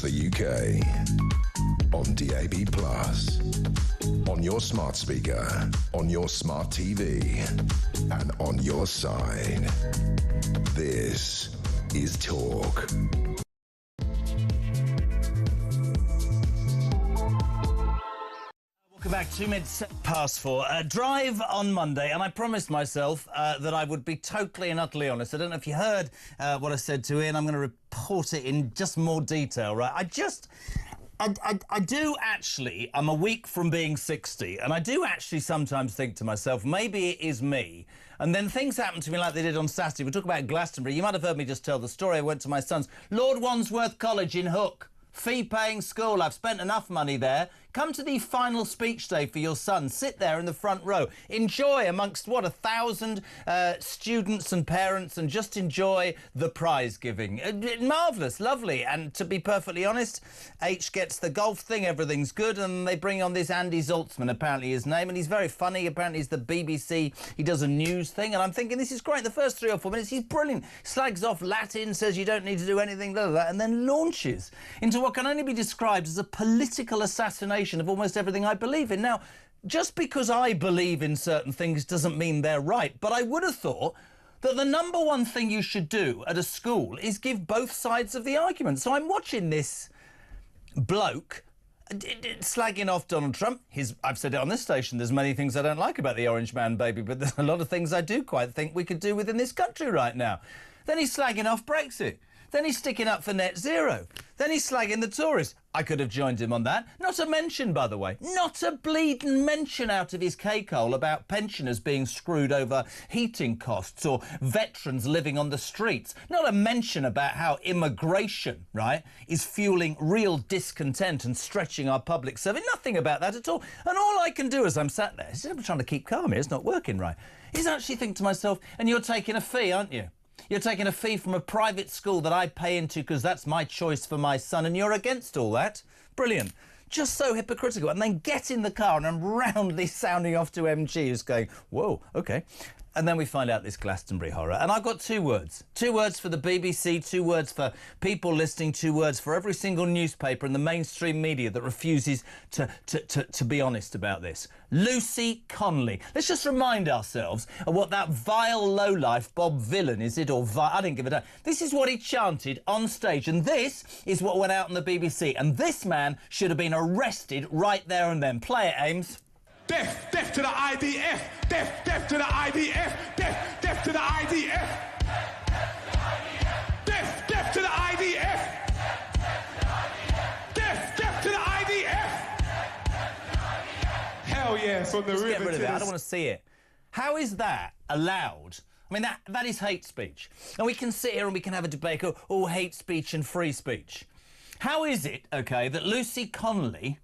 the UK. On DAB+, on your smart speaker, on your smart TV, and on your side. This is Talk. Welcome back. 2 minutes past 4. Drive on Monday, and I promised myself that I would be totally and utterly honest. I don't know if you heard what I said to Ian. I'm going to report it in just more detail, right? I do actually, I'm a week from being 60, and I do actually sometimes think to myself, maybe it is me. And then things happen to me like they did on Saturday. We talk about Glastonbury. You might have heard me just tell the story. I went to my son's Lord Wandsworth College in Hook. Fee-paying school. I've spent enough money there. Come to the final speech day for your son. Sit there in the front row. Enjoy amongst, 1,000 students and parents, and just enjoy the prize giving. Marvellous, lovely. And to be perfectly honest, H gets the golf thing, everything's good, and they bring on this Andy Zaltzman, apparently his name, and he's very funny. Apparently he's the BBC. He does a news thing, and I'm thinking, this is great. The first 3 or 4 minutes, he's brilliant. Slags off Latin, says you don't need to do anything, blah, blah, blah, and then launches into what can only be described as a political assassination of almost everything I believe in. Now, just because I believe in certain things doesn't mean they're right, but I would have thought that the number one thing you should do at a school is give both sides of the argument. So I'm watching this bloke slagging off Donald Trump. I've said it on this station, there's many things I don't like about the Orange Man baby, but there's a lot of things I do quite think we could do within this country right now. Then he's slagging off Brexit. Then he's sticking up for net zero. Then he's slagging the Tories. I could have joined him on that. Not a mention, by the way. Not a bleeding mention out of his cake-hole about pensioners being screwed over heating costs or veterans living on the streets. Not a mention about how immigration, right, is fueling real discontent and stretching our public service. Nothing about that at all. And all I can do as I'm sat there, I'm trying to keep calm here, it's not working right, is actually think to myself, and you're taking a fee, aren't you? You're taking a fee from a private school that I pay into because that's my choice for my son, and you're against all that? Brilliant. Just so hypocritical. And then get in the car and I'm roundly sounding off to MG who's going, whoa, OK. And then we find out this Glastonbury horror. And I've got 2 words. 2 words for the BBC, 2 words for people listening, 2 words for every single newspaper in the mainstream media that refuses to be honest about this. Lucy Connolly. Let's just remind ourselves of what that vile lowlife Bob Vylan, is it, or I didn't give it a... This is what he chanted on stage, and this is what went out on the BBC. And this man should have been arrested right there and then. Play it, Ames. Death, death to the IDF, death, death to the IDF, death, death to the IDF, death, death to the IDF, death, death to the IDF. Hell yeah, from the river Get rid of to it. the... I don't want to see it. How is that allowed? I mean, that is hate speech. And we can sit here and we can have a debate, oh, hate speech and free speech. How is it, OK, that Lucy Connolly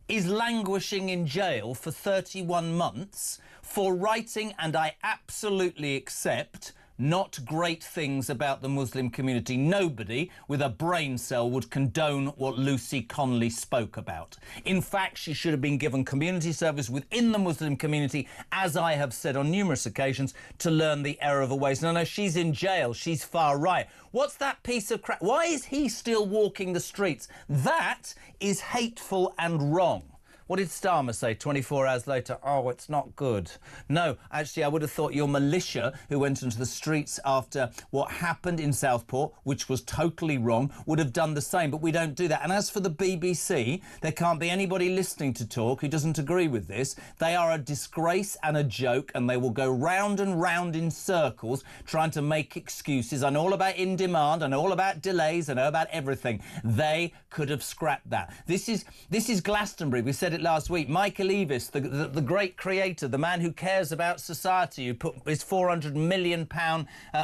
is languishing in jail for 31 months for writing, and I absolutely accept, not great things about the Muslim community? Nobody with a brain cell would condone what Lucy Connolly spoke about. In fact, she should have been given community service within the Muslim community, as I have said on numerous occasions, to learn the error of her ways. No, she's in jail. She's far right. What's that piece of crap? Why is he still walking the streets? That is hateful and wrong. What did Starmer say 24 hours later? Oh, it's not good. No, actually, I would have thought your militia who went into the streets after what happened in Southport, which was totally wrong, would have done the same. But we don't do that. And as for the BBC, there can't be anybody listening to Talk who doesn't agree with this. They are a disgrace and a joke, and they will go round and round in circles trying to make excuses. I know all about in demand, I know all about delays, I know about everything. They could have scrapped that. This is Glastonbury. We said it last week. Michael Eavis, the great creator, the man who cares about society, who put his £400 million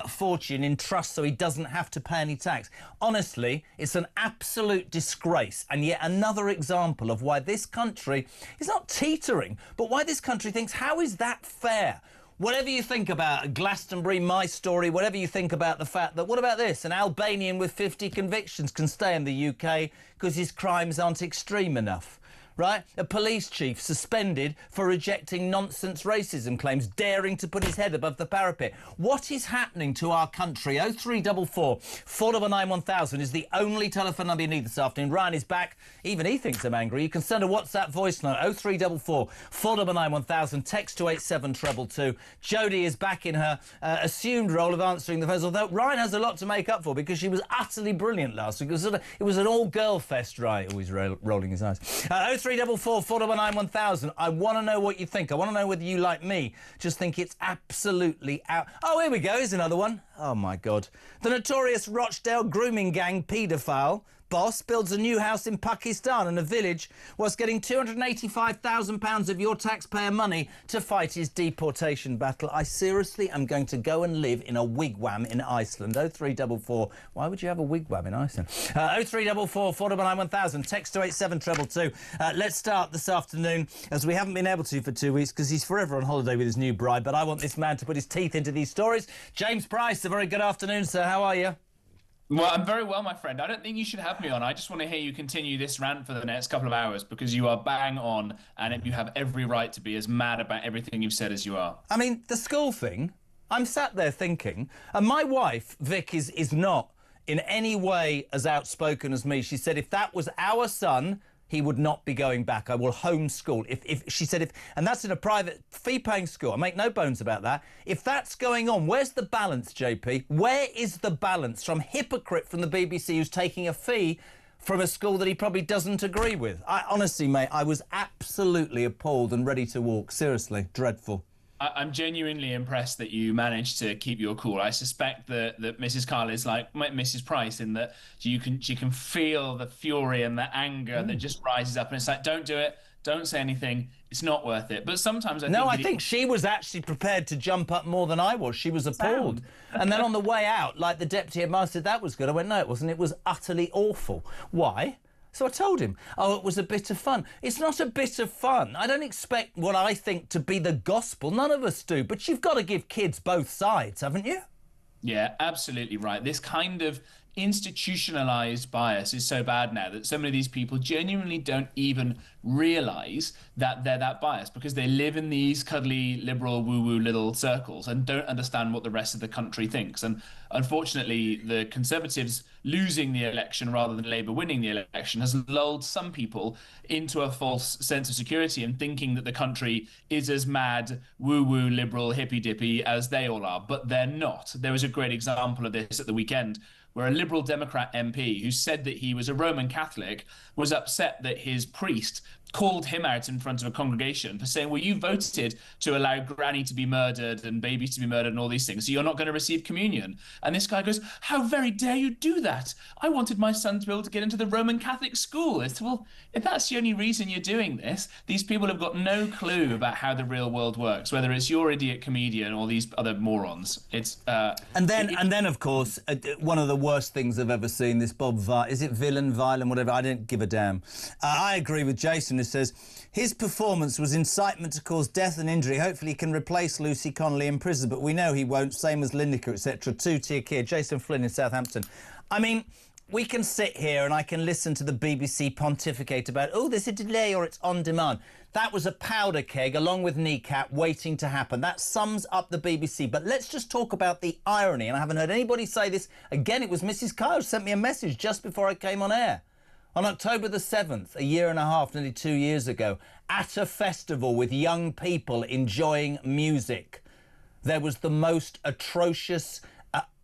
fortune in trust so he doesn't have to pay any tax. Honestly, it's an absolute disgrace, and yet another example of why this country is not teetering, but why this country thinks, how is that fair? Whatever you think about Glastonbury, my story, whatever you think about the fact that, what about this? An Albanian with 50 convictions can stay in the UK because his crimes aren't extreme enough. right? A police chief suspended for rejecting nonsense racism claims, daring to put his head above the parapet. What is happening to our country? 0344 499 1000 is the only telephone number you need this afternoon. Ryan is back. Even he thinks I'm angry. You can send a WhatsApp voice note, 0344 499 1000, text to 87222. Jodie is back in her assumed role of answering the phones, although Ryan has a lot to make up for because she was utterly brilliant last week. It was an all-girl fest, right? Always rolling his eyes. 0344 499 1000. I want to know what you think. I want to know whether you, like me, just think it's absolutely out. Oh, here we go. Here's another one. Oh, my God. The notorious Rochdale grooming gang paedophile boss builds a new house in Pakistan and a village whilst getting £285,000 of your taxpayer money to fight his deportation battle. I seriously am going to go and live in a wigwam in Iceland. 0344. Why would you have a wigwam in Iceland? 0344 499 1000. Text to 87222. Let's start this afternoon, as we haven't been able to for 2 weeks because he's forever on holiday with his new bride, but I want this man to put his teeth into these stories. James Price, a very good afternoon, sir. How are you? Well, I'm very well, my friend. I don't think you should have me on. I just want to hear you continue this rant for the next couple of hours because you are bang on and you have every right to be as mad about everything you've said as you are. I mean, the school thing, I'm sat there thinking, and my wife, Vic, is not in any way as outspoken as me. She said if that was our son, he would not be going back. I will homeschool. If she said, and that's in a private fee-paying school. I make no bones about that. If that's going on, where's the balance, JP? Where is the balance from hypocrite from the BBC who's taking a fee from a school that he probably doesn't agree with? Honestly, mate, I was absolutely appalled and ready to walk. Seriously, dreadful. I'm genuinely impressed that you managed to keep your cool. I suspect that Mrs. Carl is like Mrs. Price in that she can feel the fury and the anger that just rises up, and it's like, don't do it, don't say anything, it's not worth it. But sometimes I think she was actually prepared to jump up more than I was. She was appalled. And then on the way out, like the deputy headmaster said, that was good. I went, no, it wasn't. It was utterly awful. Why? So I told him, oh, it was a bit of fun. It's not a bit of fun. I don't expect what I think to be the gospel. None of us do. But you've got to give kids both sides, haven't you? Yeah, absolutely right. This kind of institutionalized bias is so bad now that so many of these people genuinely don't even realize that they're that biased because they live in these cuddly, liberal, woo-woo little circles and don't understand what the rest of the country thinks. And unfortunately, the Conservatives losing the election rather than Labour winning the election has lulled some people into a false sense of security and thinking that the country is as mad, woo-woo, liberal, hippy-dippy as they all are, but they're not. There was a great example of this at the weekend where a Liberal Democrat MP who said that he was a Roman Catholic was upset that his priest called him out in front of a congregation for saying, well, you voted to allow granny to be murdered and babies to be murdered and all these things, so you're not going to receive communion. And this guy goes, how very dare you do that? I wanted my son to be able to get into the Roman Catholic school. It's, well, if that's the only reason you're doing this, these people have got no clue about how the real world works, whether it's your idiot comedian or these other morons. It's and then of course one of the worst things I've ever seen, this is it Vylan, whatever, I didn't give a damn. I agree with Jason, who says his performance was incitement to cause death and injury. Hopefully he can replace Lucy Connolly in prison, but we know he won't, same as Lineker, etc. Two-tier kid. Jason Flynn in Southampton. I mean, we can sit here and I can listen to the BBC pontificate about, oh, there's a delay or it's on demand. That was a powder keg along with Kneecap waiting to happen. That sums up the BBC. But let's just talk about the irony, and I haven't heard anybody say this. Again, it was Mrs. Kyle who sent me a message just before I came on air. On October the 7th, a year and a half, nearly 2 years ago, at a festival with young people enjoying music, there was the most atrocious,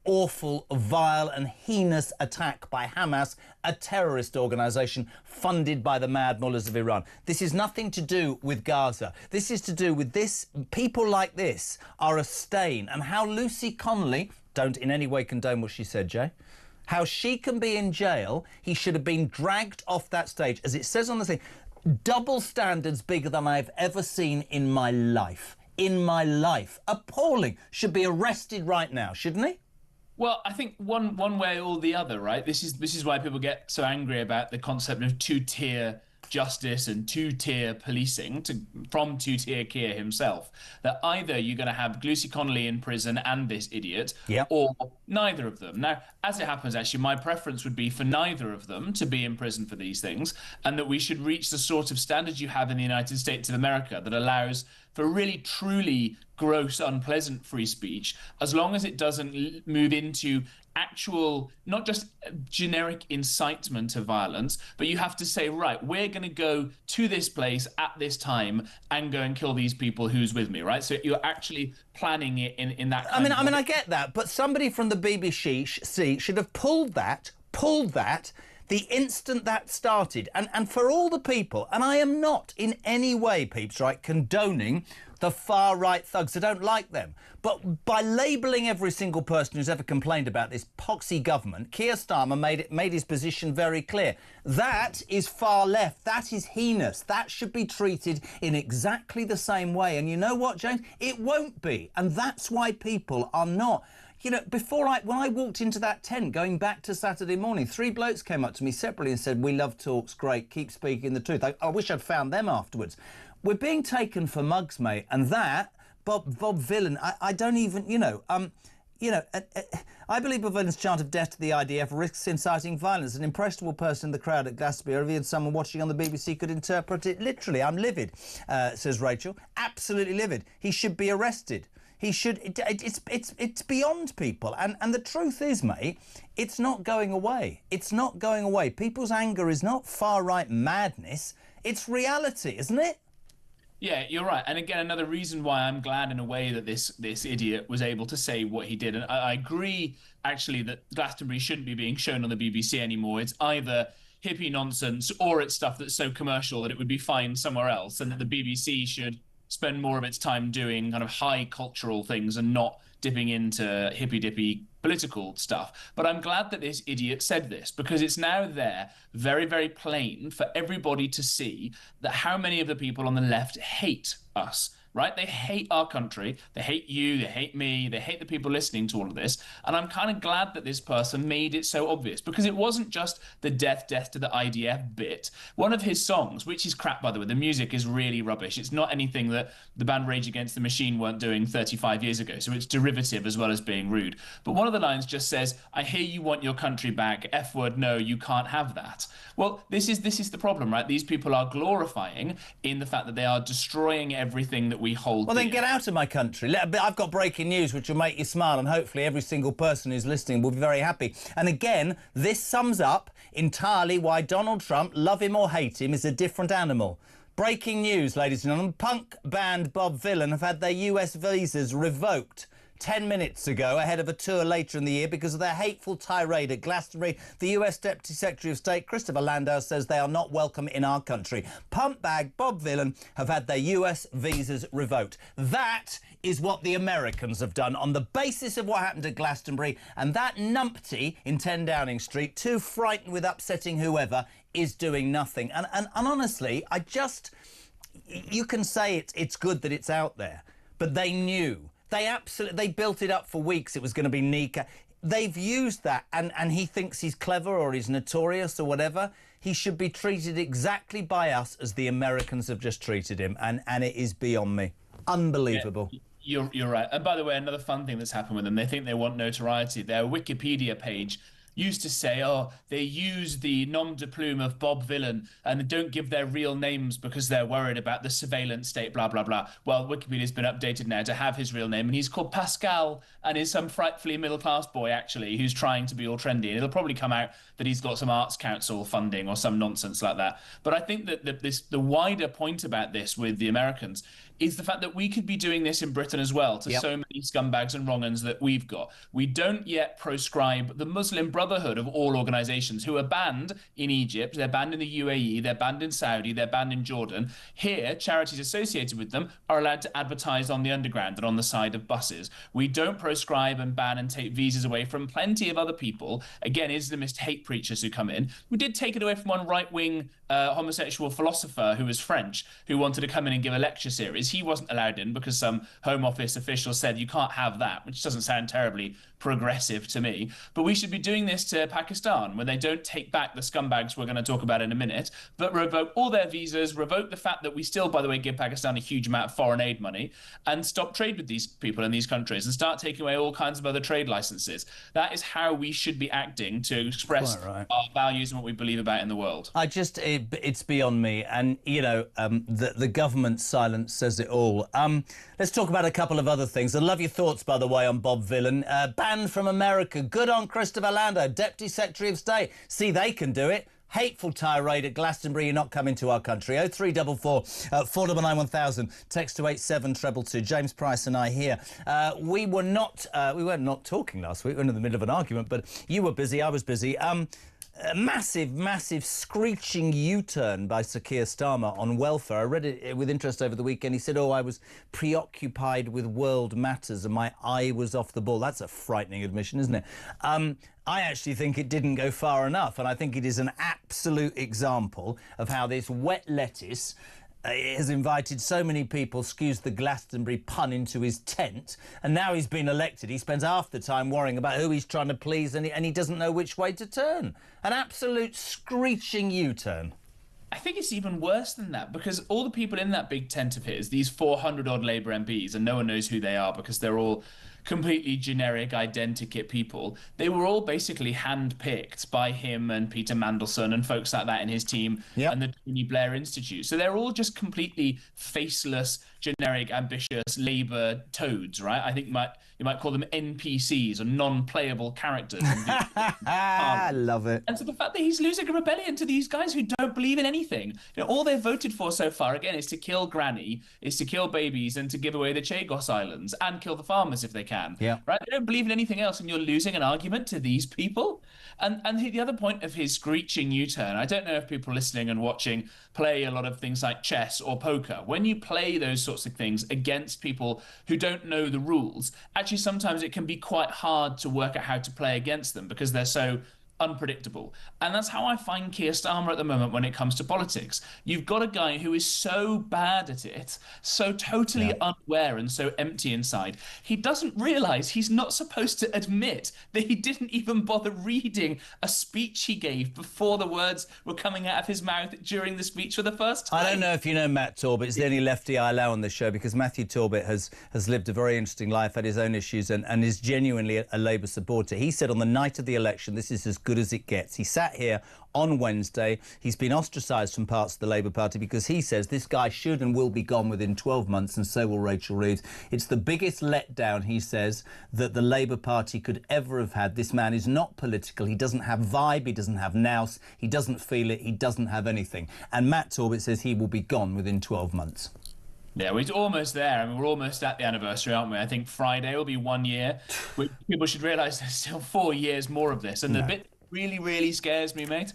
awful, vile and heinous attack by Hamas, a terrorist organisation funded by the mad mullahs of Iran. This is nothing to do with Gaza. This is to do with this. People like this are a stain. And how Lucy Connolly, don't in any way condone what she said, Jay, how she can be in jail, he should have been dragged off that stage. As it says on the thing, double standards bigger than I've ever seen in my life. In my life. Appalling. Should be arrested right now, shouldn't he? Well, I think one way or the other, right? This is why people get so angry about the concept of two-tier justice and two-tier policing from two-tier Keir himself, that either you're going to have Lucy Connolly in prison and this idiot, or neither of them. Now, as it happens, actually, my preference would be for neither of them to be in prison for these things, and that we should reach the sort of standards you have in the United States of America that allows for really truly gross, unpleasant free speech, as long as it doesn't move into actual, not just generic incitement of violence, but you have to say, right, we're going to go to this place at this time and go and kill these people who's with me, right? So you're actually planning it in that kind of way. I get that, but somebody from the BBC should have pulled that the instant that started. And for all the people, and I am not in any way, peeps, right, condoning the far-right thugs. I don't like them. But by labelling every single person who's ever complained about this poxy government, Keir Starmer made his position very clear. That is far left. That is heinous. That should be treated in exactly the same way. And you know what, James? It won't be. And that's why people are not... You know, when I walked into that tent, going back to Saturday morning, 3 blokes came up to me separately and said, "We love talks, great, keep speaking the truth." I wish I'd found them afterwards. We're being taken for mugs, mate, and that, Bob Vylan, I don't even, I believe Bob Vylan's chant of death to the IDF risks inciting violence. An impressionable person in the crowd at Glastonbury and someone watching on the BBC could interpret it literally. I'm livid, says Rachel. Absolutely livid. He should be arrested. He should. It's beyond people. And the truth is, mate, it's not going away. It's not going away. People's anger is not far-right madness. It's reality, isn't it? Yeah, you're right. And again, another reason why I'm glad in a way that this idiot was able to say what he did. And I agree, actually, that Glastonbury shouldn't be being shown on the BBC anymore. It's either hippie nonsense or it's stuff that's so commercial that it would be fine somewhere else, and that the BBC should spend more of its time doing kind of high cultural things and not dipping into hippy-dippy political stuff. But I'm glad that this idiot said this, because it's now there, very, very plain for everybody to see that how many of the people on the left hate us, right? They hate our country. They hate you. They hate me. They hate the people listening to all of this. And I'm kind of glad that this person made it so obvious, because it wasn't just the death to the IDF bit. One of his songs, which is crap, by the way, the music is really rubbish. It's not anything that the band Rage Against the Machine weren't doing 35 years ago. So it's derivative as well as being rude. But one of the lines just says, "I hear you want your country back. F word, no, you can't have that." Well, this is the problem, right? These people are glorifying in the fact that they are destroying everything that we hold Well, dear. then get out of my country. I've got breaking news which will make you smile, and hopefully every single person who's listening will be very happy. And again, this sums up entirely why Donald Trump, love him or hate him, is a different animal. Breaking news, ladies and gentlemen. Punk band Bob Vylan have had their US visas revoked 10 minutes ago ahead of a tour later in the year because of their hateful tirade at Glastonbury. The US Deputy Secretary of State, Christopher Landau, says they are not welcome in our country. Pump bag Bob Vylan have had their US visas revoked. That is what the Americans have done on the basis of what happened at Glastonbury, and that numpty in 10 Downing Street, too frightened with upsetting whoever, is doing nothing. And honestly, you can say it's good that it's out there, but they knew. They built it up for weeks. It was going to be Nika. They've used that, and he thinks he's clever or he's notorious or whatever. He should be treated exactly by us as the Americans have just treated him, and it is beyond me. Unbelievable. Yeah, you're right. And by the way, another fun thing that's happened with them, they think they want notoriety. Their Wikipedia page used to say, oh, they use the nom de plume of Bob Vylan and don't give their real names because they're worried about the surveillance state, blah, blah, blah. Well, Wikipedia's been updated now to have his real name, and he's called Pascal, and is some frightfully middle-class boy, actually, who's trying to be all trendy. And it'll probably come out that he's got some Arts Council funding or some nonsense like that. But I think that the wider point about this with the Americans is the fact that we could be doing this in Britain as well to so many scumbags and wrong-uns that we've got. We don't yet proscribe the Muslim Brotherhood of all organisations who are banned in Egypt, they're banned in the UAE, they're banned in Saudi, they're banned in Jordan. Here, charities associated with them are allowed to advertise on the underground and on the side of buses. We don't proscribe and ban and take visas away from plenty of other people, again, Islamist hate preachers who come in. We did take it away from one right-wing homosexual philosopher who was French, who wanted to come in and give a lecture series. is he wasn't allowed in because some Home Office official said you can't have that, which doesn't sound terribly progressive to me. But we should be doing this to Pakistan when they don't take back the scumbags we're going to talk about in a minute, but revoke all their visas, revoke the fact that we still, by the way, give Pakistan a huge amount of foreign aid money, and stop trade with these people in these countries and start taking away all kinds of other trade licenses. That is how we should be acting to express our values and what we believe about in the world. It's beyond me. And, you know, the government silence says it all. Let's talk about a couple of other things. I love your thoughts, by the way, on Bob Vylan. Banned from America. Good on Christopher Lando, Deputy Secretary of State. See, they can do it. Hateful tirade at Glastonbury, you're not coming to our country. 0344 499 1000. Text to 87222. James Price and I here. We weren't not talking last week. We were in the middle of an argument, but you were busy, I was busy. A massive screeching U-turn by Sir Keir Starmer on welfare. I read it with interest over the weekend. He said, I was preoccupied with world matters and my eye was off the ball. That's a frightening admission, isn't it? I actually think it didn't go far enough, and I think it is an absolute example of how this wet lettuce has invited so many people, excuse the Glastonbury pun, into his tent, and now he's been elected. He spends half the time worrying about who he's trying to please, and he doesn't know which way to turn. An absolute screeching U-turn. I think it's even worse than that, because all the people in that big tent of his, these 400-odd Labour MPs, and no one knows who they are because they're all completely generic, identikit people, they were all basically handpicked by him and Peter Mandelson and folks like that in his team and the Tony Blair Institute. So they're all just completely faceless, generic, ambitious Labour toads, right? I think you might call them NPCs or non-playable characters. I love it. And so the fact that he's losing a rebellion to these guys who don't believe in anything. You know, all they've voted for so far, again, is to kill Granny, is to kill babies and to give away the Chagos Islands and kill the farmers if they can. Yeah. Right? They don't believe in anything else, and you're losing an argument to these people. And the other point of his screeching U-turn, I don't know if people listening and watching play a lot of things like chess or poker. When you play those sorts of things against people who don't know the rules, actually sometimes it can be quite hard to work out how to play against them because they're so unpredictable. And that's how I find Keir Starmer at the moment when it comes to politics. You've got a guy who is so bad at it, so totally unaware and so empty inside. He doesn't realise he's not supposed to admit that he didn't even bother reading a speech he gave before the words were coming out of his mouth during the speech for the first time. I don't know if you know Matt Torbett. It's the only lefty I allow on this show because Matthew Torbett has lived a very interesting life, had his own issues and is genuinely a Labour supporter. He said on the night of the election, this is as good as it gets. He sat here on Wednesday. He's been ostracised from parts of the Labour Party because he says this guy should and will be gone within 12 months, and so will Rachel Reeves. It's the biggest letdown, he says, that the Labour Party could ever have had. This man is not political. He doesn't have vibe. He doesn't have nous. He doesn't feel it. He doesn't have anything. And Matt Torbett says he will be gone within 12 months. Yeah, we're almost there. I mean, we're almost at the anniversary, aren't we? I think Friday will be 1 year. People should realise there's still 4 years more of this. And the bit really, really scares me, mate,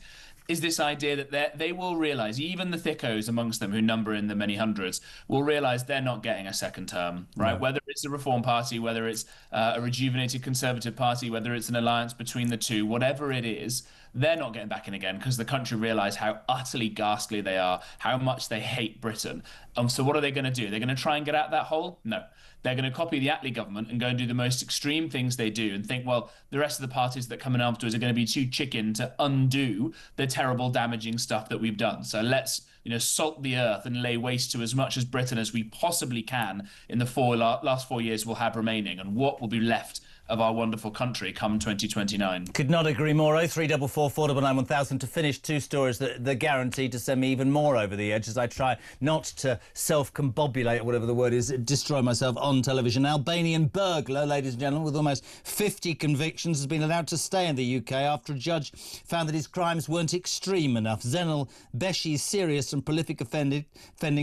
is this idea that they will realise, even the thickos amongst them who number in the many hundreds, will realise they're not getting a second term, right? No. Whether it's a Reform Party, whether it's a rejuvenated Conservative Party, whether it's an alliance between the two, whatever it is, they're not getting back in again because the country realise how utterly ghastly they are, how much they hate Britain. So what are they going to do? They're going to try and get out that hole? No. They're going to copy the Attlee government and go and do the most extreme things they do and think, well, the rest of the parties that come in afterwards are going to be too chicken to undo the terrible, damaging stuff that we've done. So let's, salt the earth and lay waste to as much as Britain as we possibly can in the last 4 years we'll have remaining, and what will be left of our wonderful country come 2029. Could not agree more. 0344 499 1000 to finish two stories that they're guaranteed to send me even more over the edge as I try not to self-combobulate, or whatever the word is, destroy myself on television. Albanian burglar, ladies and gentlemen, with almost 50 convictions, has been allowed to stay in the UK after a judge found that his crimes weren't extreme enough. Zenel Beshi's serious and prolific offending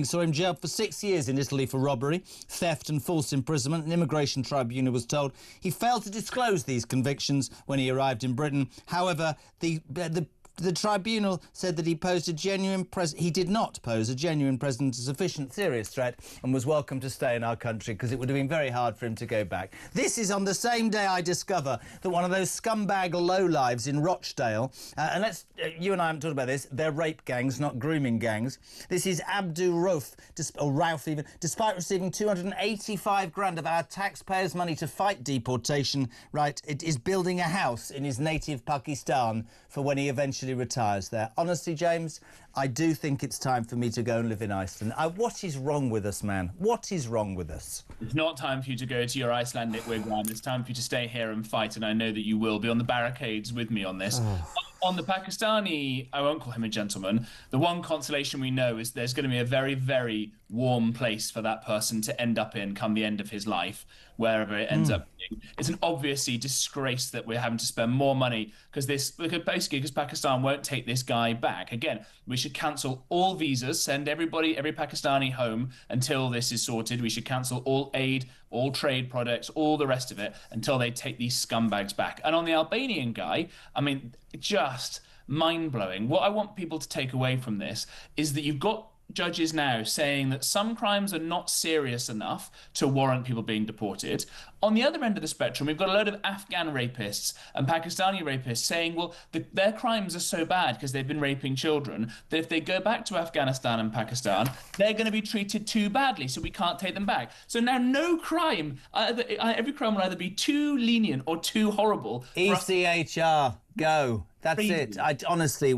saw him jailed for 6 years in Italy for robbery, theft and false imprisonment. An immigration tribunal was told he failed to disclose these convictions when he arrived in Britain. However, the The tribunal said that he did not pose a genuine present to sufficient serious threat and was welcome to stay in our country because it would have been very hard for him to go back. This is on the same day I discover that one of those scumbag lowlives in Rochdale, and you and I haven't talked about this, they're rape gangs, not grooming gangs. This is Abdu Rauf, or Rauf even, despite receiving 285 grand of our taxpayers' money to fight deportation, right, it is building a house in his native Pakistan for when he eventually retires there. Honestly, James, I do think it's time for me to go and live in Iceland. What is wrong with us, man? What is wrong with us? It's not time for you to go to your Icelandic wigwam. It's time for you to stay here and fight, and I know that you will be on the barricades with me on this. On the Pakistani, I won't call him a gentleman, the one consolation we know is there's going to be a very, very warm place for that person to end up in come the end of his life, wherever it ends up being. It's an obviously disgrace that we're having to spend more money because Pakistan won't take this guy back. Again, we should cancel all visas, send every Pakistani home until this is sorted. We should cancel all aid, all trade products, all the rest of it until they take these scumbags back. And on the Albanian guy, I mean, just mind-blowing. What I want people to take away from this is that you've got judges now saying that some crimes are not serious enough to warrant people being deported. On the other end of the spectrum, we've got a load of Afghan rapists and Pakistani rapists saying, well, their crimes are so bad because they've been raping children that if they go back to Afghanistan and Pakistan, they're going to be treated too badly, so we can't take them back. So now no crime, every crime will either be too lenient or too horrible. ECHR, go. That's it. Honestly,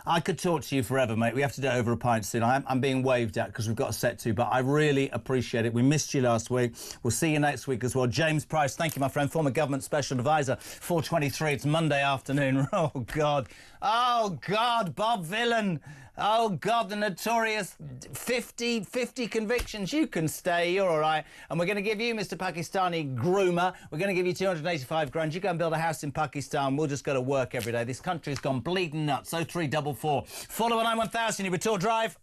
I could talk to you forever, mate. We have to do it over a pint soon. I'm being waved at because we've got a set to, but I really appreciate it. We missed you last week. We'll see you next week as well. James Price, thank you, my friend, former government special advisor, 4:23. It's Monday afternoon. Oh, God. Oh, God, Bob Vylan. Oh, God, the notorious 50 convictions. You can stay, you're all right. And we're going to give you, Mr. Pakistani groomer, we're going to give you 285 grand. You go and build a house in Pakistan. We'll just go to work every day. This country's gone bleeding nuts. 0344. Follow 91000. You tour drive.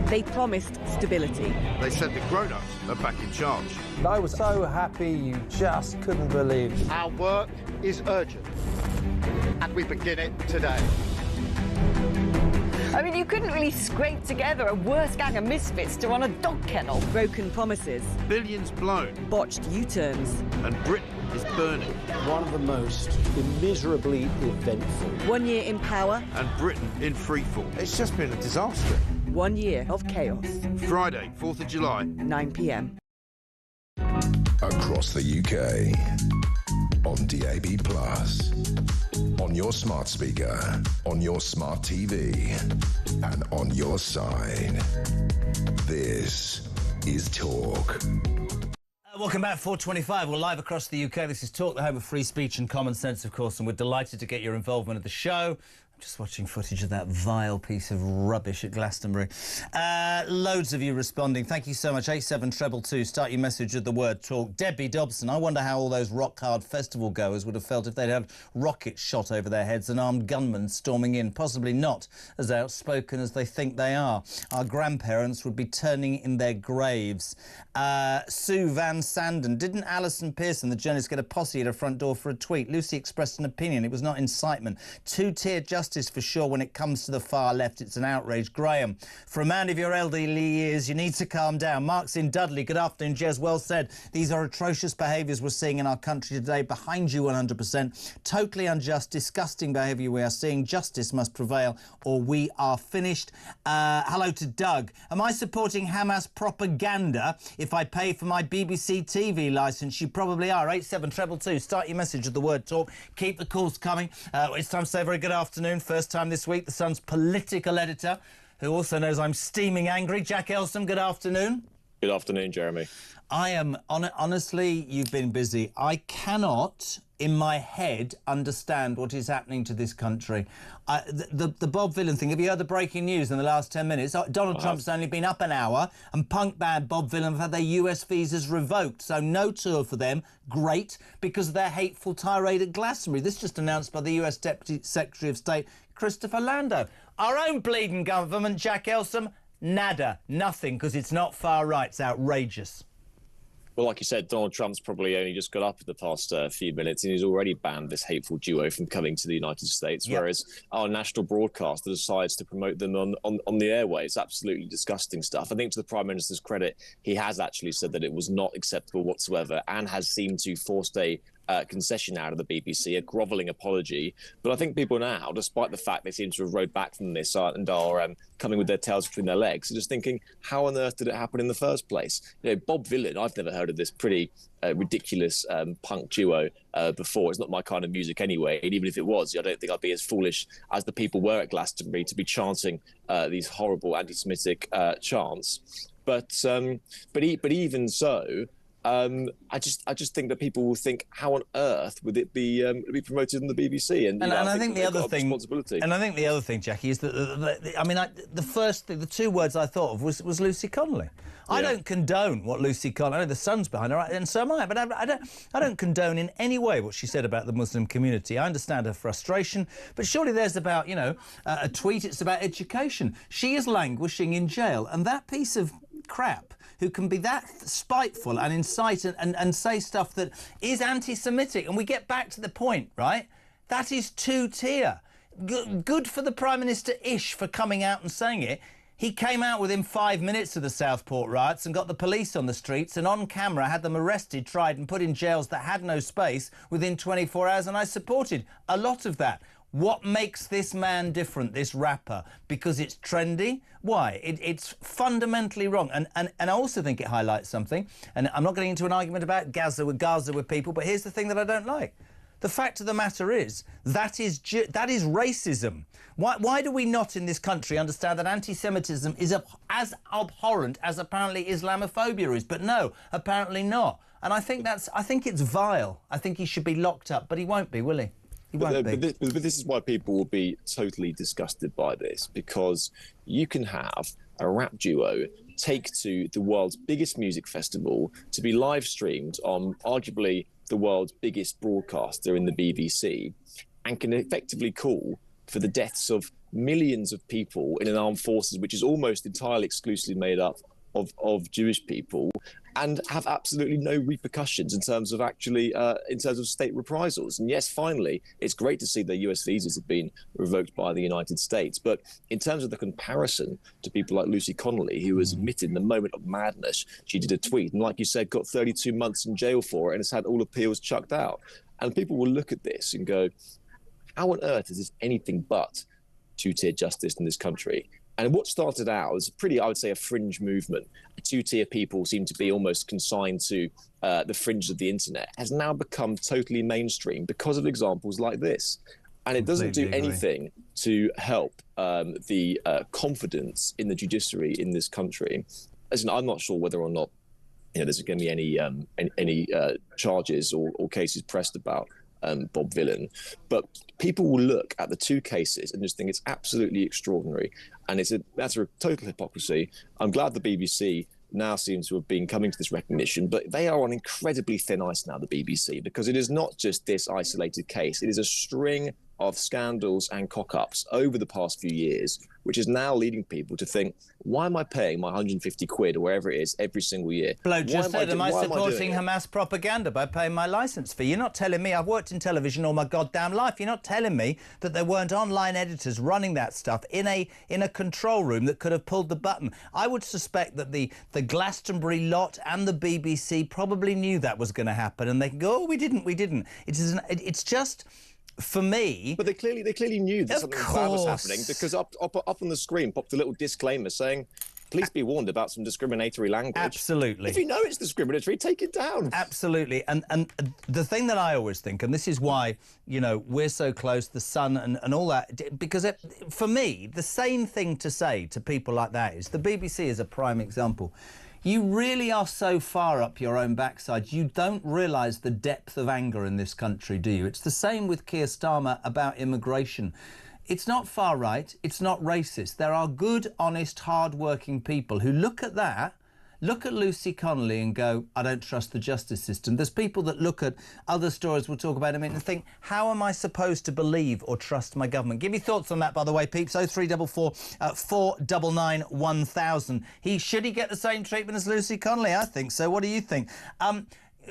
They promised stability. They said the grown-ups are back in charge. I was so happy you just couldn't believe it. Our work is urgent, and we begin it today. I mean, you couldn't really scrape together a worse gang of misfits to run a dog kennel. Broken promises. Billions blown. Botched U-turns. And Britain is burning. One of the most immeasurably eventful. 1 year in power. And Britain in freefall. It's just been a disaster. 1 year of chaos. Friday, 4th of July. 9 p.m. Across the UK. On DAB+. On your smart speaker. On your smart TV. And on your side. This is Talk. Welcome back, 4:25. We're live across the UK. This is Talk, the home of free speech and common sense, of course, and we're delighted to get your involvement at the show. I'm just watching footage of that vile piece of rubbish at Glastonbury. Loads of you responding. Thank you so much. 87222. Start your message with the word Talk. Debbie Dobson. I wonder how all those Rock Hard Festival goers would have felt if they'd had rockets shot over their heads and armed gunmen storming in. Possibly not as outspoken as they think they are. Our grandparents would be turning in their graves. Sue Van Sanden. Didn't Alison Pearson, the journalist, get a posse at her front door for a tweet? Lucy expressed an opinion. It was not incitement. Two-tier justice justice for sure. When it comes to the far left, it's an outrage. Graham, for a man of your elderly years, you need to calm down. Mark's in Dudley. Good afternoon, Jez. Well said. These are atrocious behaviours we're seeing in our country today. Behind you 100%. Totally unjust, disgusting behaviour we are seeing. Justice must prevail or we are finished. Hello to Doug. Am I supporting Hamas propaganda if I pay for my BBC TV licence? You probably are. 87222. Start your message with the word talk. Keep the calls coming. It's time to say a very good afternoon. First time this week, the Sun's political editor, who also knows I'm steaming angry. Jack Elson, good afternoon. Good afternoon, Jeremy. I am, honestly, you've been busy. I cannot, in my head, understand what is happening to this country. The Bob Vylan thing, have you heard the breaking news in the last 10 minutes? Donald Trump's only been up an hour, and punk band Bob Vylan have had their US visas revoked. So no tour for them. Great, because of their hateful tirade at Glastonbury. This just announced by the US Deputy Secretary of State, Christopher Lando. Our own bleeding government, Jack Elson, nada, nothing, because it's not far right. It's outrageous. Well, like you said, Donald Trump's probably only just got up in the past few minutes, and he's already banned this hateful duo from coming to the United States, whereas our national broadcaster decides to promote them on the airways. Absolutely disgusting stuff. I think to the Prime Minister's credit, he has actually said that it was not acceptable whatsoever and has seemed to force a concession out of the BBC, a grovelling apology. But I think people now, despite the fact they seem to have rode back from this and are coming with their tails between their legs, are just thinking, how on earth did it happen in the first place? You know, Bob Vylan, I've never heard of this pretty ridiculous punk duo before. It's not my kind of music anyway, and even if it was, I don't think I'd be as foolish as the people were at Glastonbury to be chanting these horrible anti-Semitic chants. But even so, I just think that people will think, how on earth would it be promoted in the BBC? And I think the other thing, and I think the other thing, Jackie, is that the two words I thought of was Lucy Connolly. I don't condone what Lucy Connolly. I know the Sun's behind her, and so am I. But I don't condone in any way what she said about the Muslim community. I understand her frustration, but surely there's about a tweet. It's about education. She is languishing in jail, and that piece of crap who can be that spiteful and incite and say stuff that is anti-Semitic. And we get back to the point, right? That is two-tier. Good for the Prime Minister-ish for coming out and saying it. He came out within 5 minutes of the Southport riots and got the police on the streets and on camera had them arrested, tried and put in jails that had no space within 24 hours, and I supported a lot of that. What makes this man different, this rapper? Because it's trendy? Why? It's fundamentally wrong. And I also think it highlights something, and I'm not getting into an argument about Gaza with people, but here's the thing that I don't like. The fact of the matter is, that is racism. Why do we not in this country understand that anti-Semitism is as abhorrent as apparently Islamophobia is? But no, apparently not. And I think it's vile. I think he should be locked up, but he won't be, will he? But this is why people will be totally disgusted by this, because you can have a rap duo take to the world's biggest music festival to be live streamed on arguably the world's biggest broadcaster in the BBC, and can effectively call for the deaths of millions of people in an armed forces which is almost entirely exclusively made up of Jewish people, and have absolutely no repercussions in terms of state reprisals. And yes, finally, it's great to see the US visas have been revoked by the United States. But in terms of the comparison to people like Lucy Connolly, who was admitted in the moment of madness, she did a tweet, and like you said, got 32 months in jail for it, and has had all appeals chucked out. And people will look at this and go, how on earth is this anything but two-tier justice in this country? And what started out as I would say, a fringe movement, two-tier people seem to be almost consigned to the fringe of the internet, has now become totally mainstream because of examples like this. And it doesn't do anything to help the confidence in the judiciary in this country. Listen, I'm not sure whether or not there's going to be any charges or cases pressed about Bob Vylan, but people will look at the two cases and just think it's absolutely extraordinary, and that's a total hypocrisy. I'm glad the BBC now seems to have been coming to this recognition, but they are on incredibly thin ice now, the BBC, because it is not just this isolated case. It is a string of scandals and cock-ups over the past few years, which is now leading people to think, why am I paying my 150 quid or wherever it is every single year? Bloke just said, am I supporting it? Hamas propaganda by paying my licence fee? You're not telling me, I've worked in television all my goddamn life, you're not telling me that there weren't online editors running that stuff in a control room that could have pulled the button. I would suspect that the Glastonbury lot and the BBC probably knew that was going to happen, and they can go, oh, we didn't. It's just... For me... But they clearly knew that something bad was happening, because up on the screen popped a little disclaimer saying, please be warned about some discriminatory language. Absolutely. If you know it's discriminatory, take it down. Absolutely. And the thing that I always think, and this is why, you know, we're so close, the Sun and all that, because for me, the same thing to say to people like that is, the BBC is a prime example. You really are so far up your own backside, you don't realise the depth of anger in this country, do you? It's the same with Keir Starmer about immigration. It's not far right, it's not racist. There are good, honest, hard-working people who look at that, look at Lucy Connolly and go, I don't trust the justice system. There's people that look at other stories we'll talk about in a minute and think, how am I supposed to believe or trust my government? Give me thoughts on that, by the way, peeps. 0344 499 1000. Should he get the same treatment as Lucy Connolly? I think so. What do you think?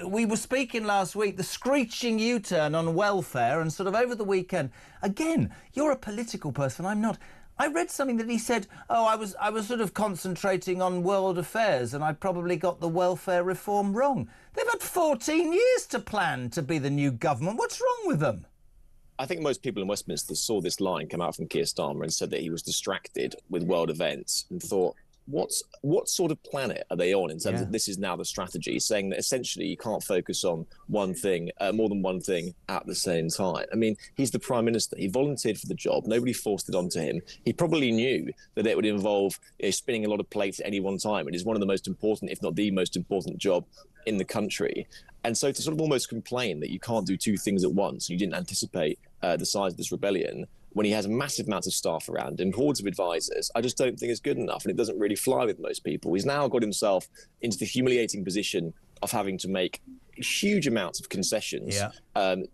We were speaking last week, the screeching U-turn on welfare, and sort of over the weekend. Again, you're a political person, I'm not. I read something that he said, oh, I was sort of concentrating on world affairs and I probably got the welfare reform wrong. They've had 14 years to plan to be the new government. What's wrong with them? I think most people in Westminster saw this line come out from Keir Starmer and said that he was distracted with world events and thought, what sort of planet are they on in terms of this is now the strategy, saying that essentially you can't focus on one thing, more than one thing at the same time. I mean, he's the Prime Minister. He volunteered for the job. Nobody forced it onto him. He probably knew that it would involve spinning a lot of plates at any one time. It is one of the most important, if not the most important job in the country. And so to sort of almost complain that you can't do two things at once, you didn't anticipate the size of this rebellion, when he has massive amounts of staff around him, hordes of advisors, I just don't think it's good enough, and it doesn't really fly with most people. He's now got himself into the humiliating position of having to make huge amounts of concessions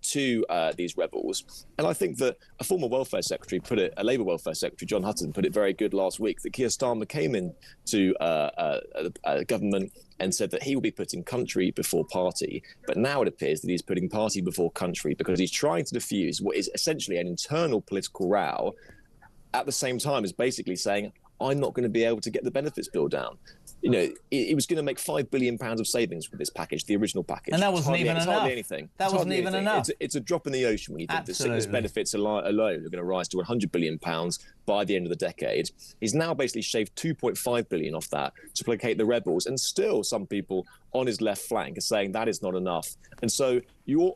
to these rebels. And I think that a former welfare secretary a Labour welfare secretary, John Hutton, put it very good last week, that Keir Starmer came in to government and said that he will be putting country before party. But now it appears that he's putting party before country because he's trying to diffuse what is essentially an internal political row at the same time as basically saying, I'm not going to be able to get the benefits bill down. You know, it was going to make £5 billion of savings with this package, the original package. And that wasn't even enough. Hardly anything. That wasn't even enough. It's a drop in the ocean when you think the sickness benefits alone are going to rise to £100 billion by the end of the decade. He's now basically shaved $2.5 billion off that to placate the rebels, and still some people on his left flank are saying that is not enough. And so you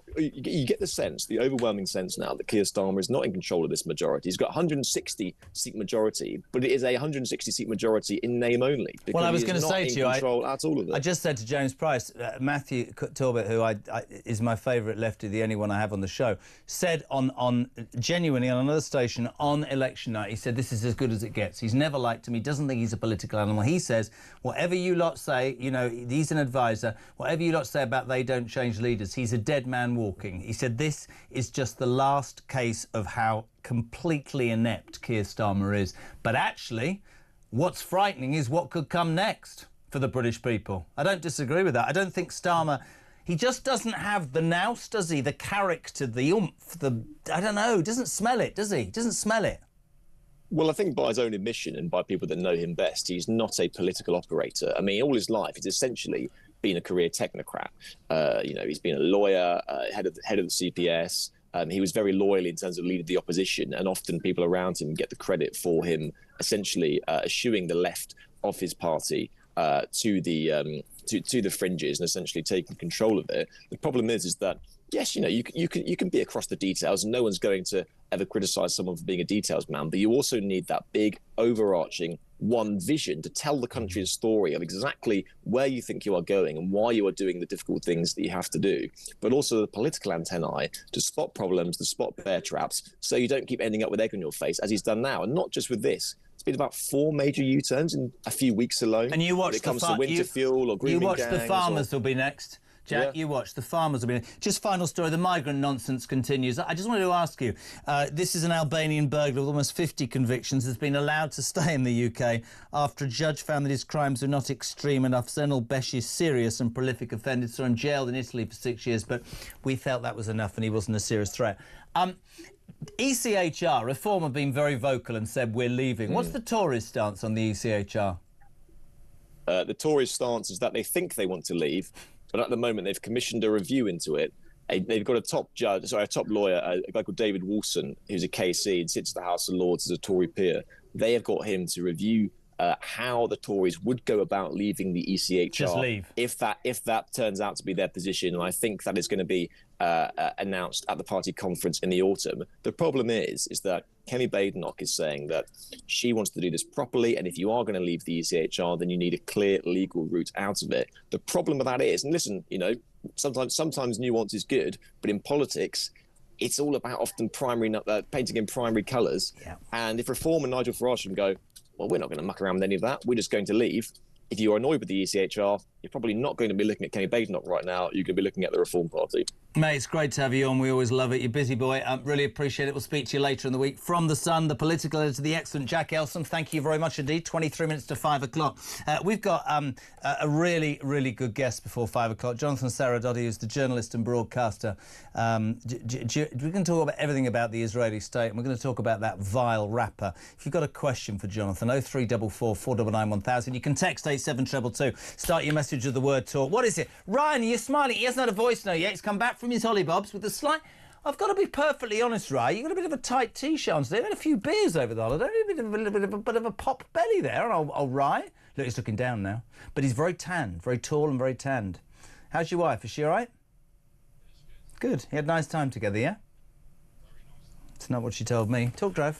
get the sense, the overwhelming sense now, that Keir Starmer is not in control of this majority. He's got a 160-seat majority, but it is a 160-seat majority in name only. Well, I was going to say to you, at all of it. I just said to James Price, Matthew Talbot, who is my favourite lefty, the only one I have on the show, said genuinely on another station on election night, he said, this is as good as it gets. He's never liked him. He doesn't think he's a political animal. He says, whatever you lot say, you know, he's an advisor, whatever you lot say about they don't change leaders, he's a dead man walking. He said this is just the last case of how completely inept Keir Starmer is. But actually, what's frightening is what could come next for the British people. I don't disagree with that. I don't think Starmer... He just doesn't have the nous, does he? The character, the oomph, I don't know, doesn't smell it, does he? Doesn't smell it. Well, I think by his own admission and by people that know him best, he's not a political operator. I mean, all his life, he's essentially been a career technocrat. You know, he's been a lawyer, head of the CPS. He was very loyal in terms of leading the opposition, and often people around him get the credit for him essentially eschewing the left of his party to the fringes and essentially taking control of it. The problem is that, yes, you know, you can be across the details, and no one's going to ever criticise someone for being a details man, but you also need that big, overarching one vision to tell the country's story of exactly where you think you are going and why you are doing the difficult things that you have to do, but also the political antennae to spot problems, to spot bear traps, so you don't keep ending up with egg on your face, as he's done now. And not just with this. It's been about 4 major U-turns in a few weeks alone. And you watch when it comes to winter fuel or grooming You watch gangs the farmers will be next. Jack, you watch. The farmers have been... Just final story, the migrant nonsense continues. I just wanted to ask you, this is an Albanian burglar with almost 50 convictions has been allowed to stay in the UK after a judge found that his crimes were not extreme enough. Zenal Besh is serious and prolific offender, saw him jailed in Italy for 6 years, but we felt that was enough and he wasn't a serious threat. ECHR, Reform have been very vocal and said we're leaving. What's the Tories' stance on the ECHR? The Tories' stance is that they think they want to leave, but at the moment they've commissioned a review into it. They've got a top lawyer, a guy called David Wilson, who's a KC and sits at the House of Lords as a Tory peer. They have got him to review how the Tories would go about leaving the ECHR. Just leave. If that turns out to be their position, and I think that is going to be announced at the party conference in the autumn. The problem is that Kemi Badenoch is saying that she wants to do this properly, and if you are going to leave the ECHR, then you need a clear legal route out of it. The problem with that is, and listen, you know, sometimes nuance is good, but in politics, it's all about often painting in primary colours. Yeah. And if Reform and Nigel Farage can go, well, we're not going to muck around with any of that. We're just going to leave. If you're annoyed with the ECHR, you're probably not going to be looking at Kemi Badenoch right now. You're going to be looking at the Reform Party. Mate, it's great to have you on. We always love it. You're busy boy. Really appreciate it. We'll speak to you later in the week. From The Sun, the political editor, the excellent Jack Elson. Thank you very much indeed. 23 minutes to 5 o'clock. We've got a really, really good guest before 5 o'clock. Jonathan Sacerdoti, who's the journalist and broadcaster. We're going to talk about everything about the Israeli state, and we're going to talk about that vile rapper. If you've got a question for Jonathan, 0344 499 1000. You can text 87222. Start your message with the word talk. What is it? Ryan, you're smiling. He hasn't had a voice note yet. He's come back from his hollybobs with a slight... I've got to be perfectly honest, Ryan. You've got a bit of a tight T-shirt on today. You've had a few beers over the holiday. A bit of a pop belly there, and I'll Ryan. Look, he's looking down now. But he's very tanned, very tall and very tanned. How's your wife? Is she all right? Good. You had a nice time together, yeah? It's not what she told me. Talk Drive.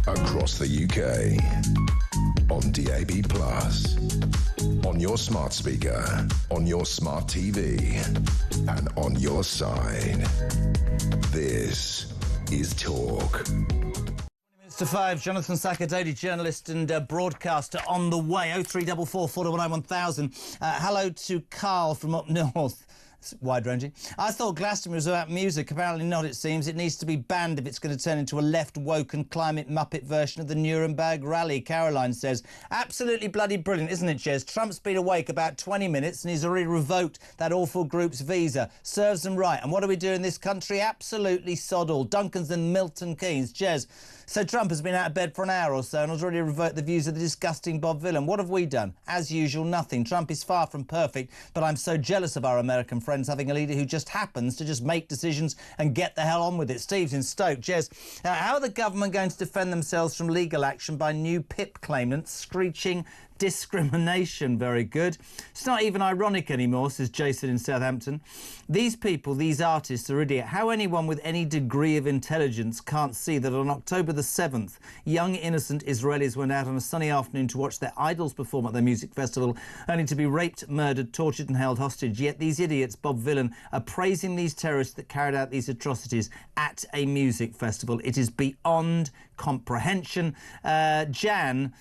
Across the UK, on DAB+, on your smart speaker, on your smart TV, and on your side. This is Talk. 5, Jonathan Sacerdoti, journalist and broadcaster, on the way. 0344 499 1000. Hello to Carl from up north. It's wide-ranging. I thought Glastonbury was about music. Apparently not, it seems. It needs to be banned if it's going to turn into a left-woke and climate muppet version of the Nuremberg rally, Caroline says. Absolutely bloody brilliant, isn't it, Jez? Trump's been awake about 20 minutes and he's already revoked that awful group's visa. Serves them right. And what do we do in this country? Absolutely sod all. Duncan's and Milton Keynes. Jez, so Trump has been out of bed for an hour or so and has already revoked the views of the disgusting Bob Vylan. What have we done? As usual, nothing. Trump is far from perfect, but I'm so jealous of our American friends having a leader who just happens to just make decisions and get the hell on with it. Steve's in Stoke. Jez, how are the government going to defend themselves from legal action by new PIP claimants screeching discrimination? Very good. It's not even ironic anymore, says Jason in Southampton. These people, these artists are idiot. How anyone with any degree of intelligence can't see that on October the 7th, young innocent Israelis went out on a sunny afternoon to watch their idols perform at their music festival, only to be raped, murdered, tortured and held hostage. Yet these idiots, Bob Vylan, are praising these terrorists that carried out these atrocities at a music festival. It is beyond comprehension. Jez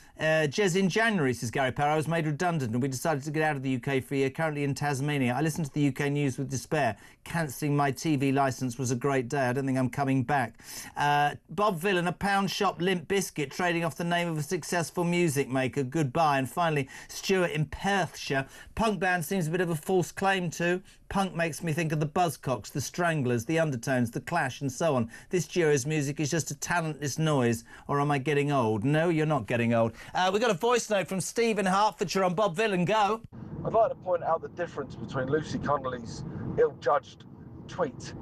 in January says, is Gary Parr. I was made redundant and we decided to get out of the UK for a year, currently in Tasmania. I listened to the UK news with despair. Cancelling my TV licence was a great day. I don't think I'm coming back. Bob Vylan, a pound shop Limp Bizkit, trading off the name of a successful music maker. Goodbye. And finally, Stuart in Perthshire. Punk band seems a bit of a false claim to. Punk makes me think of the Buzzcocks, the Stranglers, the Undertones, the Clash and so on. This duo's music is just a talentless noise. Or am I getting old? No, you're not getting old. We got a voice note from Steve in Hertfordshire on Bob Vylan. Go. I'd like to point out the difference between Lucy Connolly's ill-judged tweet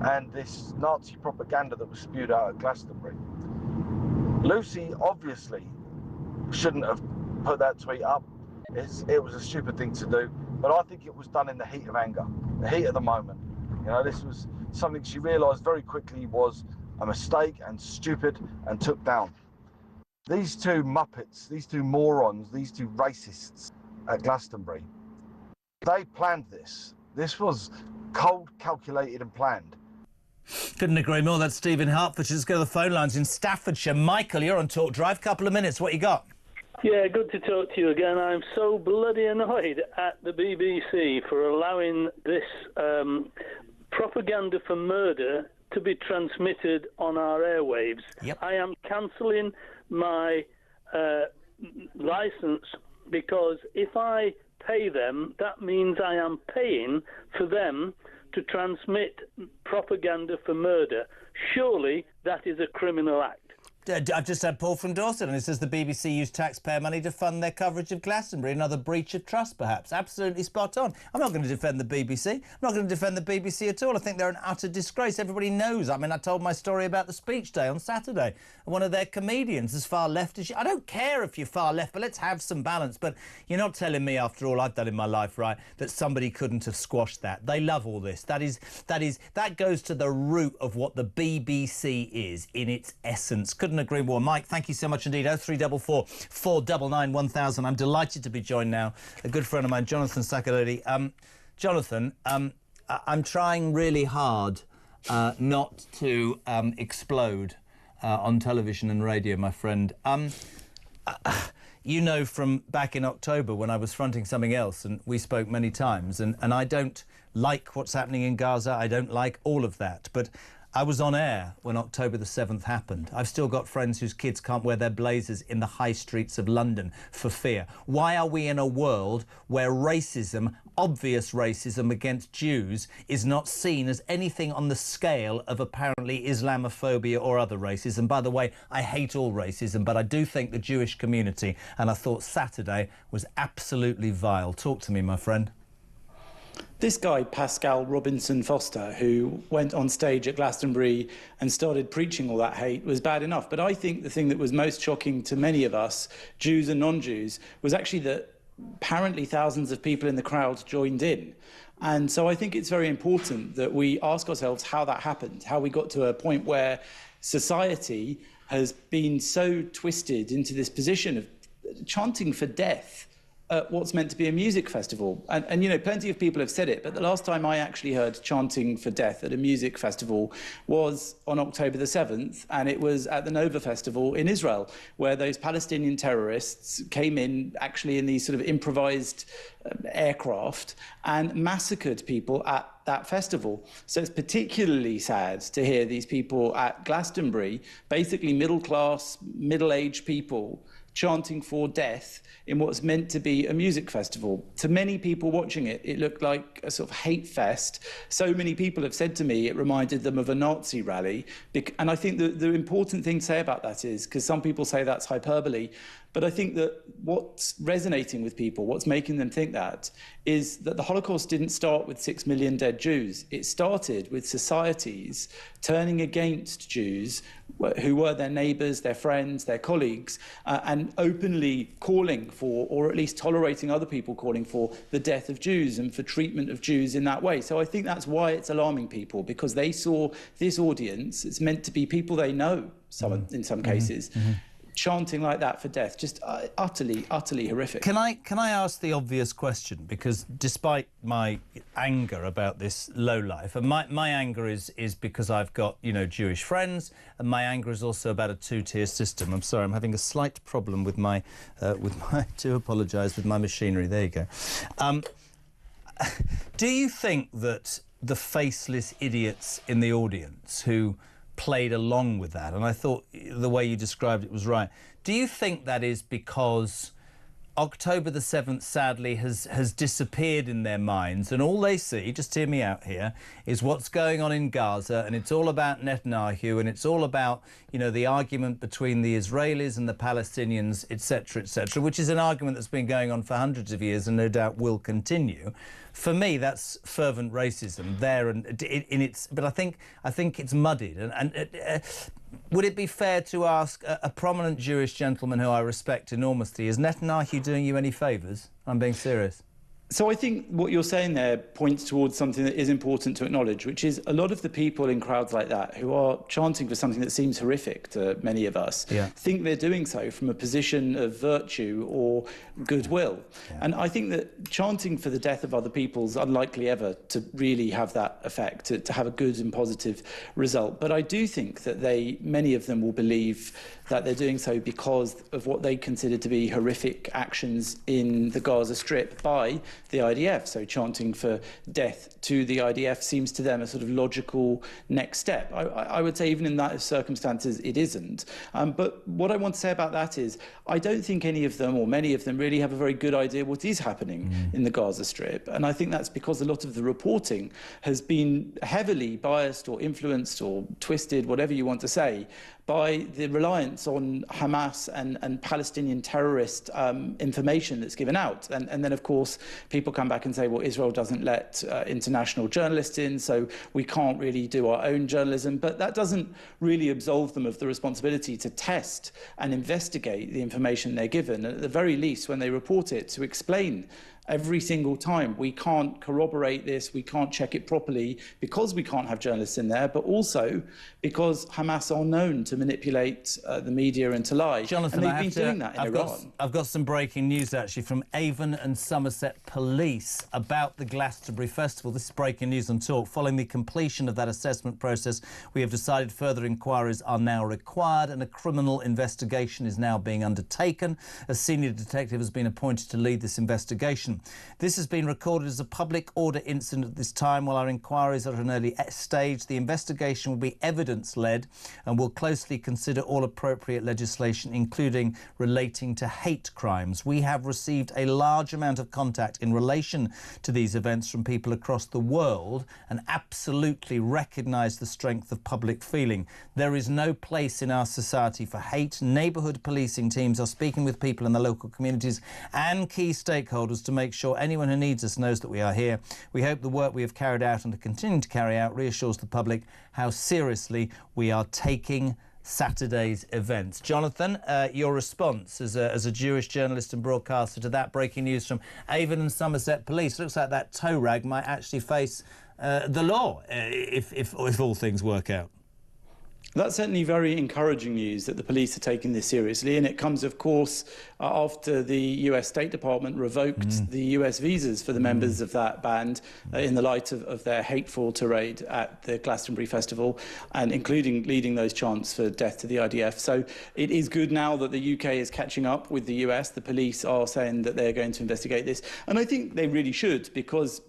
and this Nazi propaganda that was spewed out at Glastonbury. Lucy obviously shouldn't have put that tweet up. It was a stupid thing to do, but I think it was done in the heat of anger, the heat of the moment. You know, this was something she realised very quickly was a mistake and stupid and took down. These two muppets, these two morons, these two racists at Glastonbury, they planned this. This was cold, calculated and planned. Couldn't agree more. That's Steve in Hertfordshire. Let's go to the phone lines in Staffordshire. Michael, you're on Talk Drive. Couple of minutes. What you got? Yeah, good to talk to you again. I'm so bloody annoyed at the BBC for allowing this propaganda for murder to be transmitted on our airwaves. Yep. I am cancelling my licence because if I pay them, that means I am paying for them to transmit propaganda for murder. Surely that is a criminal act. I've just had Paul from Dorset, and it says the BBC used taxpayer money to fund their coverage of Glastonbury. Another breach of trust, perhaps. Absolutely spot on. I'm not going to defend the BBC. I'm not going to defend the BBC at all. I think they're an utter disgrace. Everybody knows. I mean, I told my story about the speech day on Saturday. One of their comedians, as far left as you... I don't care if you're far left, but let's have some balance. But you're not telling me, after all I've done in my life, right, that somebody couldn't have squashed that. They love all this. That goes to the root of what the BBC is in its essence. Couldn't agree more. Mike, thank you so much indeed. 0344 499 1000. I'm delighted to be joined now. A good friend of mine, Jonathan Sacerdoti. Jonathan, I'm trying really hard not to explode on television and radio, my friend. You know from back in October when I was fronting something else, and we spoke many times, and I don't like what's happening in Gaza. I don't like all of that, but I was on air when October the 7th happened. I've still got friends whose kids can't wear their blazers in the high streets of London for fear. Why are we in a world where racism, obvious racism against Jews, is not seen as anything on the scale of apparently Islamophobia or other racism? By the way, I hate all racism, but I do think the Jewish community, and I thought Saturday was absolutely vile. Talk to me, my friend. This guy, Pascal Robinson Foster, who went on stage at Glastonbury and started preaching all that hate, was bad enough. But I think the thing that was most shocking to many of us, Jews and non-Jews, was actually that apparently thousands of people in the crowd joined in. And so I think it's very important that we ask ourselves how that happened, how we got to a point where society has been so twisted into this position of chanting for death at what's meant to be a music festival. And, you know, plenty of people have said it, but the last time I actually heard chanting for death at a music festival was on October the 7th, and it was at the Nova Festival in Israel, where those Palestinian terrorists came in, actually in these sort of improvised aircraft, and massacred people at that festival. So it's particularly sad to hear these people at Glastonbury, basically middle-class, middle-aged people, chanting for death in what's meant to be a music festival. To many people watching it, it looked like a sort of hate fest. So many people have said to me it reminded them of a Nazi rally. And I think the important thing to say about that is, because some people say that's hyperbole, but I think that what's resonating with people, what's making them think that, is that the Holocaust didn't start with 6 million dead Jews. It started with societies turning against Jews, who were their neighbours, their friends, their colleagues, and openly calling for, or at least tolerating other people calling for, the death of Jews and for treatment of Jews in that way. So I think that's why it's alarming people, because they saw this audience, it's meant to be people they know, in some cases, chanting like that for death, just utterly horrific. Can I ask the obvious question? Because despite my anger about this lowlife, and my anger is because I've got, you know, Jewish friends, and my anger is also about a two-tier system. I'm sorry, I'm having a slight problem with my to apologise, with my machinery. There you go. Do you think that the faceless idiots in the audience who played along with that, and I thought the way you described it was right, do you think that is because October the 7th, sadly, has disappeared in their minds, and all they see, just hear me out here, is what's going on in Gaza, and it's all about Netanyahu, and it's all about, you know, the argument between the Israelis and the Palestinians, etc., which is an argument that's been going on for hundreds of years and no doubt will continue. For me, that's fervent racism there, and in its. But I think it's muddied. And would it be fair to ask a prominent Jewish gentleman who I respect enormously, is Netanyahu doing you any favours? I'm being serious. So I think what you're saying there points towards something that is important to acknowledge, which is a lot of the people in crowds like that who are chanting for something that seems horrific to many of us think they're doing so from a position of virtue or goodwill. Yeah. And I think that chanting for the death of other people is unlikely ever to really have that effect, to have a good and positive result. But I do think that many of them will believe that they're doing so because of what they consider to be horrific actions in the Gaza Strip by the IDF. So chanting for death to the IDF seems to them a sort of logical next step. I would say even in that circumstances it isn't. But what I want to say about that is I don't think any of them or many of them really have a very good idea what is happening in the Gaza Strip. And I think that's because a lot of the reporting has been heavily biased or influenced or twisted, whatever you want to say, by the reliance on Hamas and Palestinian terrorist information that's given out. And then, of course, people come back and say, well, Israel doesn't let international journalists in, so we can't really do our own journalism. But that doesn't really absolve them of the responsibility to test and investigate the information they're given, and at the very least, when they report it, to explain every single time. We can't corroborate this, we can't check it properly because we can't have journalists in there, but also because Hamas are known to manipulate the media and to lie. Jonathan, and they've been doing that in Iran. I've got some breaking news, actually, from Avon and Somerset Police about the Glastonbury Festival. This is breaking news on Talk. Following the completion of that assessment process, we have decided further inquiries are now required and a criminal investigation is now being undertaken. A senior detective has been appointed to lead this investigation. This has been recorded as a public order incident at this time. While our inquiries are at an early stage, the investigation will be evidence-led and will closely consider all appropriate legislation, including relating to hate crimes. We have received a large amount of contact in relation to these events from people across the world and absolutely recognise the strength of public feeling. There is no place in our society for hate. Neighbourhood policing teams are speaking with people in the local communities and key stakeholders to make sure anyone who needs us knows that we are here. We hope the work we have carried out and are continuing to carry out reassures the public how seriously we are taking Saturday's events. Jonathan, your response as a Jewish journalist and broadcaster to that breaking news from Avon and Somerset Police. Looks like that tow rag might actually face the law if all things work out. That's certainly very encouraging news that the police are taking this seriously, and it comes, of course, after the US State Department revoked the US visas for the members of that band in the light of their hateful tirade at the Glastonbury Festival, and including leading those chants for death to the IDF. So it is good now that the UK is catching up with the US. The police are saying that they're going to investigate this, and I think they really should, because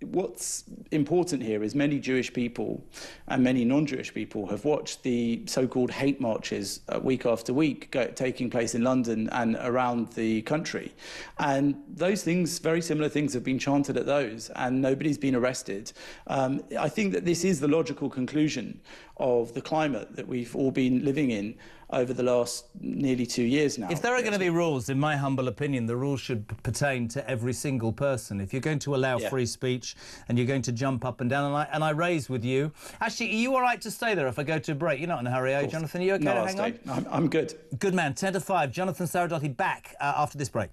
what's important here is many Jewish people and many non-Jewish people have watched the so-called hate marches week after week taking place in London and around the country. And those things, very similar things, have been chanted at those, and nobody's been arrested. I think that this is the logical conclusion of the climate that we've all been living in over the last nearly 2 years now. If there are going to be rules, in my humble opinion, the rules should pertain to every single person. If you're going to allow free speech and you're going to jump up and down, and I raise with you... Actually, are you all right to stay there if I go to a break? You're not in a hurry, are you, Jonathan? Are you OK to hang on? I'm good. Good man. 10 to 5. Jonathan Sacerdoti back after this break.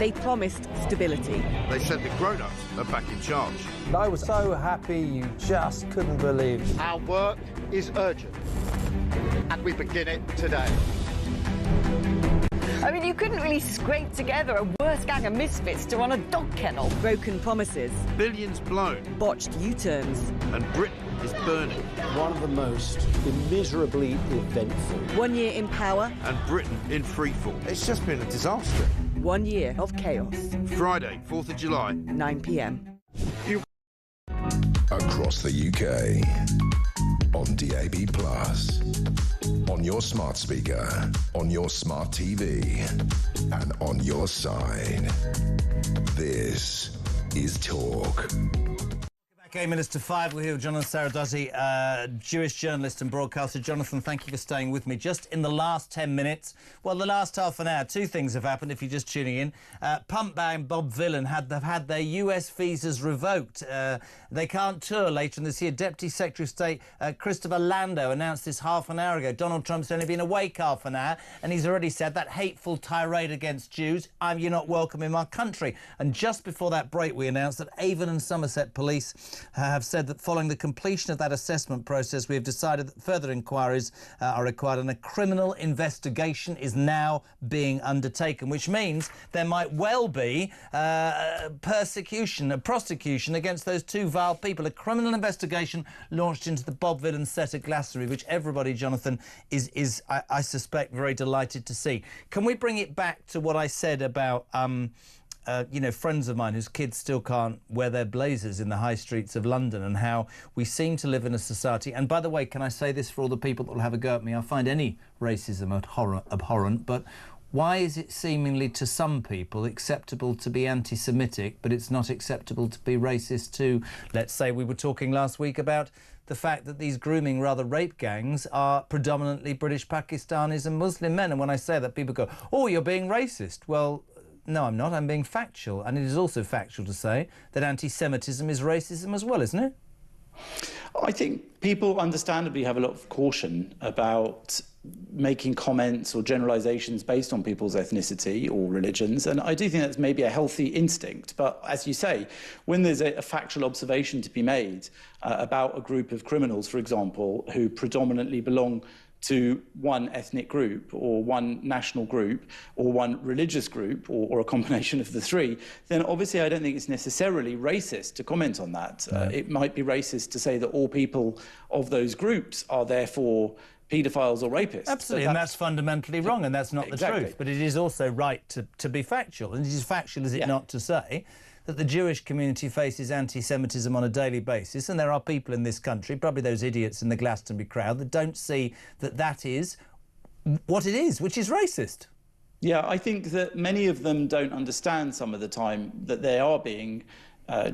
They promised stability. They said the grown-ups are back in charge. I was so happy you just couldn't believe it. Our work is urgent, and we begin it today. I mean, you couldn't really scrape together a worse gang of misfits to run a dog kennel. Broken promises. Billions blown. Botched U-turns. And Britain is burning. One of the most immeasurably eventful. 1 year in power. And Britain in freefall. It's just been a disaster. 1 year of chaos. Friday, 4th of July. 9 p.m. Across the UK. On DAB+. On your smart speaker. On your smart TV. And on your side. This is Talk. 8 minutes to 5, we're here with Jonathan Sacerdoti, Jewish journalist and broadcaster. Jonathan, thank you for staying with me. Just in the last 10 minutes, well, the last half an hour, two things have happened if you're just tuning in. Pump band Bob Vylan have had their US visas revoked. They can't tour later in this year. Deputy Secretary of State Christopher Landau announced this half an hour ago. Donald Trump's only been awake half an hour, and he's already said that hateful tirade against Jews, you're not welcome in my country. And just before that break, we announced that Avon and Somerset police have said that following the completion of that assessment process, we have decided that further inquiries are required and a criminal investigation is now being undertaken, which means there might well be prosecution against those two vile people. A criminal investigation launched into the Bob Vylan set at Glastonbury, which everybody, Jonathan, is I suspect, very delighted to see. Can we bring it back to what I said about friends of mine whose kids still can't wear their blazers in the high streets of London, and how we seem to live in a society. And by the way, can I say this for all the people that will have a go at me? I find any racism abhorrent, but why is it seemingly to some people acceptable to be anti-Semitic, but it's not acceptable to be racist too? Let's say we were talking last week about the fact that these grooming, rather rape gangs are predominantly British Pakistanis and Muslim men. And when I say that, people go, oh, you're being racist. Well, no, I'm not. I'm being factual. And it is also factual to say that anti-Semitism is racism as well, isn't it? I think people understandably have a lot of caution about making comments or generalisations based on people's ethnicity or religions, and I do think that's maybe a healthy instinct. But as you say, when there's a factual observation to be made about a group of criminals, for example, who predominantly belong to one ethnic group or one national group or one religious group or a combination of the three, then obviously I don't think it's necessarily racist to comment on that. No. It might be racist to say that all people of those groups are therefore paedophiles or rapists. Absolutely, and that's fundamentally wrong, and that's not exactly the truth. But it is also right to be factual, and it is factual, is it not, to say that the Jewish community faces anti-Semitism on a daily basis, and there are people in this country, probably those idiots in the Glastonbury crowd, that don't see that that is what it is, which is racist. Yeah, I think that many of them don't understand some of the time that they are being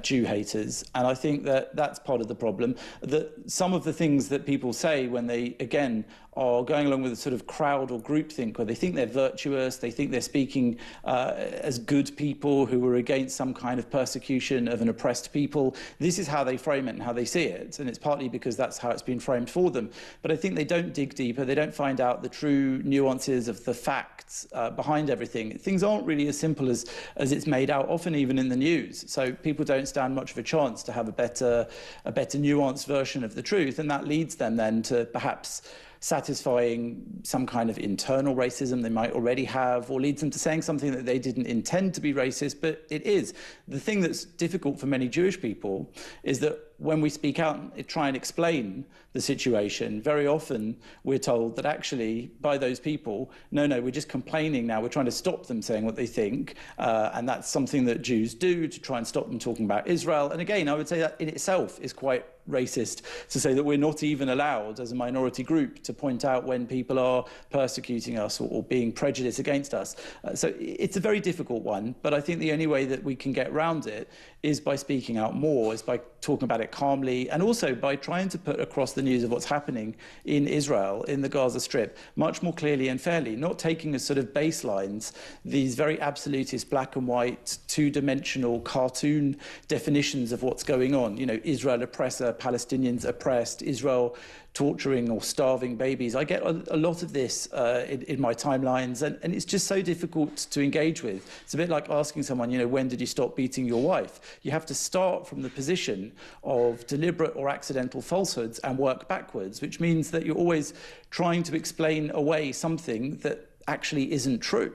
Jew haters, and I think that that's part of the problem. That some of the things that people say when they, again, are going along with a sort of crowd or groupthink, where they think they're virtuous, they think they're speaking as good people who are against some kind of persecution of an oppressed people. This is how they frame it and how they see it, and it's partly because that's how it's been framed for them. But I think they don't dig deeper, they don't find out the true nuances of the facts behind everything. Things aren't really as simple as it's made out, often even in the news. So people don't stand much of a chance to have a better nuanced version of the truth, and that leads them then to perhaps satisfying some kind of internal racism they might already have, or leads them to saying something that they didn't intend to be racist, but it is. The thing that's difficult for many Jewish people is that when we speak out and try and explain the situation, very often we're told that actually by those people, no, we're just complaining now, we're trying to stop them saying what they think, and that's something that Jews do to try and stop them talking about Israel. And again, I would say that in itself is quite racist, to say that we're not even allowed as a minority group to point out when people are persecuting us or being prejudiced against us. So it's a very difficult one, but I think the only way that we can get around it is by speaking out more, is by talking about it calmly, and also by trying to put across the news of what's happening in Israel, in the Gaza Strip, much more clearly and fairly, not taking as sort of baselines these very absolutist black and white, two-dimensional cartoon definitions of what's going on. You know, Israel oppressor, Palestinians oppressed, Israel torturing or starving babies. I get a lot of this in my timelines, and it's just so difficult to engage with. It's a bit like asking someone, when did you stop beating your wife? You have to start from the position of deliberate or accidental falsehoods and work backwards, which means that you're always trying to explain away something that actually isn't true.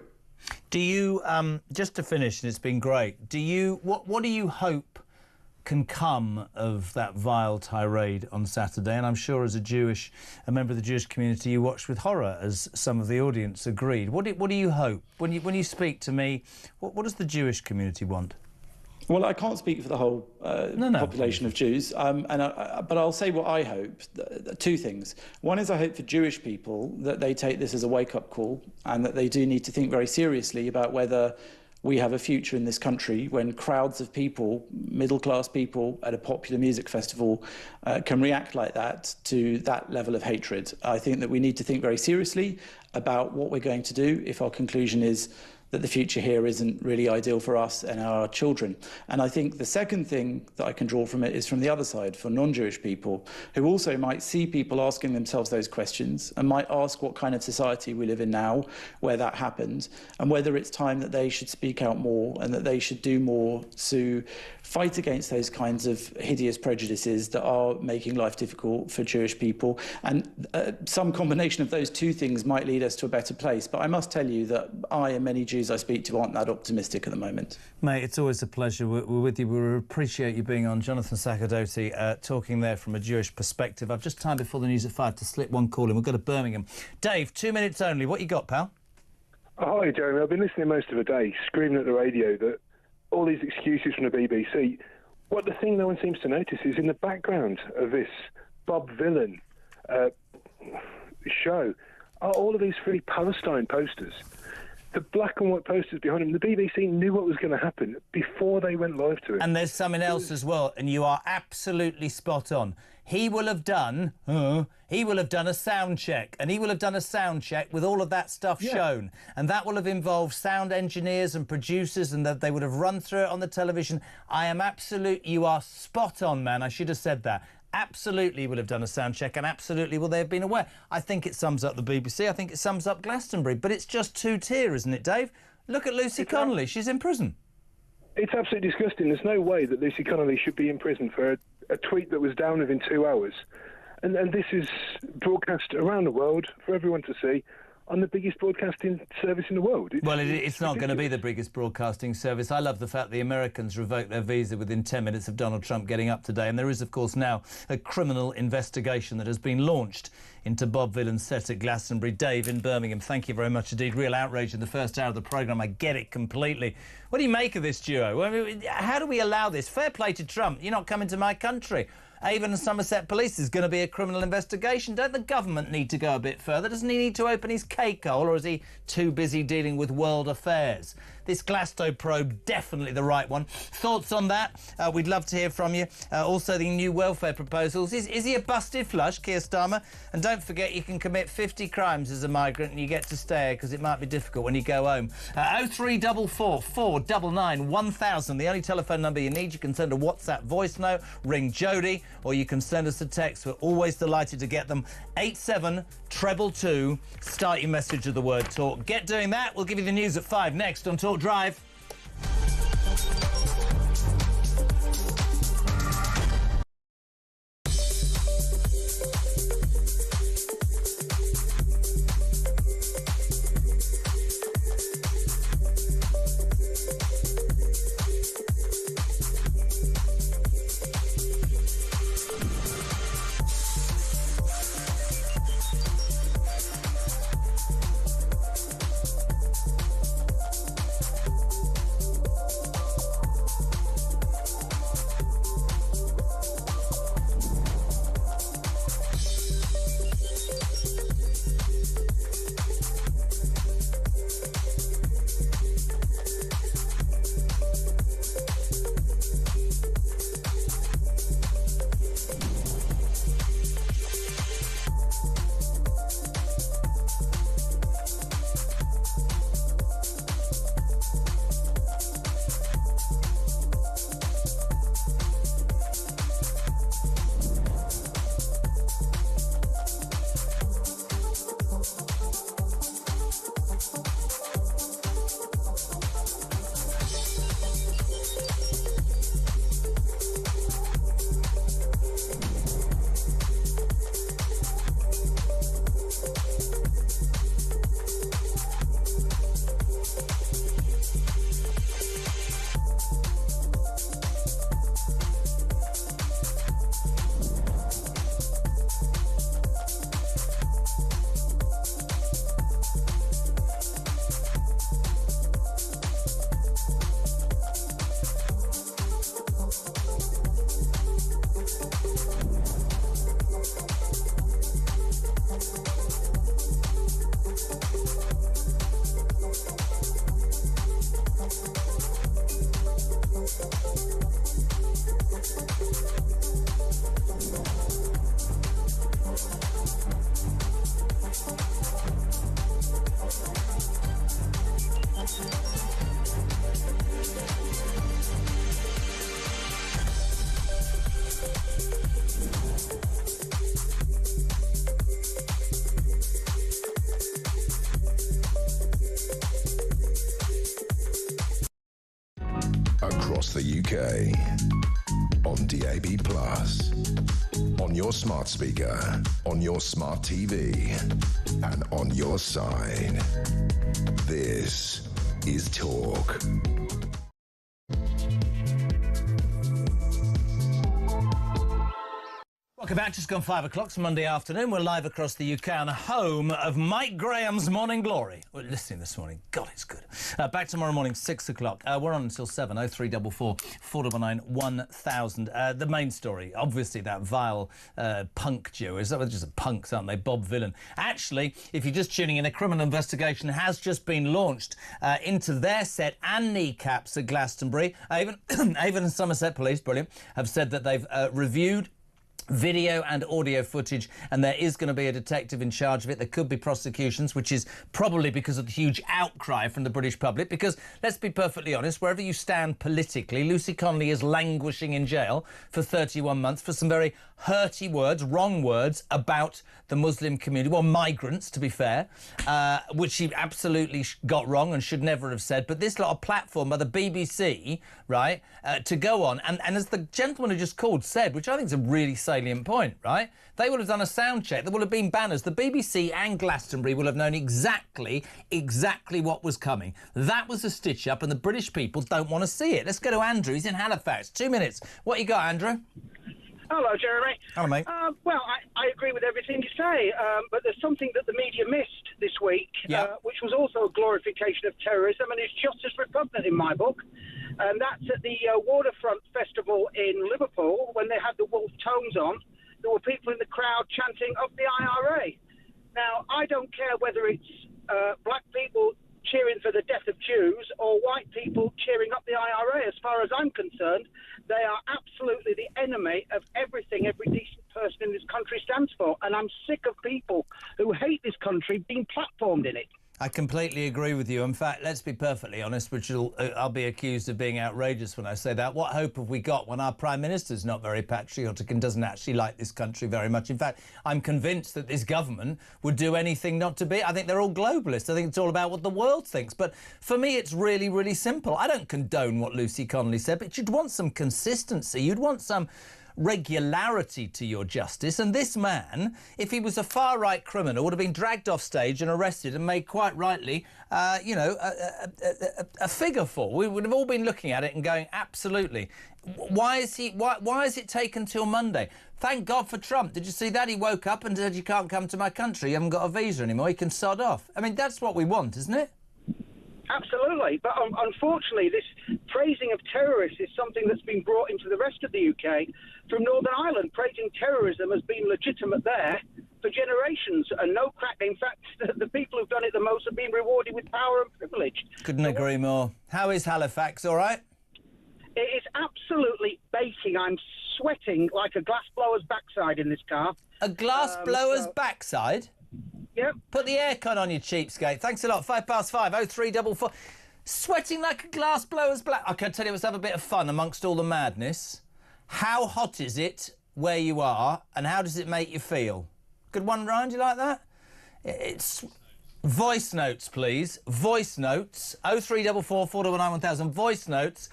Do you, just to finish, and it's been great, what do you hope can come of that vile tirade on Saturday? And I'm sure as a member of the Jewish community, you watched with horror, as some of the audience agreed. What do you hope? When you speak to me, what does the Jewish community want? Well, I can't speak for the whole population of Jews, but I'll say what I hope. Two things. One is I hope for Jewish people that they take this as a wake-up call and that they do need to think very seriously about whether we have a future in this country when crowds of people, middle-class people, at a popular music festival can react like that to that level of hatred. I think that we need to think very seriously about what we're going to do if our conclusion is that the future here isn't really ideal for us and our children. And I think the second thing that I can draw from it is from the other side, for non-Jewish people, who also might see people asking themselves those questions and might ask what kind of society we live in now, where that happened, and whether it's time that they should speak out more and that they should do more to fight against those kinds of hideous prejudices that are making life difficult for Jewish people. And some combination of those two things might lead us to a better place. But I must tell you that I and many Jews I speak to aren't that optimistic at the moment. Mate, it's always a pleasure. We're with you. We appreciate you being on. Jonathan Sacerdoti talking there from a Jewish perspective. I've just time before the news at 5 to slip one call in. We'll go to Birmingham. Dave, 2 minutes only. What you got, pal? Hi, Jeremy. I've been listening most of the day, screaming at the radio that all these excuses from the BBC. What the thing no one seems to notice is in the background of this Bob Vylan show are all of these Free Palestine posters. The black and white posters behind him. The BBC knew what was going to happen before they went live to it. And there's something else as well, and you are absolutely spot on. He will have done a sound check, and he will have done a sound check with all of that stuff shown, and that will have involved sound engineers and producers, and that they would have run through it on the television. You are spot on, man. I should have said that. Absolutely will have done a sound check, and absolutely will they have been aware. I think it sums up the BBC. I think it sums up Glastonbury, but it's just two-tier, isn't it, Dave? Look at Lucy Connolly. She's in prison. It's absolutely disgusting. There's no way that Lucy Connolly should be in prison for a tweet that was down within 2 hours. And this is broadcast around the world for everyone to see on the biggest broadcasting service in the world. It's not going to be the biggest broadcasting service. I love the fact the Americans revoked their visa within 10 minutes of Donald Trump getting up today. And there is, of course, now a criminal investigation that has been launched into Bob Vylan's set at Glastonbury. Dave in Birmingham, thank you very much indeed. Real outrage in the first hour of the programme. I get it completely. What do you make of this duo? I mean, how do we allow this? Fair play to Trump. You're not coming to my country. Avon and Somerset Police is going to be a criminal investigation. Don't the government need to go a bit further? Doesn't he need to open his cake hole, or is he too busy dealing with world affairs? This Glasto probe, definitely the right one. Thoughts on that? We'd love to hear from you. Also, the new welfare proposals. Is he a busted flush, Keir Starmer? And don't forget, you can commit 50 crimes as a migrant and you get to stay because it might be difficult when you go home. 0344 499 1000, the only telephone number you need. You can send a WhatsApp voice note, ring Jodie, or you can send us a text. We're always delighted to get them. 87222. Start your message with the word talk. Get doing that. We'll give you the news at 5 next on Talk Drive. across the UK. On DAB+, on your smart speaker, on your smart TV, and on your side. This is Talk. Welcome back. Just gone 5 o'clock. It's Monday afternoon. We're live across the UK on the home of Mike Graham's Morning Glory. We're listening this morning. God, it's good. Back tomorrow morning, 6 o'clock. We're on until 7. 0344 499 1000. The main story, obviously, that vile punk duo. Is that just a punks, aren't they? Bob Vylan. Actually, if you're just tuning in, a criminal investigation has just been launched into their set and kneecaps at Glastonbury. Avon and Somerset Police, brilliant, have said that they've reviewed video and audio footage, and there is going to be a detective in charge of it. There could be prosecutions, which is probably because of the huge outcry from the British public, because, let's be perfectly honest, wherever you stand politically, Lucy Connolly is languishing in jail for 31 months for some very hurty words, wrong words, about the Muslim community, well, migrants, to be fair, which she absolutely got wrong and should never have said. But this lot of platform by the BBC, right, to go on, and as the gentleman who just called said, which I think is a really salient point, right, they would have done a sound check. There would have been banners. The BBC and Glastonbury will have known exactly what was coming. That was a stitch-up, and the British people don't want to see it. Let's go to Andrew. He's in Halifax. 2 minutes. What you got, Andrew? Hello, Jeremy. Hello, mate. Well, I agree with everything you say, but there's something that the media missed this week, which was also a glorification of terrorism, and it's just as repugnant in my book. And that's at the Waterfront Festival in Liverpool, when they had the Wolf Tones on. There were people in the crowd chanting up the IRA. Now, I don't care whether it's black people cheering for the death of Jews or white people cheering up the IRA. As far as I'm concerned, they are absolutely the enemy of everything every decent person in this country stands for. And I'm sick of people who hate this country being platformed in it. I completely agree with you. In fact, let's be perfectly honest, which I'll be accused of being outrageous when I say that. What hope have we got when our Prime Minister's not very patriotic and doesn't actually like this country very much? In fact, I'm convinced that this government would do anything not to be. I think they're all globalists. I think it's all about what the world thinks. But for me, it's really, really simple. I don't condone what Lucy Connolly said, but you'd want some consistency. You'd want some regularity to your justice, and this man, if he was a far-right criminal, would have been dragged off stage and arrested and made, quite rightly, a figure for. We would have all been looking at it and going, absolutely. Why is it taken till Monday? Thank God for Trump. Did you see that? He woke up and said, you can't come to my country, you haven't got a visa anymore, you can sod off. I mean, that's what we want, isn't it? Absolutely, but unfortunately this praising of terrorists is something that's been brought into the rest of the UK from Northern Ireland. Praising terrorism has been legitimate there for generations, and no crack. In fact, the people who've done it the most have been rewarded with power and privilege. Couldn't agree more. How is Halifax, all right? It is absolutely baking. I'm sweating like a glassblower's backside in this car. A glassblower's backside? Yep. Put the aircon on, you cheapskate. Thanks a lot. 5 past 5, 0344. Sweating like a glassblower's black. I can tell you, let's have a bit of fun amongst all the madness. How hot is it where you are, and how does it make you feel? Good one, Ryan. Do you like that? It's voice notes, please. Voice notes. 0344 499 1000. Voice notes.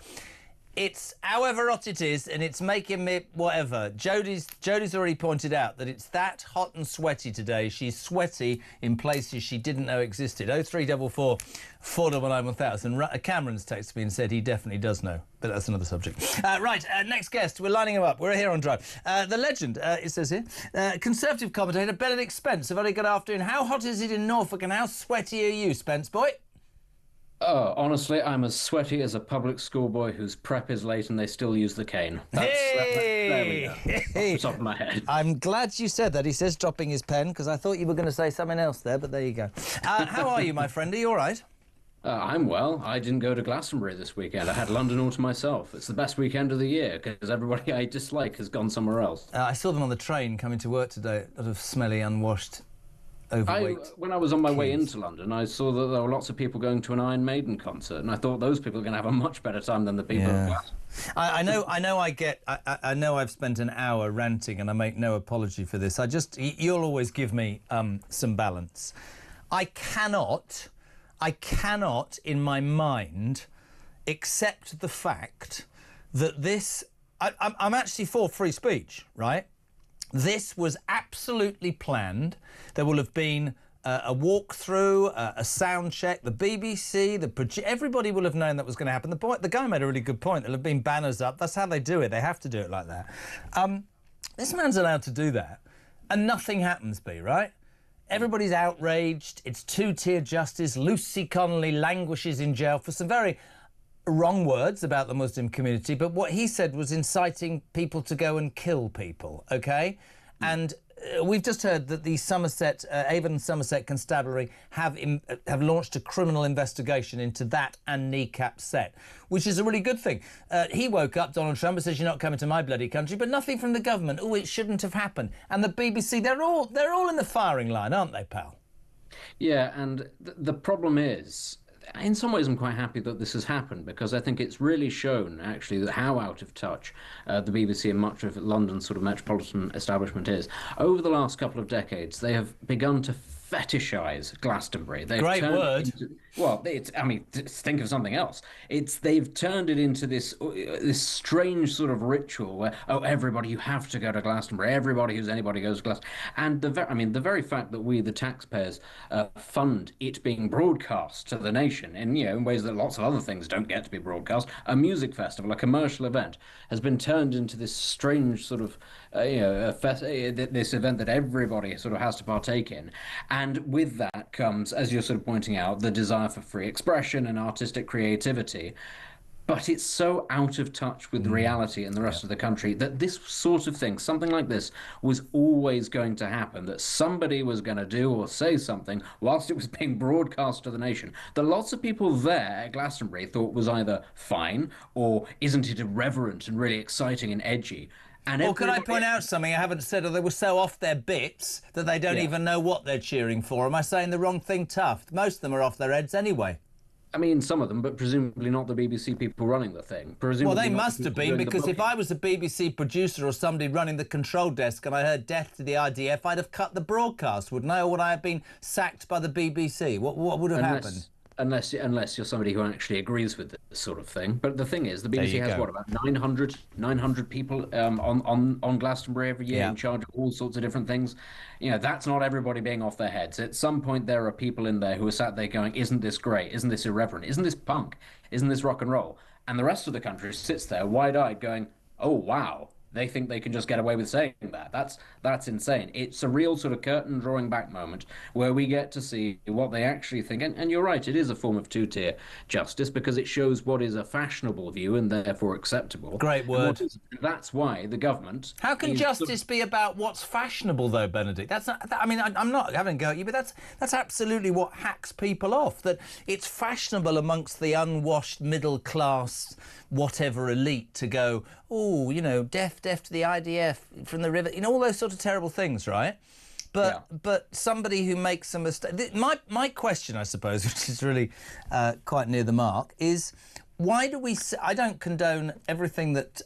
It's however hot it is, and it's making me whatever. Jodie's already pointed out that it's that hot and sweaty today. She's sweaty in places she didn't know existed. 0344 499 1000. Cameron's texted me and said he definitely does know, but that's another subject. Right, next guest. We're lining him up. We're here on Drive. The legend, it says here, Conservative commentator Benedict Spence. A very good afternoon. How hot is it in Norfolk, and how sweaty are you, Spence boy? Oh, honestly, I'm as sweaty as a public schoolboy whose prep is late and they still use the cane. There we go. Off the top of my head. I'm glad you said that. He says dropping his pen, because I thought you were going to say something else there, but there you go. How are you, my friend? Are you all right? I'm well. I didn't go to Glastonbury this weekend. I had London all to myself. It's the best weekend of the year, because everybody I dislike has gone somewhere else. I saw them on the train coming to work today, a lot of smelly, unwashed, overweight. When I was on my way into London, I saw that there were lots of people going to an Iron Maiden concert, and I thought those people are going to have a much better time than the people at Glastonbury. I know I've spent an hour ranting, and I make no apology for this. You'll always give me some balance. I cannot in my mind accept the fact that this... I'm actually for free speech, right? This was absolutely planned. There will have been a walkthrough, a sound check. The BBC, everybody will have known that was going to happen. The guy made a really good point. There'll have been banners up. That's how they do it. They have to do it like that. This man's allowed to do that, and nothing happens, right? Everybody's outraged. It's two-tier justice. Lucy Connolly languishes in jail for some very wrong words about the Muslim community, but what he said was inciting people to go and kill people, OK? And we've just heard that the Avon and Somerset Constabulary have launched a criminal investigation into that and Kneecap set, which is a really good thing. He woke up, Donald Trump, and says, "You're not coming to my bloody country," but nothing from the government. Oh, it shouldn't have happened. And the BBC, they're all in the firing line, aren't they, pal? Yeah, and the problem is, in some ways, I'm quite happy that this has happened, because I think it's really shown, actually, that how out of touch the BBC and much of London's sort of metropolitan establishment is. Over the last couple of decades, they have begun to fetishize Glastonbury. Great word. Think of something else. They've turned it into this strange sort of ritual where, everybody, you have to go to Glastonbury. Everybody who's anybody goes to Glastonbury. And the very fact that we, the taxpayers, fund it being broadcast to the nation in ways that lots of other things don't get to be broadcast. A music festival, a commercial event, has been turned into this strange sort of this event that everybody sort of has to partake in. And with that comes, as you're sort of pointing out, the desire for free expression and artistic creativity. But it's so out of touch with reality in the rest of the country that this sort of thing, something like this, was always going to happen, that somebody was going to do or say something whilst it was being broadcast to the nation, that lots of people there at Glastonbury thought was either fine or isn't it irreverent and really exciting and edgy. Or can I point out something I haven't said, or they were so off their bits that they don't even know what they're cheering for? Am I saying the wrong thing, Tuft? Most of them are off their heads anyway. I mean, some of them, but presumably not the BBC people running the thing. Well, they must have been, because if I was a BBC producer or somebody running the control desk and I heard death to the IDF, I'd have cut the broadcast, wouldn't I? Or would I have been sacked by the BBC? What would have happened? Unless you're somebody who actually agrees with this sort of thing. But the thing is, the BBC has, about 900 people on Glastonbury every year in charge of all sorts of different things. That's not everybody being off their heads. At some point, there are people in there who are sat there going, isn't this great? Isn't this irreverent? Isn't this punk? Isn't this rock and roll? And the rest of the country sits there wide-eyed going, oh, wow. They think they can just get away with saying that. That's insane. It's a real sort of curtain drawing back moment where we get to see what they actually think. And you're right, it is a form of two-tier justice because it shows what is a fashionable view and therefore acceptable. Great word. That's why the government... How can justice be about what's fashionable, though, Benedict? That's not, I'm not having a go at you, but that's absolutely what hacks people off, that it's fashionable amongst the unwashed middle-class whatever elite to go, deaf to the IDF from the river, all those sort of terrible things, right? But somebody who makes a mistake... My question, I suppose, which is really quite near the mark, is why do we... I don't condone everything that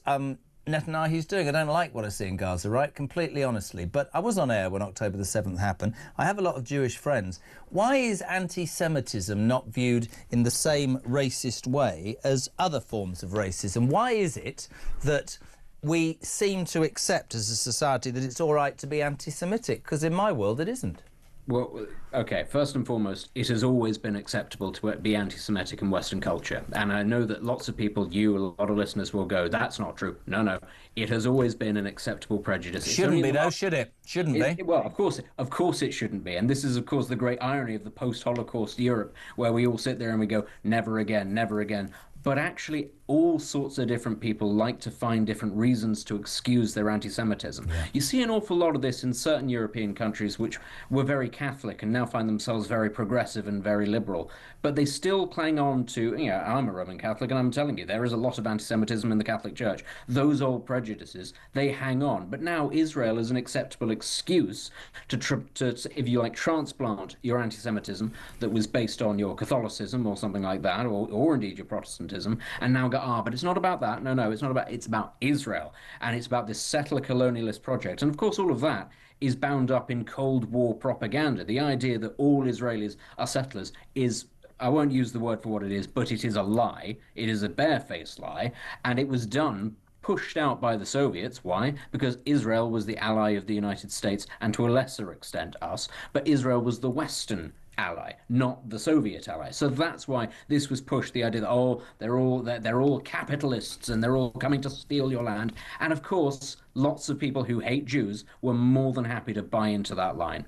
Netanyahu's doing. I don't like what I see in Gaza, right? Completely honestly. But I was on air when October the 7th happened. I have a lot of Jewish friends. Why is anti-Semitism not viewed in the same racist way as other forms of racism? Why is it that we seem to accept as a society that it's all right to be anti-Semitic? Because in my world, it isn't. Well, OK, first and foremost, it has always been acceptable to be anti-Semitic in Western culture. And I know that lots of people, a lot of listeners will go, that's not true. No. It has always been an acceptable prejudice. Shouldn't be, though, should it? Shouldn't be. Well, of course it shouldn't be. And this is, of course, the great irony of the post-Holocaust Europe, where we all sit there and we go, never again, never again. But actually, all sorts of different people like to find different reasons to excuse their anti-Semitism. Yeah. You see an awful lot of this in certain European countries which were very Catholic and now find themselves very progressive and very liberal. But they still cling on to, I'm a Roman Catholic and I'm telling you, there is a lot of anti-Semitism in the Catholic Church. Those old prejudices, they hang on. But now Israel is an acceptable excuse to if you like, transplant your anti-Semitism that was based on your Catholicism or something like that, or indeed your Protestantism, and now go, but it's not about that. No, it's not about, it's about Israel. And it's about this settler colonialist project. And of course, all of that is bound up in Cold War propaganda. The idea that all Israelis are settlers is I won't use the word for what it is, but it is a lie. It is a barefaced lie, and it was done, pushed out by the Soviets. Why? Because Israel was the ally of the United States, and to a lesser extent us, but Israel was the Western ally, not the Soviet ally. So that's why this was pushed, the idea that, they're all capitalists and they're all coming to steal your land. And of course, lots of people who hate Jews were more than happy to buy into that line.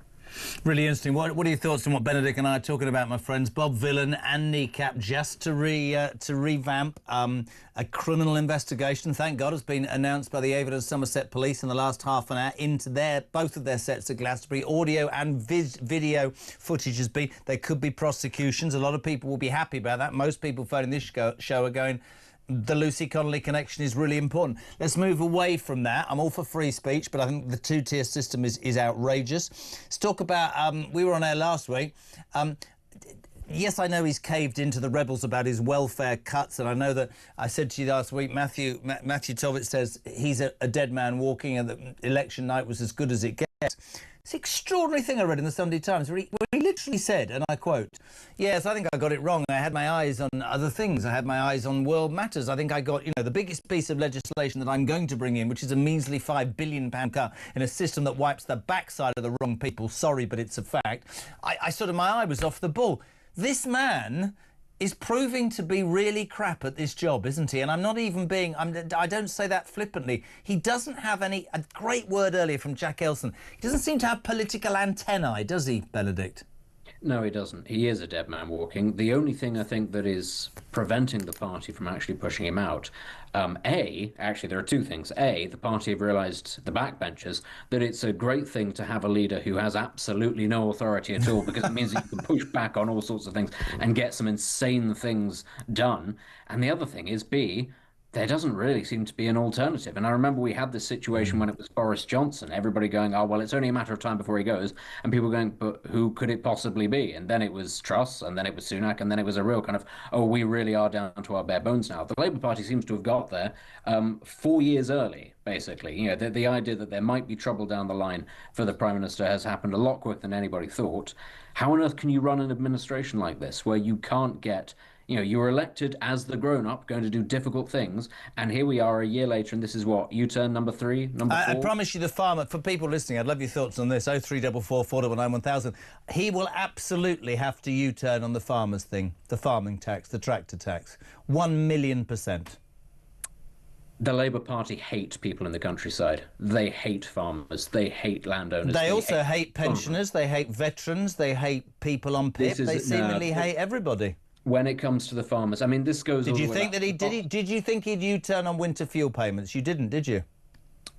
Really interesting. What are your thoughts on what Benedict and I are talking about, my friends? Bob Vylan and Kneecap just to revamp a criminal investigation. Thank God has been announced by the Avon and Somerset Police in the last half an hour into both of their sets at Glastonbury. Audio and video footage has been. There could be prosecutions. A lot of people will be happy about that. Most people phoning this show are going, the Lucy Connolly connection is really important. Let's move away from that. I'm all for free speech, but I think the two-tier system is outrageous. Let's talk about, we were on air last week. Yes, I know he's caved into the rebels about his welfare cuts, and I know that I said to you last week, Matthew Tovitz says he's a dead man walking and that election night was as good as it gets. It's an extraordinary thing I read in the Sunday Times where he literally said, and I quote, "Yes, I think I got it wrong. I had my eyes on other things. I had my eyes on world matters. I think I got, the biggest piece of legislation that I'm going to bring in, which is a measly £5 billion cut in a system that wipes the backside of the wrong people. Sorry, but it's a fact. My eye was off the ball." This man is proving to be really crap at this job, isn't he? And I'm not even being... I don't say that flippantly. He doesn't have a great word earlier from Jack Elson. He doesn't seem to have political antennae, does he, Benedict? No, he doesn't. He is a dead man walking. The only thing I think that is preventing the party from actually pushing him out, actually there are two things. A, the party have realised, the backbenchers, that it's a great thing to have a leader who has absolutely no authority at all, because it means that you can push back on all sorts of things and get some insane things done. And the other thing is, B, there doesn't really seem to be an alternative. And I remember we had this situation when it was Boris Johnson, everybody going, oh, well, it's only a matter of time before he goes, and people going, but who could it possibly be? And then it was Truss, and then it was Sunak, and then it was a real kind of, oh, we really are down to our bare bones now. The Labour Party seems to have got there 4 years early, basically. The idea that there might be trouble down the line for the Prime Minister has happened a lot quicker than anybody thought. How on earth can you run an administration like this, where you can't get... you were elected as the grown-up, going to do difficult things, and here we are a year later, and this is what, U-turn number 3, number 4? I promise you the farmer, for people listening, I'd love your thoughts on this, 0344 499 1000. He will absolutely have to U-turn on the farmers thing, the farming tax, the tractor tax, 1,000,000%. The Labour Party hate people in the countryside. They hate farmers. They hate landowners. They also hate pensioners, they hate veterans, they hate people on PIP, they seemingly hate everybody. When it comes to the farmers, I mean, this goes. Did you think that did you think he'd U-turn on winter fuel payments? You didn't, did you?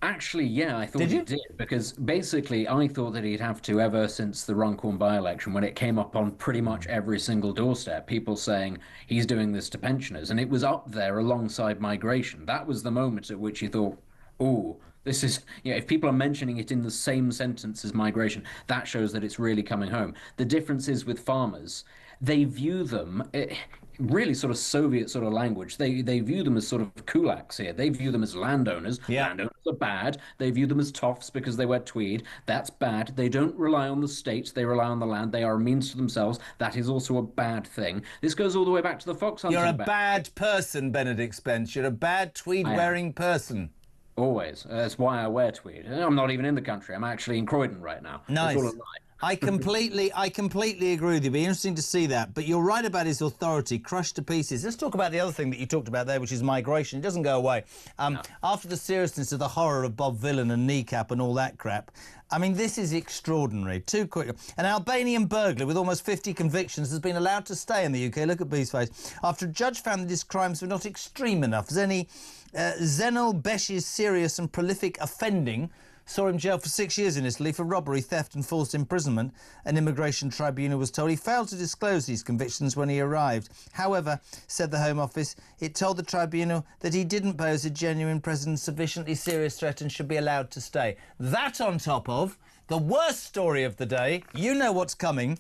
Actually, yeah, I thought he did, because basically I thought that he'd have to, ever since the Runcorn by-election, when it came up on pretty much every single doorstep, people saying he's doing this to pensioners, and it was up there alongside migration. That was the moment at which you thought, oh, this is, if people are mentioning it in the same sentence as migration, that shows that it's really coming home. The difference is with farmers, they view them, really sort of Soviet sort of language, they view them as sort of kulaks here. They view them as landowners. Yeah. Landowners are bad. They view them as toffs because they wear tweed. That's bad. They don't rely on the state. They rely on the land. They are a means to themselves. That is also a bad thing. This goes all the way back to the fox hunting. You're a bad person, Benedict Spence. You're a bad tweed-wearing person. Always. That's why I wear tweed. I'm not even in the country. I'm actually in Croydon right now. Nice. It's all a lie. I completely agree with you. It'd be interesting to see that. But you're right about his authority, crushed to pieces. Let's talk about the other thing that you talked about there, which is migration. It doesn't go away. No. After the seriousness of the horror of Bob Vylan and Kneecap and all that crap, I mean, this is extraordinary. Too quick. An Albanian burglar with almost 50 convictions has been allowed to stay in the UK. Look at B's face. After a judge found that his crimes were not extreme enough. Zenel Besh's serious and prolific offending saw him jailed for 6 years in Italy for robbery, theft and forced imprisonment. An immigration tribunal was told he failed to disclose these convictions when he arrived. However, said the Home Office, it told the tribunal that he didn't pose a genuine presence, sufficiently serious threat and should be allowed to stay. That on top of the worst story of the day. You know what's coming.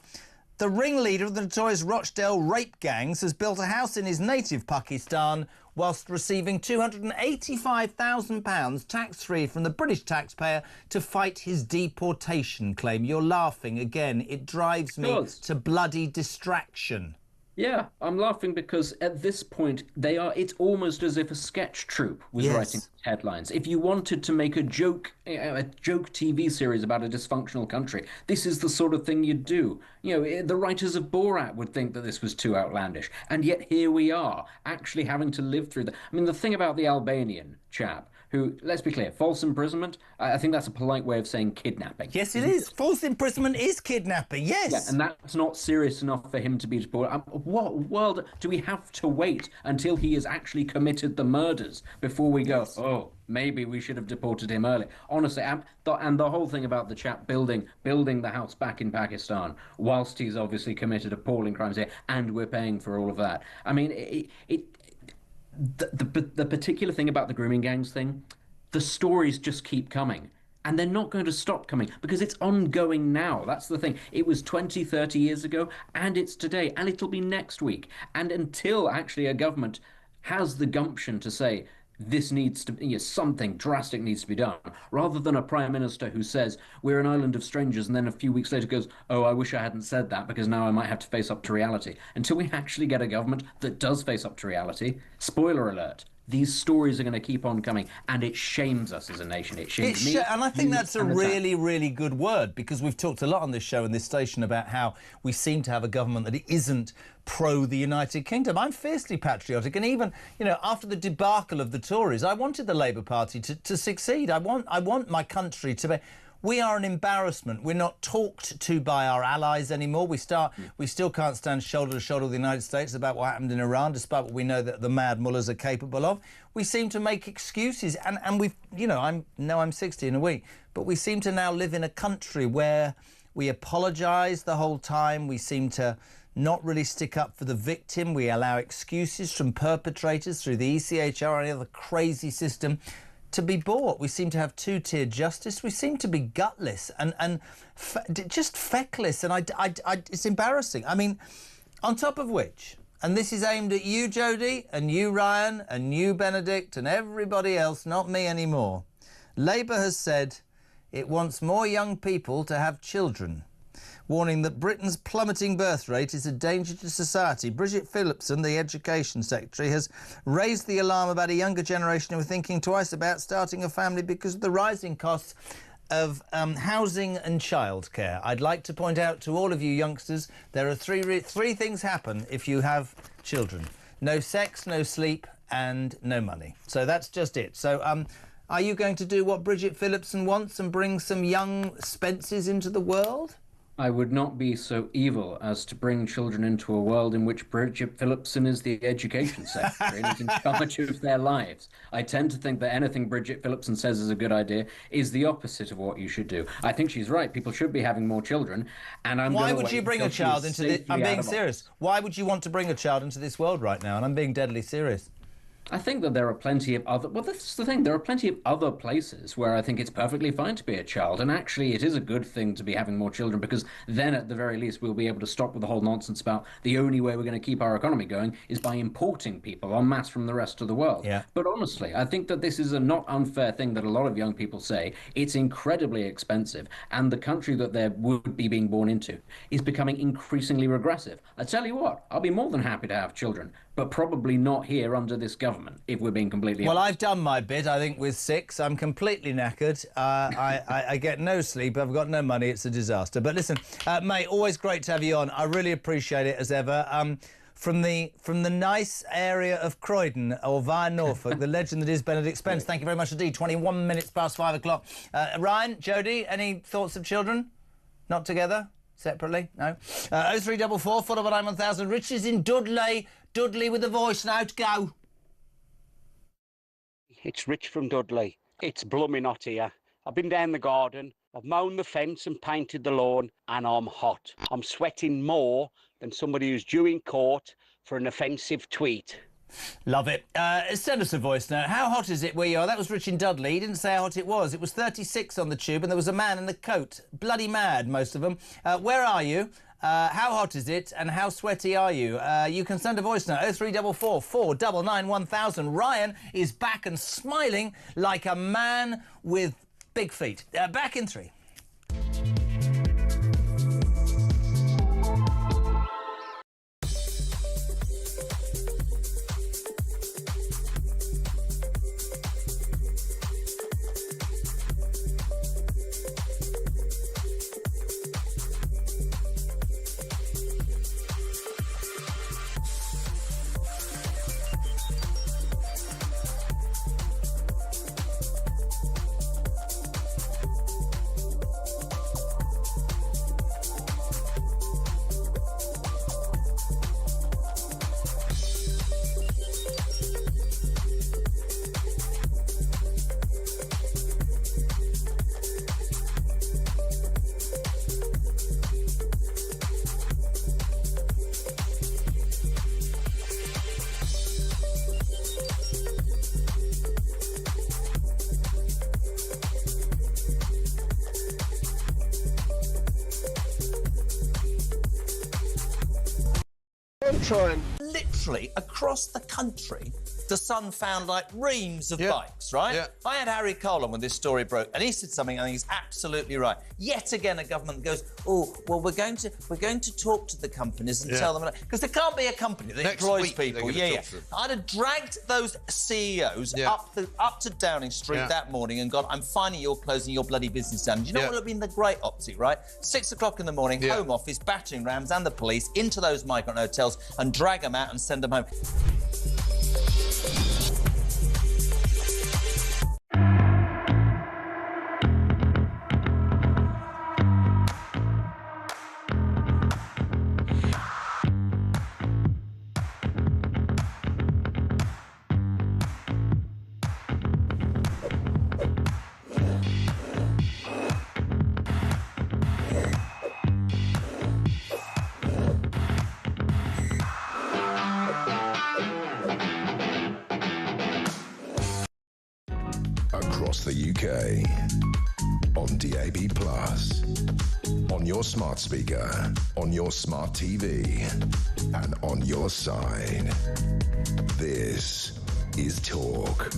The ringleader of the notorious Rochdale rape gangs has built a house in his native Pakistan whilst receiving £285,000 tax-free from the British taxpayer to fight his deportation claim. You're laughing again. It drives me to bloody distraction. Yeah, I'm laughing because at this point it's almost as if a sketch troupe was writing headlines. If you wanted to make a joke TV series about a dysfunctional country, this is the sort of thing you'd do. The writers of Borat would think that this was too outlandish. And yet here we are, actually having to live through that. I mean, the thing about the Albanian chap, who, let's be clear, false imprisonment, I think that's a polite way of saying kidnapping. Yes, it is. False imprisonment is kidnapping, yes. Yeah, and that's not serious enough for him to be deported. What world do we have to wait until he has actually committed the murders before we go, oh, maybe we should have deported him early? Honestly, and the whole thing about the chap building the house back in Pakistan, whilst he's obviously committed appalling crimes here, and we're paying for all of that. I mean, the particular thing about the grooming gangs thing, the stories just keep coming. And they're not going to stop coming because it's ongoing now. That's the thing. It was 20, 30 years ago, and it's today, and it'll be next week. And until actually a government has the gumption to say, this needs to something drastic needs to be done, rather than a prime minister who says we're an island of strangers and then a few weeks later goes, oh, I wish I hadn't said that because now I might have to face up to reality. Until we actually get a government that does face up to reality, spoiler alert, these stories are going to keep on coming, and it shames us as a nation. It shames me. And I think that's a really, really good word, because we've talked a lot on this show and this station about how we seem to have a government that isn't pro the United Kingdom. I'm fiercely patriotic, and even, after the debacle of the Tories, I wanted the Labour Party to succeed. I want my country to be... We are an embarrassment. We're not talked to by our allies anymore. We still can't stand shoulder to shoulder with the United States about what happened in Iran, despite what we know that the mad mullahs are capable of. We seem to make excuses, and we've, I'm 60 in a week, but we seem to now live in a country where we apologise the whole time. We seem to not really stick up for the victim. We allow excuses from perpetrators through the ECHR or any other crazy system to be bought. We seem to have two-tier justice. We seem to be gutless and just feckless, and it's embarrassing. I mean, on top of which, and this is aimed at you, Jodie, and you, Ryan, and you, Benedict, and everybody else, not me anymore. Labour has said it wants more young people to have children, warning that Britain's plummeting birth rate is a danger to society. Bridget Phillipson, the Education Secretary, has raised the alarm about a younger generation who are thinking twice about starting a family because of the rising costs of housing and childcare. I'd like to point out to all of you youngsters, there are three things happen if you have children. No sex, no sleep, and no money. So that's just it. So are you going to do what Bridget Phillipson wants and bring some young Spences into the world? I would not be so evil as to bring children into a world in which Bridget Phillipson is the education secretary and is in charge of their lives. I tend to think that anything Bridget Phillipson says is a good idea is the opposite of what you should do. I think she's right. People should be having more children. And why would you bring a child into this? I'm being serious. Why would you want to bring a child into this world right now? And I'm being deadly serious. I think that there are plenty of other... Well, that's the thing. There are plenty of other places where I think it's perfectly fine to be a child. And actually, it is a good thing to be having more children, because then, at the very least, we'll be able to stop with the whole nonsense about the only way we're going to keep our economy going is by importing people en masse from the rest of the world. Yeah. But honestly, I think that this is a not unfair thing that a lot of young people say. It's incredibly expensive, and the country that they would be being born into is becoming increasingly regressive. I tell you what, I'll be more than happy to have children, but probably not here under this government, if we're being completely honest. Well, I've done my bit, I think, with 6. I'm completely knackered. I get no sleep. I've got no money. It's a disaster. But listen, mate, always great to have you on. I really appreciate it, as ever. From the nice area of Croydon, or via Norfolk, the legend that is Benedict Spence, thank you very much indeed. 21 minutes past 5 o'clock. Ryan, Jodie, any thoughts of children? Not together? Separately? No? 0344 499 1000. Rich is in Dudley. Dudley with a voice note. Go. It's Rich from Dudley. It's blooming hot here. I've been down the garden, I've mown the fence and painted the lawn, and I'm hot. I'm sweating more than somebody who's due in court for an offensive tweet. Love it. Send us a voice note. How hot is it where you are? That was Rich in Dudley. He didn't say how hot it was. It was 36 on the tube, and there was a man in a coat. Bloody mad, most of them. Where are you? How hot is it, and how sweaty are you? You can send a voice note, 0344 499 1000. Ryan is back and smiling like a man with big feet. Back in 3. I'm trying. Literally, across the country, the Sun found, like, reams of bikes, right? Yeah. I had Harry Cole on when this story broke, and he said something, I think he's absolutely right. Yet again, a government goes, oh, well, we're going to talk to the companies and tell them... Because there can't be a company that employs people. I'd have dragged those CEOs up to Downing Street that morning and gone, I'm finding you're closing your bloody business down. Do you know what would have been the great optic, right? 6 o'clock in the morning, Home Office, battering rams and the police into those migrant hotels and drag them out and send them home. Across the UK, on DAB+, on your smart speaker, on your smart TV, and on your side. This is Talk.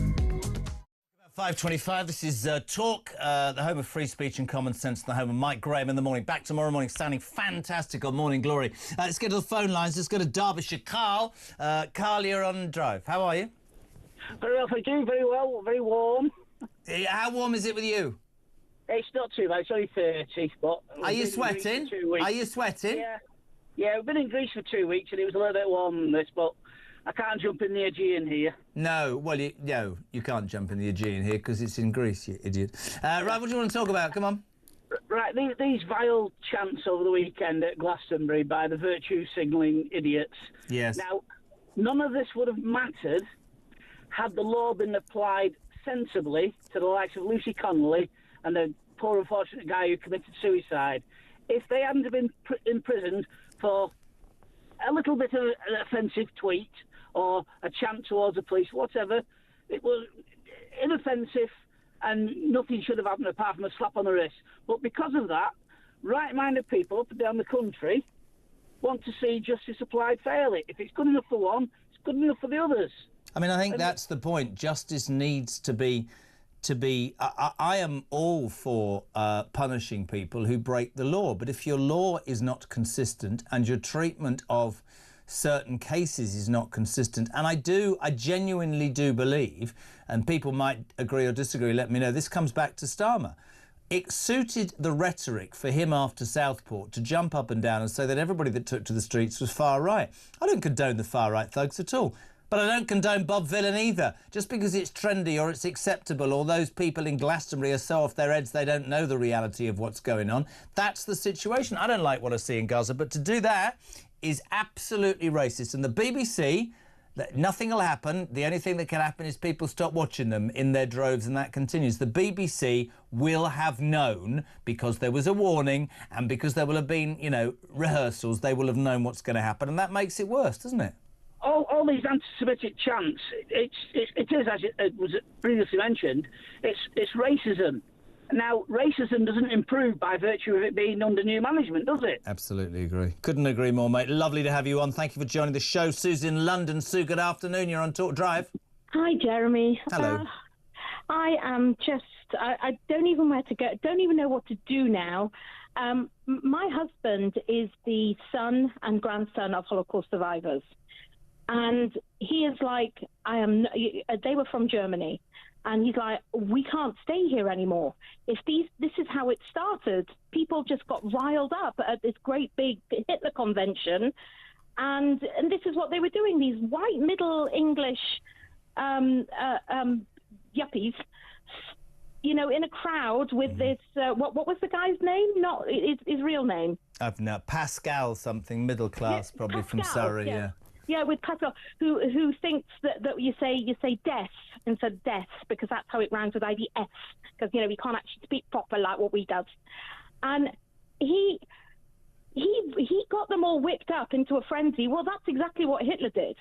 5:25, this is Talk, the home of free speech and common sense, the home of Mike Graham in the morning. Back tomorrow morning, sounding fantastic on Morning Glory. Let's get to the phone lines. Let's go to Derbyshire. Carl. Carl, you're on drive. How are you? Very well, thank you. Very well, very warm. How warm is it with you? It's not too bad. It's only 30, but... Are you sweating? Are you sweating? Yeah, we've been in Greece for 2 weeks and it was a little bit warm than this, but I can't jump in the Aegean here. No, well, you can't jump in the Aegean here because it's in Greece, you idiot. Right, what do you want to talk about? Come on. Right, these vile chants over the weekend at Glastonbury by the virtue signalling idiots. Yes. Now, none of this would have mattered had the law been applied sensibly to the likes of Lucy Connolly and the poor unfortunate guy who committed suicide. If they hadn't been imprisoned for a little bit of an offensive tweet or a chant towards the police, whatever, it was inoffensive and nothing should have happened apart from a slap on the wrist. But because of that, right-minded people up and down the country want to see justice applied fairly. If it's good enough for one, it's good enough for the others. I mean, I think that's the point. Justice needs to be... I am all for punishing people who break the law, but if your law is not consistent and your treatment of certain cases is not consistent, and I genuinely do believe, and people might agree or disagree, let me know, this comes back to Starmer. It suited the rhetoric for him after Southport to jump up and down and say that everybody that took to the streets was far right. I don't condone the far right thugs at all. But I don't condone Bob Vylan either. Just because it's trendy or it's acceptable or those people in Glastonbury are so off their heads they don't know the reality of what's going on. That's the situation. I don't like what I see in Gaza, but to do that is absolutely racist. And the BBC, nothing will happen. The only thing that can happen is people stop watching them in their droves, and that continues. The BBC will have known, because there was a warning and because there will have been, rehearsals, they will have known what's going to happen, and that makes it worse, doesn't it? All these anti-Semitic chants, it is, as it was previously mentioned, it's racism. Now, racism doesn't improve by virtue of it being under new management, does it? Absolutely agree. Couldn't agree more, mate. Lovely to have you on. Thank you for joining the show. Sue's in London. Sue, good afternoon. You're on Talk Drive. Hi, Jeremy. Hello. I am just... I don't even know where to go. Don't even know what to do now. My husband is the son and grandson of Holocaust survivors. And he is like, they were from Germany. And he's like, we can't stay here anymore. This is how it started. People just got riled up at this great big Hitler convention. And this is what they were doing. These white middle English yuppies, in a crowd with this, what was the guy's name? Not his real name. No, Pascal something, middle class, probably Pascal, from Surrey, yeah. Yeah, with Pascal, who thinks that you say death instead of death because that's how it rhymes with IDS, because we can't actually speak proper like what we does, and he got them all whipped up into a frenzy. Well, that's exactly what Hitler did.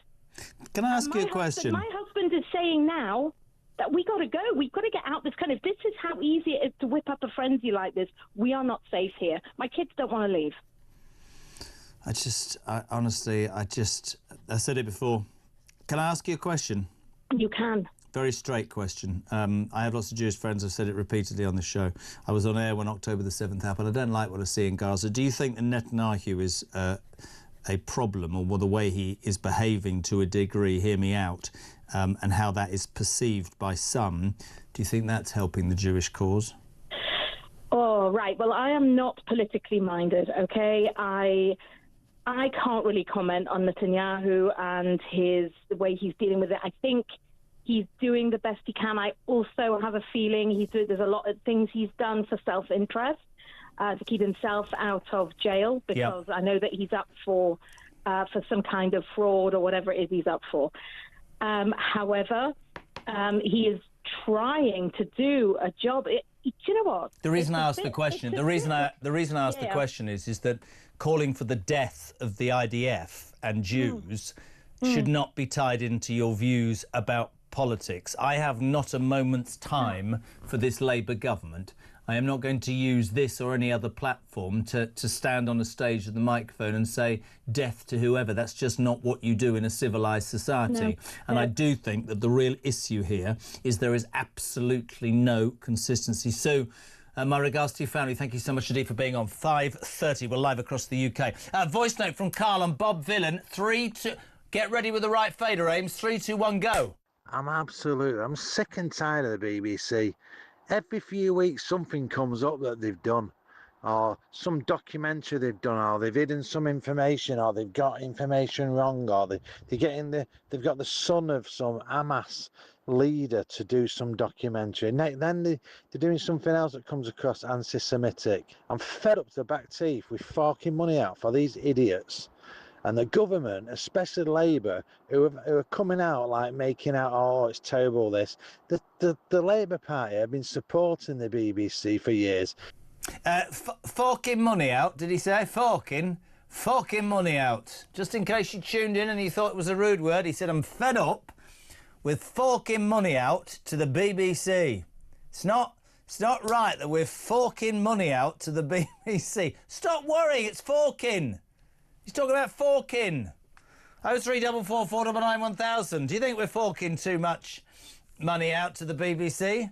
Can I ask you a question? My husband is saying now that we got to go. We've got to get out this kind of. This is how easy it is to whip up a frenzy like this. We are not safe here. My kids don't want to leave. I honestly, I said it before. Can I ask you a question? You can. Very straight question. I have lots of Jewish friends. I've said it repeatedly on the show. I was on air when October the 7th happened. I don't like what I see in Gaza. Do you think that Netanyahu is a problem, or the way he is behaving to a degree, hear me out, and how that is perceived by some? Do you think that's helping the Jewish cause? Oh, right. Well, I am not politically minded, OK? I can't really comment on Netanyahu and the way he's dealing with it. I think he's doing the best he can. I also have a feeling there's a lot of things he's done for self-interest, to keep himself out of jail, because I know that he's up for some kind of fraud or whatever it is he's up for. However, he is trying to do a job. Do you know what? The reason I asked the question, the reason I asked the question is that calling for the death of the IDF and Jews should not be tied into your views about politics. I have not a moment's time for this Labour government. I am not going to use this or any other platform to stand on a stage with the microphone and say death to whoever. That's just not what you do in a civilised society. And I do think that the real issue here is there is absolutely no consistency. So, my regards to your family. Thank you so much indeed for being on. 5:30, we're live across the UK. Voice note from Carl and Bob Vylan. 3, 2... Get ready with the right fader, Ames. 3, 2, 1, go. I'm sick and tired of the BBC. Every few weeks something comes up that they've done, or some documentary they've done, or they've hidden some information, or they've got information wrong, or they've got the son of some Hamas leader to do some documentary. And then they're doing something else that comes across anti-Semitic. I'm fed up to the back teeth with forking money out for these idiots. And the government, especially Labour, who are coming out like making out, oh, it's terrible this. The Labour Party have been supporting the BBC for years. Forking money out, did he say? Forking money out. Just in case you tuned in and you thought it was a rude word, he said, I'm fed up with forking money out to the BBC. It's not right that we're forking money out to the BBC. Stop worrying, it's forking. He's talking about forking. 03444 499 1000. Do you think we're forking too much money out to the BBC?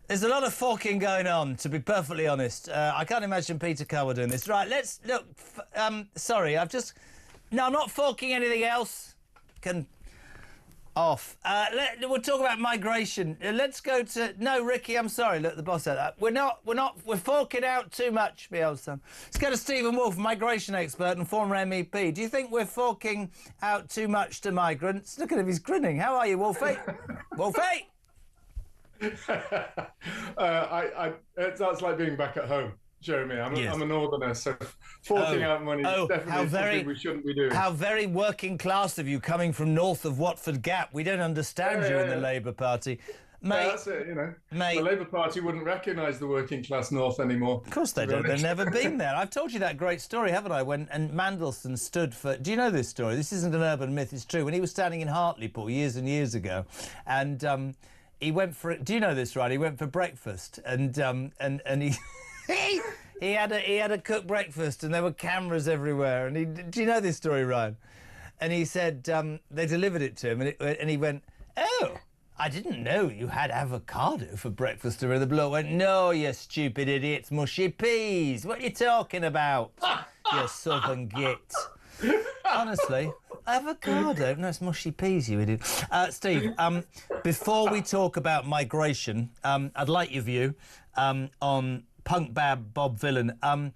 There's a lot of forking going on, to be perfectly honest. I can't imagine Peter Cowell doing this. Right, let's look. Sorry, No, I'm not forking anything else. Off. We'll talk about migration. Let's go to... No, Ricky, I'm sorry. Look, the boss said that. We're forking out too much, Elson. Let's go to Stephen Wolfe, migration expert and former MEP. Do you think we're forking out too much to migrants? Look at him, he's grinning. How are you, Wolfie? Wolfie? That's like being back at home, Jeremy. I'm a northerner, so forking out money is definitely something we shouldn't be doing. How very working class of you, coming from north of Watford Gap. We don't understand you in the Labour Party. Mate, that's it, the Labour Party wouldn't recognise the working class north anymore. Of course they don't. They've never been there. I've told you that great story, haven't I? And Mandelson stood for... Do you know this story? This isn't an urban myth, it's true. When he was standing in Hartlepool years and years ago, and he went for... Do you know this, right? He went for breakfast, and he... He had a cooked breakfast and there were cameras everywhere. And do you know this story, Ryan? And he said they delivered it to him, and he went, "Oh, I didn't know you had avocado for breakfast." And the bloke went, "No, you stupid idiot, it's mushy peas. What are you talking about, you southern git?" Honestly, avocado? No, it's mushy peas, you idiot. Steve, before we talk about migration, I'd like your view on Punk Bab Bob Vylan.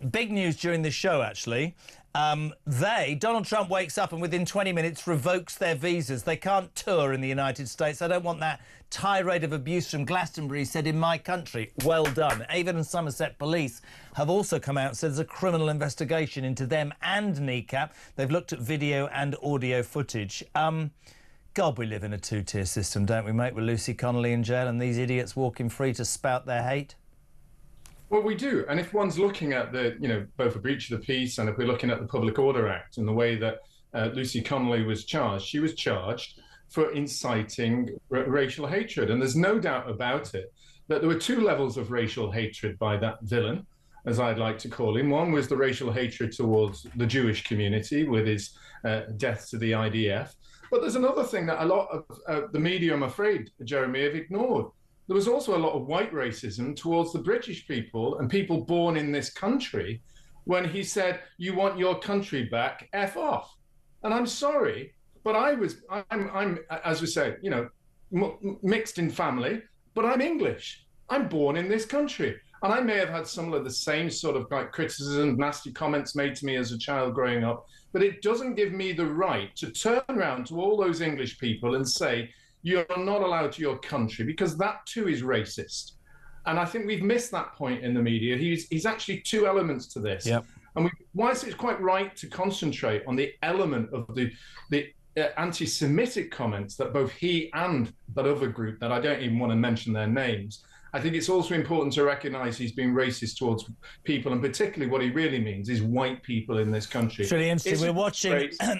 Big news during this show, actually. Donald Trump wakes up and within 20 minutes revokes their visas. They can't tour in the United States. I don't want that tirade of abuse from Glastonbury, said in my country. Well done. Avon and Somerset police have also come out and said there's a criminal investigation into them and Kneecap. They've looked at video and audio footage. God, we live in a two-tier system, don't we, mate, with Lucy Connolly in jail and these idiots walking free to spout their hate? Well, we do. And if one's looking at both a breach of the peace, and if we're looking at the Public Order Act and the way that Lucy Connolly was charged, she was charged for inciting racial hatred. And there's no doubt about it that there were two levels of racial hatred by that villain. as I'd like to call him. One was the racial hatred towards the Jewish community with his death to the IDF. But there's another thing that a lot of the media, I'm afraid, Jeremy, have ignored. There was also a lot of white racism towards the British people and people born in this country when he said, "You want your country back, F off." And I'm sorry, but I'm as we say, you know, mixed in family, but I'm English. I'm born in this country. And I may have had some of the same sort of like criticism, nasty comments made to me as a child growing up, but it doesn't give me the right to turn around to all those English people and say, you're not allowed to your country, because that too is racist. And I think we've missed that point in the media. He's actually two elements to this. Yep. And whilst it's quite right to concentrate on the element of the anti-Semitic comments that both he and that other group, that I don't even want to mention their names, I think it's also important to recognise he's being racist towards people, and particularly what he really means is white people in this country. It's really interesting.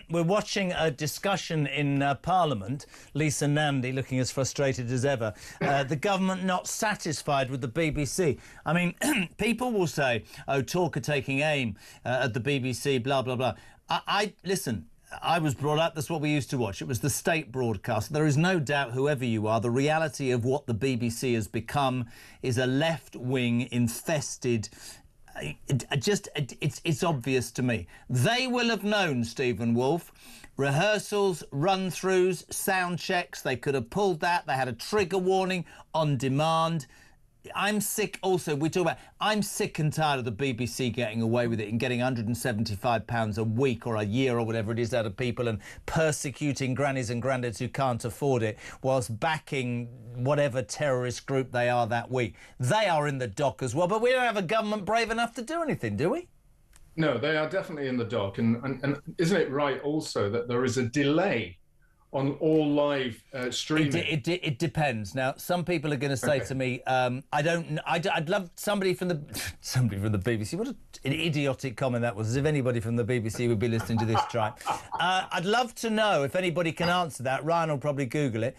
We're watching a discussion in Parliament. Lisa Nandy looking as frustrated as ever. The government not satisfied with the BBC. I mean, people will say, "Oh, talk of taking aim at the BBC," blah blah blah. Listen. I was brought up, that's what we used to watch. It was the state broadcast. There is no doubt, whoever you are, the reality of what the BBC has become is a left-wing infested... It's obvious to me. They will have known, Stephen Wolfe, rehearsals, run-throughs, sound checks. They could have pulled that. They had a trigger warning on demand. I'm sick also, we talk about, I'm sick and tired of the BBC getting away with it and getting £175 a week or a year or whatever it is out of people and persecuting grannies and granddads who can't afford it whilst backing whatever terrorist group they are that week. They are in the dock as well, but we don't have a government brave enough to do anything, do we? No, they are definitely in the dock. And isn't it right also that there is a delay on all live streaming? It depends. Now, some people are going to say to me, I'd love somebody from the BBC. What an idiotic comment that was, as if anybody from the BBC would be listening to this tribe. I'd love to know if anybody can answer that. Ryan will probably Google it.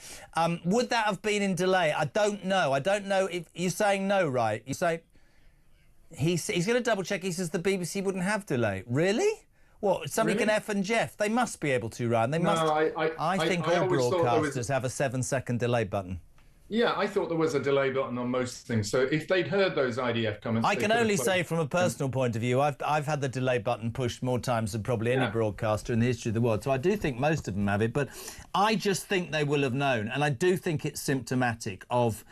Would that have been in delay? I don't know. I don't know if you're saying no, right? You say he's going to double check. He says the BBC wouldn't have delay. Really? What, somebody can F and Jeff? They must be able to, Ryan. They must. No, I think all broadcasters have a 7-second delay button. Yeah, I thought there was a delay button on most things. So if they'd heard those IDF comments... I can only say from a personal point of view, I've had the delay button pushed more times than probably any broadcaster in the history of the world. So I do think most of them have it, but I just think they will have known. And I do think it's symptomatic of...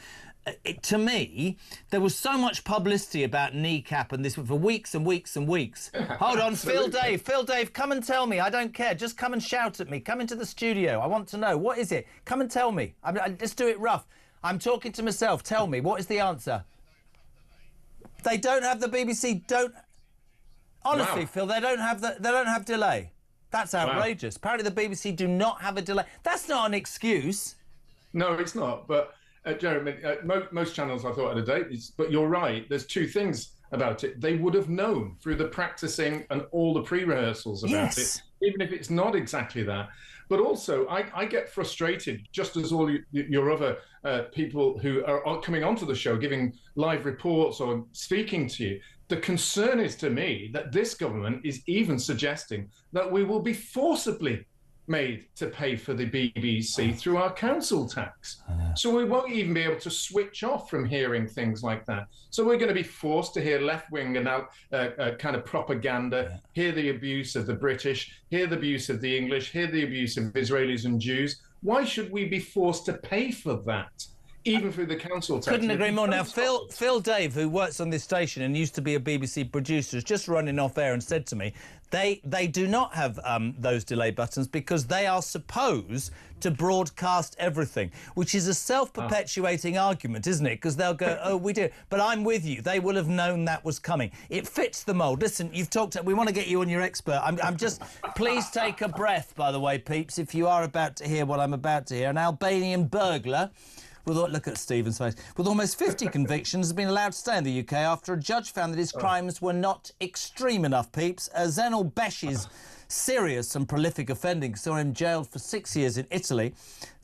to me, there was so much publicity about kneecap and this for weeks and weeks and weeks. Hold on, Phil Dave, come and tell me. I don't care. Just come and shout at me. Come into the studio. I want to know. What is it? Come and tell me. Let's do it rough. I'm talking to myself. Tell me. What is the answer? They don't have the BBC. Honestly, wow. Phil, they don't have delay. That's outrageous. Wow. Apparently the BBC do not have a delay. That's not an excuse. No, it's not. But Jeremy, most channels I thought had a date, but you're right. There's two things about it. They would have known through the practicing and all the pre-rehearsals about it, even if it's not exactly that. But also, I get frustrated, just as all your other people who are coming onto the show, giving live reports or speaking to you. The concern is to me that this government is even suggesting that we will be forcibly made to pay for the BBC through our council tax. So we won't even be able to switch off from hearing things like that. So we're going to be forced to hear left-wing and kind of propaganda, hear the abuse of the British, hear the abuse of the English, hear the abuse of Israelis and Jews. Why should we be forced to pay for that? Even through the council tax. Couldn't agree more. Now, Phil Dave, who works on this station and used to be a BBC producer, is just running off air and said to me, they do not have those delay buttons because they are supposed to broadcast everything, which is a self-perpetuating argument, isn't it? Because they'll go, oh, we do. But I'm with you. They will have known that was coming. It fits the mould. Listen, you've talked... We want to get you on your expert. I'm just... Please take a breath, by the way, peeps, if you are about to hear what I'm about to hear. An Albanian burglar... Look at Stephen's face. With almost 50 convictions, has been allowed to stay in the UK after a judge found that his crimes were not extreme enough, peeps. Zenal Besh's serious and prolific offending saw him jailed for 6 years in Italy.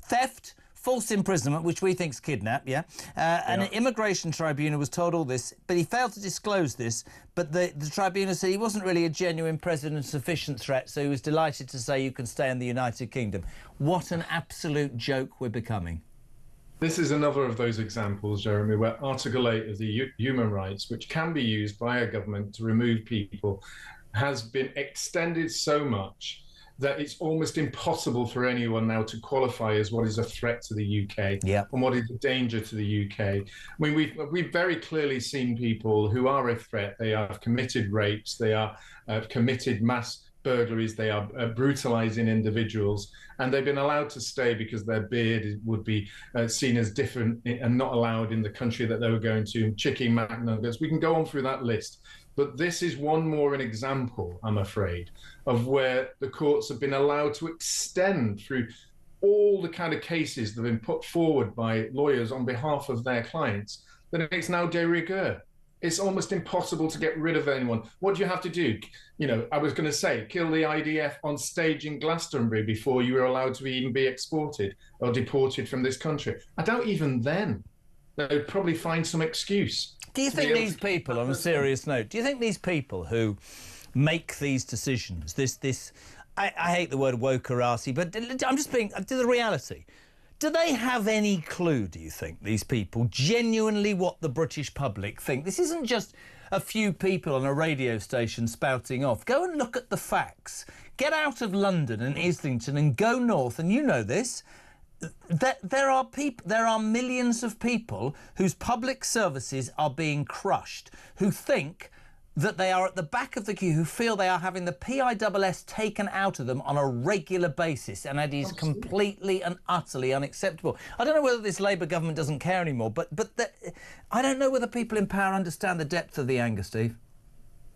Theft, false imprisonment, which we think's kidnap, yeah? And an immigration tribunal was told all this, but he failed to disclose this, but the tribunal said he wasn't really a genuine president sufficient threat, so he was delighted to say you can stay in the United Kingdom. What an absolute joke we're becoming. This is another of those examples, Jeremy, where Article 8 of the human rights, which can be used by a government to remove people, has been extended so much that it's almost impossible for anyone now to qualify as what is a threat to the UK and what is a danger to the UK. I mean, we've very clearly seen people who are a threat. They have committed rapes, they are committed mass burglaries, they are brutalizing individuals, and they've been allowed to stay because their beard would be seen as different and not allowed in the country that they were going to. Chicken McNuggets, we can go on through that list. But this is one more an example, I'm afraid, of where the courts have been allowed to extend through all the kind of cases that have been put forward by lawyers on behalf of their clients, that it's now de rigueur. It's almost impossible to get rid of anyone. What do you have to do? You know, I was going to say, kill the IDF on stage in Glastonbury before you were allowed to even be exported or deported from this country. I doubt even then they'd probably find some excuse. Do you think these people, on a serious note, do you think these people who make these decisions, I hate the word wokerati, but I'm just being, to the reality, do they have any clue, do you think, these people, genuinely what the British public think? This isn't just a few people on a radio station spouting off. Go and look at the facts. Get out of London and Islington and go north, and you know this. There are millions of people whose public services are being crushed, who think that they are at the back of the queue, who feel they are having the PISS taken out of them on a regular basis, and that is completely and utterly unacceptable. I don't know whether this Labour government doesn't care anymore, but I don't know whether people in power understand the depth of the anger, Steve.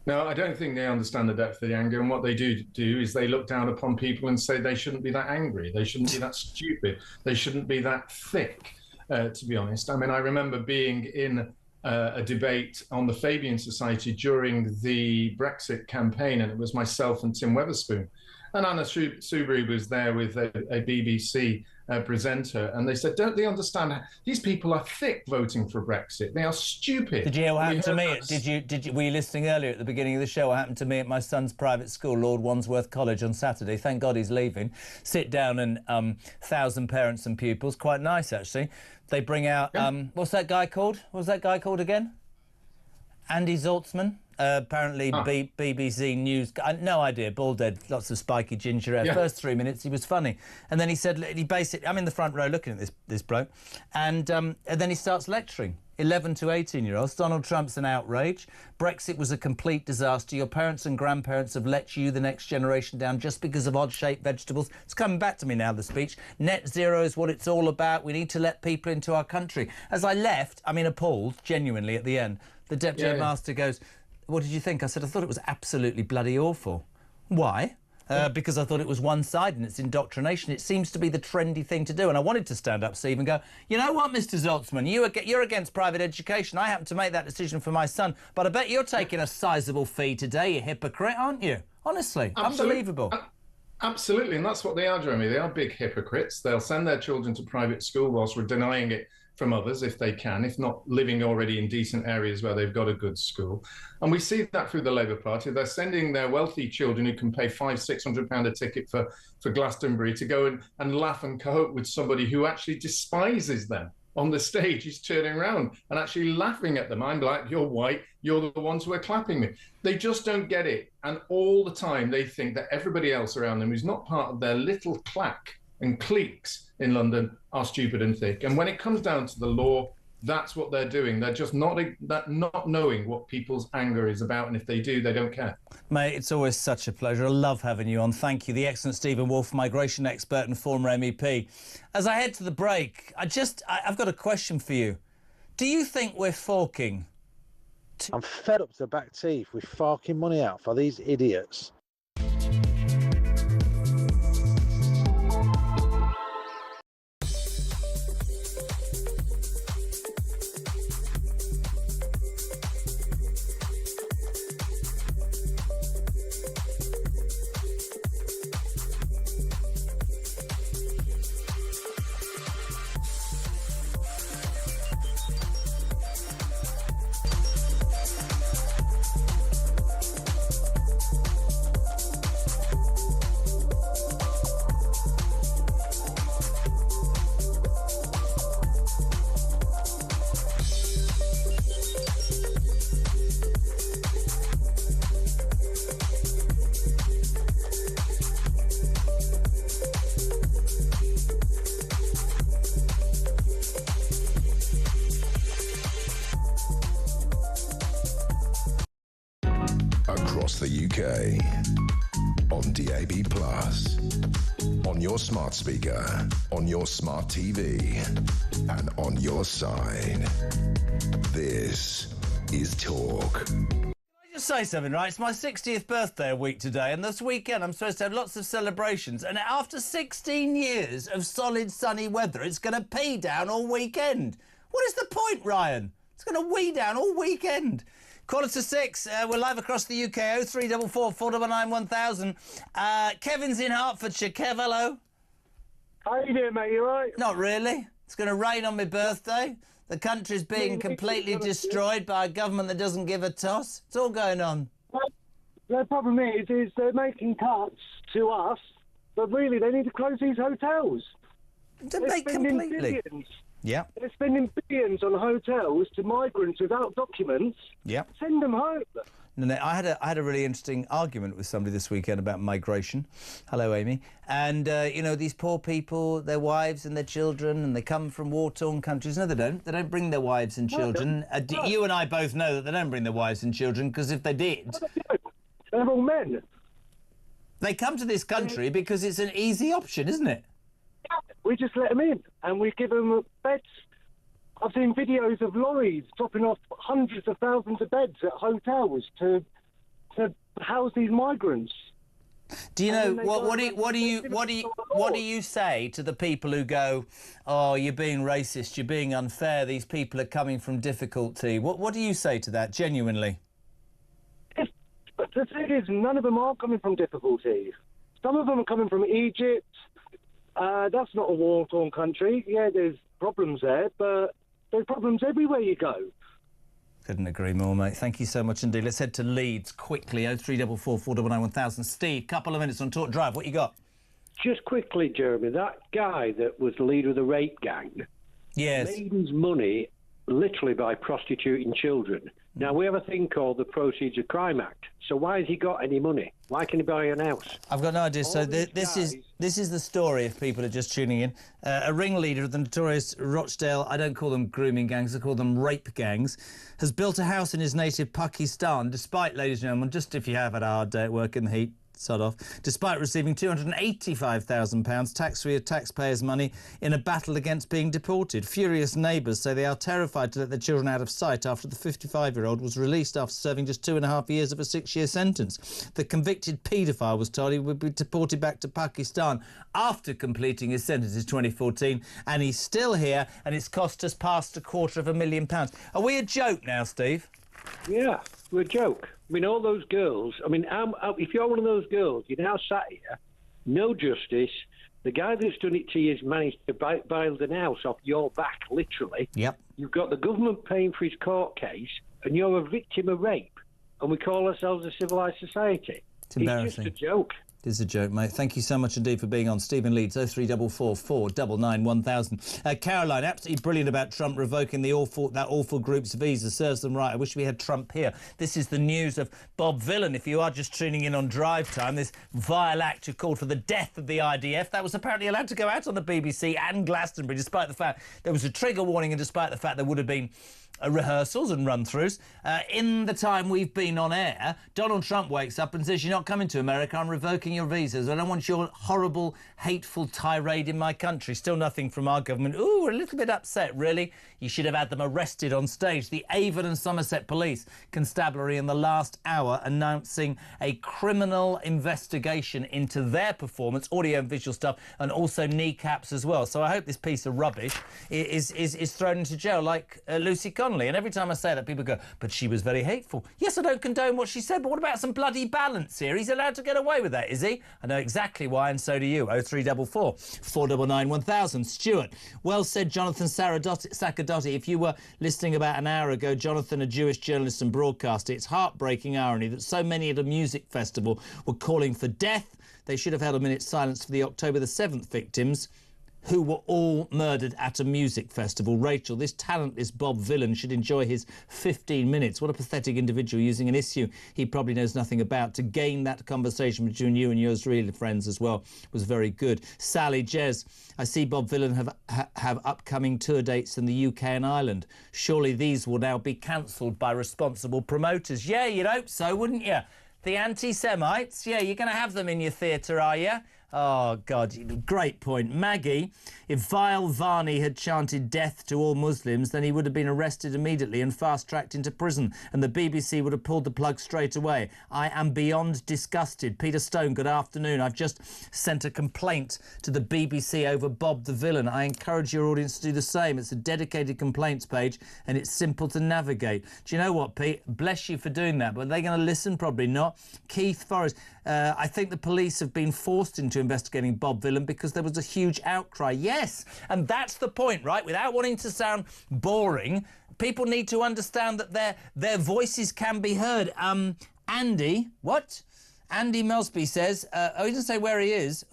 No, I don't think they understand the depth of the anger, and what they do is they look down upon people and say they shouldn't be that angry, they shouldn't be that stupid, they shouldn't be that thick, to be honest. I mean, I remember being in a debate on the Fabian Society during the Brexit campaign, and it was myself and Tim Weatherspoon. And Anna Soubry was there with a BBC presenter, and they said, don't they understand? These people are thick voting for Brexit. They are stupid. Did you hear what happened to me? Were you listening earlier at the beginning of the show? What happened to me at my son's private school, Lord Wandsworth College, on Saturday? Thank God he's leaving. Sit down and 1,000 parents and pupils. Quite nice, actually. They bring out, what's that guy called? What's that guy called again? Andy Zaltzman. Apparently BBC News, no idea, bald head, lots of spiky ginger hair. First 3 minutes he was funny, and then he said, he basically, I'm in the front row looking at this bloke, and then he starts lecturing 11 to 18-year-olds. Donald Trump's an outrage. Brexit was a complete disaster. Your parents and grandparents have let you, the next generation, down just because of odd-shaped vegetables. It's coming back to me now, the speech. Net zero is what it's all about. We need to let people into our country. As I left, I mean, appalled, genuinely, at the end, the Deputy Master goes, what did you think? I said, I thought it was absolutely bloody awful. Why? Because I thought it was one-sided and it's indoctrination. It seems to be the trendy thing to do. And I wanted to stand up, Steve, and go, you know what, Mr Zaltzman, you're against private education. I happen to make that decision for my son, but I bet you're taking a sizable fee today, you hypocrite, aren't you? Honestly, unbelievable. Absolutely, and that's what they are, Jeremy. They are big hypocrites. They'll send their children to private school whilst we're denying it from others if they can, if not living already in decent areas where they've got a good school. And we see that through the Labour Party. They're sending their wealthy children who can pay £500-600 a ticket for Glastonbury to go and laugh and cope with somebody who actually despises them on the stage. He's turning around and actually laughing at them. I'm black, you're white, you're the ones who are clapping me. They just don't get it. And all the time they think that everybody else around them who's not part of their little claque and cliques in London are stupid and thick. And when it comes down to the law, that's what they're doing. They're just not knowing what people's anger is about, and if they do, they don't care. Mate, it's always such a pleasure. I love having you on. Thank you. The excellent Stephen Wolfe, migration expert and former MEP. As I head to the break, I've got a question for you. Do you think we're forking? I'm fed up to the back teeth with forking money out for these idiots. UK. On DAB+. On your smart speaker. On your smart TV. And on your side. This is Talk. Just say something, right? It's my 60th birthday a week today, and this weekend I'm supposed to have lots of celebrations, and after 16 years of solid sunny weather, it's going to pee down all weekend. What is the point, Ryan? It's going to wee down all weekend. 5:45, we're live across the UK, 0344 499 1000. Kevin's in Hertfordshire. Kev, hello. How you doing, mate? You all right? Not really. It's going to rain on my birthday. The country's being completely destroyed by a government that doesn't give a toss. It's all going on. The problem is they're making cuts to us, but really they need to close these hotels. They're spending billions. Yeah. They're spending billions on hotels to migrants without documents. Yeah. Send them home. No, I had a really interesting argument with somebody this weekend about migration. Hello, Amy. And, you know, these poor people, their wives and their children, and they come from war-torn countries. No, they don't. They don't bring their wives and children. You and I both know that they don't bring their wives and children, because if they did... They're all men. They come to this country because it's an easy option, isn't it? We just let them in, and we give them beds. I've seen videos of lorries dropping off hundreds of thousands of beds at hotels to house these migrants. Do you know what do you say to the people who go, "Oh, you're being racist, you're being unfair, these people are coming from difficulty"? What do you say to that, genuinely? But the thing is, none of them are coming from difficulty. Some of them are coming from Egypt. That's not a war-torn country. Yeah, there's problems there, but there's problems everywhere you go. Couldn't agree more, mate. Thank you so much indeed. Let's head to Leeds quickly. 0344 499 1000. Steve, couple of minutes on Talk Drive. What you got? Just quickly, Jeremy, that guy that was the leader of the rape gang made his money literally by prostituting children. Now, we have a thing called the Proceeds of Crime Act. So why has he got any money? Why can he buy an house? I've got no idea. So this is the story, if people are just tuning in. A ringleader of the notorious Rochdale, I don't call them grooming gangs, I call them rape gangs, has built a house in his native Pakistan, despite, ladies and gentlemen, just if you have had a hard day at work in the heat, sod off, despite receiving £285,000 tax-free of taxpayers' money in a battle against being deported. Furious neighbours say they are terrified to let their children out of sight after the 55-year-old was released after serving just 2.5 years of a 6-year sentence. The convicted paedophile was told he would be deported back to Pakistan after completing his sentence in 2014, and he's still here, and it's cost us past £250,000. Are we a joke now, Steve? Yeah, we're a joke. I mean, all those girls, I mean, if you're one of those girls, you're now sat here, no justice. The guy that's done it to you has managed to build an house off your back, literally. Yep. You've got the government paying for his court case, and you're a victim of rape, and we call ourselves a civilised society. It's embarrassing. It's just a joke. It is a joke, mate. Thank you so much indeed for being on. Stephen Leeds, 0344 499 1000. Caroline, absolutely brilliant about Trump revoking that awful group's visa. Serves them right. I wish we had Trump here. This is the news of Bob Vylan. If you are just tuning in on Drive Time, this vile act who called for the death of the IDF, that was apparently allowed to go out on the BBC and Glastonbury, despite the fact there was a trigger warning and despite the fact there would have been rehearsals and run-throughs. In the time we've been on air, Donald Trump wakes up and says, "You're not coming to America, I'm revoking your visas. I don't want your horrible, hateful tirade in my country." Still nothing from our government. Ooh, we're a little bit upset, really. You should have had them arrested on stage. The Avon and Somerset Police Constabulary in the last hour announcing a criminal investigation into their performance, audio and visual stuff, and also kneecaps as well. So I hope this piece of rubbish is thrown into jail like Lucy Connolly. And every time I say that, people go, "But she was very hateful." Yes, I don't condone what she said, but what about some bloody balance here? He's allowed to get away with that, is he? I know exactly why, and so do you. 0344 499 1000. Stuart, well said, Jonathan Sacerdoti. If you were listening about an hour ago, Jonathan, a Jewish journalist and broadcaster, it's heartbreaking irony that so many at a music festival were calling for death. They should have held a minute's silence for the October the 7th victims, who were all murdered at a music festival. Rachel, this talentless Bob Vylan should enjoy his 15 minutes. What a pathetic individual, using an issue he probably knows nothing about to gain that conversation between you and your Israeli friends as well. Was very good. Sally, Jez, I see Bob Vylan have upcoming tour dates in the UK and Ireland. Surely these will now be cancelled by responsible promoters. Yeah, you'd hope so, wouldn't you? The anti-Semites? Yeah, you're going to have them in your theatre, are you? Oh, God, great point. Maggie, if Vylan had chanted death to all Muslims, then he would have been arrested immediately and fast-tracked into prison, and the BBC would have pulled the plug straight away. I am beyond disgusted. Peter Stone, good afternoon. I've just sent a complaint to the BBC over Bob the Villain. I encourage your audience to do the same. It's a dedicated complaints page, and it's simple to navigate. Do you know what, Pete? Bless you for doing that, but are they going to listen? Probably not. Keith Forrest, I think the police have been forced into investigating Bob Villain because there was a huge outcry. Yes, and that's the point, right? Without wanting to sound boring, people need to understand that their voices can be heard. Andy, what? Andy Melsby says, he doesn't say where he is.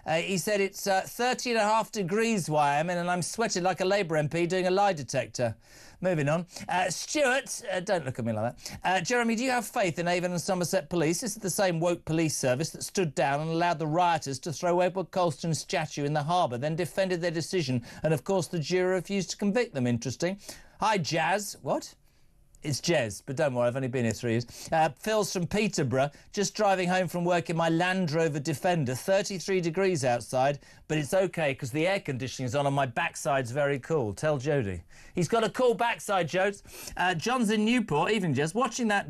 He said it's 30.5 degrees where I am, and I'm sweating like a Labour MP doing a lie detector. Moving on. Stuart, don't look at me like that. Jeremy, do you have faith in Avon and Somerset Police? This is the same woke police service that stood down and allowed the rioters to throw Edward Colston's statue in the harbour, then defended their decision, and of course the jury refused to convict them. Interesting. Hi, Jazz. What? It's Jez, but don't worry, I've only been here 3 years. Phil's from Peterborough, just driving home from work in my Land Rover Defender. 33 degrees outside, but it's OK because the air conditioning is on and my backside's very cool. Tell Jody. He's got a cool backside, Jodes. John's in Newport, evening, Jez. Watching that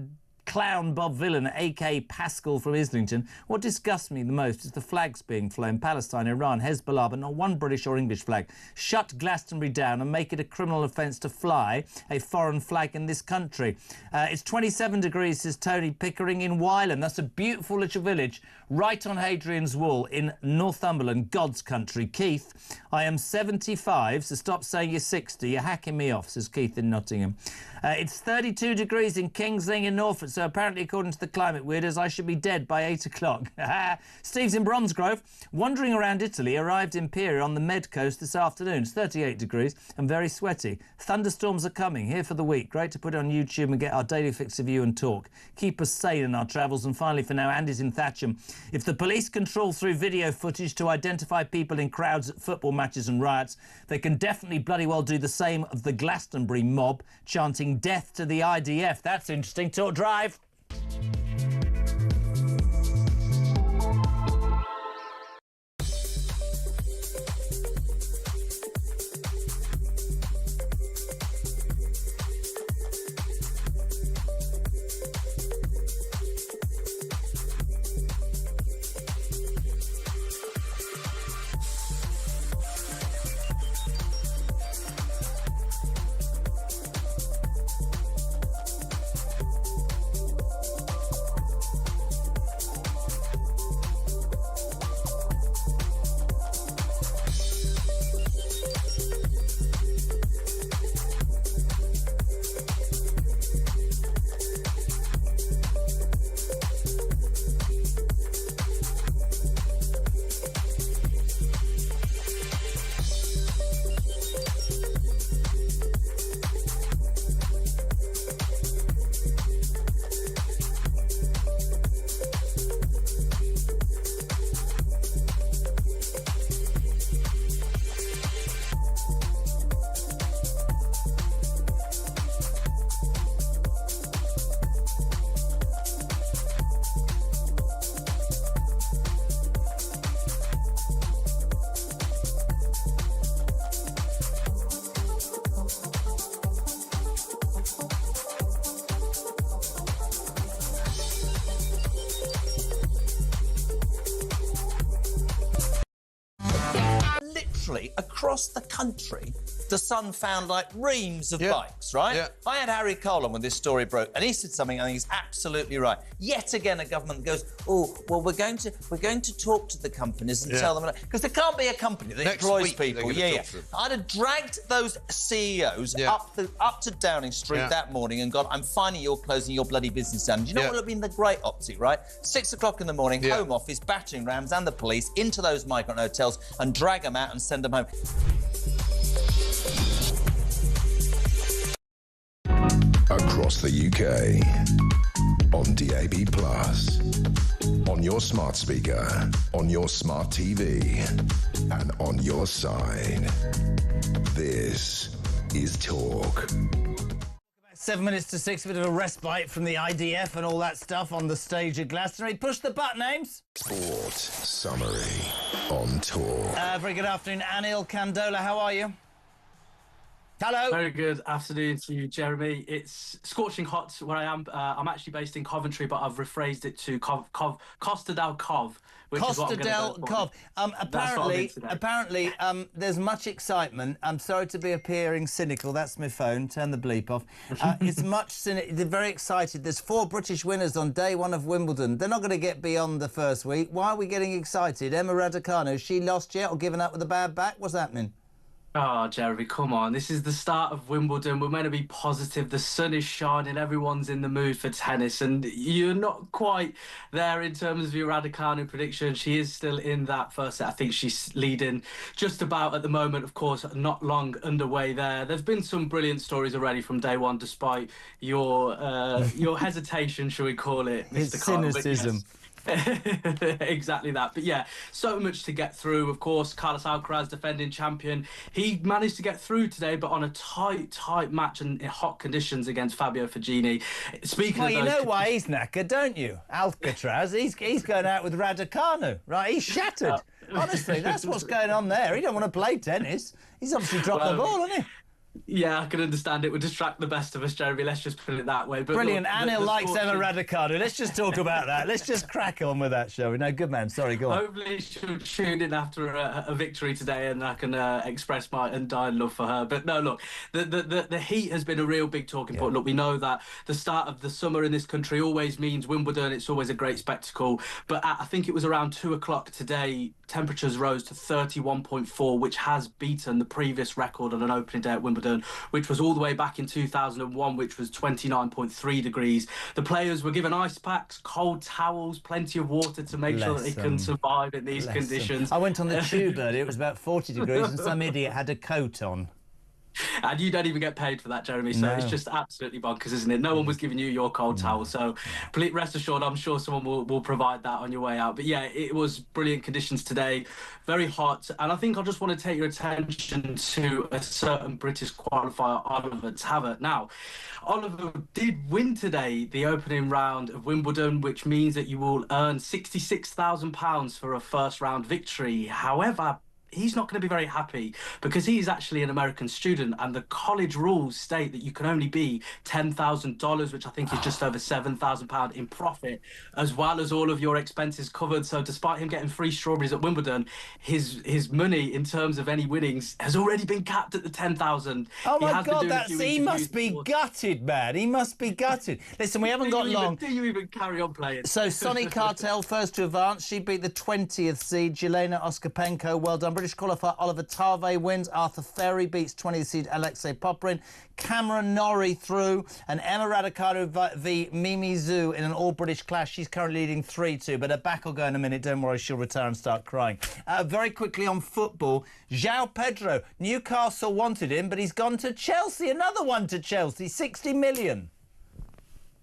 clown Bob Villain, a.k.a. Pascal from Islington. What disgusts me the most is the flags being flown. Palestine, Iran, Hezbollah, but not one British or English flag. Shut Glastonbury down and make it a criminal offence to fly a foreign flag in this country. It's 27 degrees, says Tony Pickering in Wylam. That's a beautiful little village right on Hadrian's Wall in Northumberland, God's country. Keith, I am 75, so stop saying you're 60. You're hacking me off, says Keith in Nottingham. It's 32 degrees in King's Lynn in Norfolk, so apparently, according to the climate weirders, I should be dead by 8 o'clock. Steve's in Bromsgrove. Wandering around Italy, arrived in Piera on the Med coast this afternoon. It's 38 degrees and very sweaty. Thunderstorms are coming, here for the week. Great to put it on YouTube and get our daily fix of you and talk. Keep us sane in our travels. And finally, for now, Andy's in Thatcham. If the police can trawl through video footage to identify people in crowds at football matches and riots, they can definitely bloody well do the same of the Glastonbury mob, chanting death to the IDF. That's interesting. Talk Drive. Across the country, the Sun found like reams of bikes, right? Yeah. I had Harry Colan when this story broke, and he said something I think is absolutely right. Yet again, a government goes, "Oh, well, we're going to talk to the companies and tell them," because there can't be a company that employs people. I'd have dragged those CEOs up to Downing Street that morning and gone, "I'm finding you're closing your bloody business down." Do you know what would have been the great optic, right? 6 o'clock in the morning, Home Office, battering rams and the police into those migrant hotels and drag them out and send them home. Across the UK, on DAB+, on your smart speaker, on your smart TV, and on your side. This is Talk. 7 minutes to 6, a bit of a respite from the IDF and all that stuff on the stage at Glastonbury. Push the button, Ames. Sport Summary on tour. Very good afternoon, Anil Kandola. How are you? Hello. Very good afternoon to you, Jeremy. It's scorching hot where I am. I'm actually based in Coventry, but I've rephrased it to Costa del Cov. Costa del Cov. Apparently, there's much excitement. I'm sorry to be appearing cynical. That's my phone. Turn the bleep off. It's much they're very excited. There's 4 British winners on day 1 of Wimbledon. They're not going to get beyond the first week. Why are we getting excited? Emma Raducanu, has she lost yet or given up with a bad back? What's happening? Oh, Jeremy, come on. This is the start of Wimbledon. We're meant to be positive. The sun is shining. Everyone's in the mood for tennis. And you're not quite there in terms of your Raducanu prediction. She is still in that first set. I think she's leading just about at the moment. Of course, not long underway there. There's been some brilliant stories already from day 1, despite your hesitation, shall we call it, His Mr. Carter. cynicism. Exactly that. But yeah, so much to get through. Of course, Carlos Alcaraz, defending champion, he managed to get through today, but on a tight match and in hot conditions against Fabio Fognini. Speaking of you know why he's knackered, don't you? Alcatraz, he's going out with Raducanu, right? He's shattered. Honestly, that's what's going on there. He don't want to play tennis. He's obviously dropped the ball, hasn't he? Yeah, I can understand it would distract the best of us, Jeremy. Let's just put it that way. But brilliant. Look, Anil likes Emma Raducanu. Let's just talk about that. Let's just crack on with that, shall we? No, good man. Sorry, go on. Hopefully she'll tune in after a victory today and I can express my undying love for her. But no, look, the heat has been a real big talking point. Look, we know that the start of the summer in this country always means Wimbledon. It's always a great spectacle. But I think it was around 2 o'clock today, temperatures rose to 31.4, which has beaten the previous record on an opening day at Wimbledon, which was all the way back in 2001, which was 29.3 degrees. The players were given ice packs, cold towels, plenty of water to make sure that they can survive in these conditions. I went on the tube earlier, it was about 40 degrees and some idiot had a coat on. And you don't even get paid for that, Jeremy, so it's just absolutely bonkers, isn't it? No one was giving you your cold towel, so rest assured, I'm sure someone will provide that on your way out. But yeah, it was brilliant conditions today, very hot, and I think I just want to take your attention to a certain British qualifier, Oliver Tavet. Now, Oliver did win today the opening round of Wimbledon, which means that you will earn £66,000 for a first-round victory. However, he's not going to be very happy because he's actually an American student and the college rules state that you can only be $10,000, which I think is just over £7,000 in profit, as well as all of your expenses covered. So despite him getting free strawberries at Wimbledon, his money in terms of any winnings has already been capped at the $10,000. Oh my God, he must be gutted, man. He must be gutted. Listen, we haven't got long. Do you even carry on playing? So Sonny Cartel, first to advance. She beat the 20th seed, Jelena Ostapenko. Well done. British qualifier Oliver Tavet wins. Arthur Ferry beats 20th seed Alexei Poprin. Cameron Norrie through. And Emma Raducanu v Mimi Zhu in an all-British clash. She's currently leading 3-2, but her back will go in a minute. Don't worry, she'll retire and start crying. Very quickly on football, João Pedro. Newcastle wanted him, but he's gone to Chelsea. Another one to Chelsea. 60 million.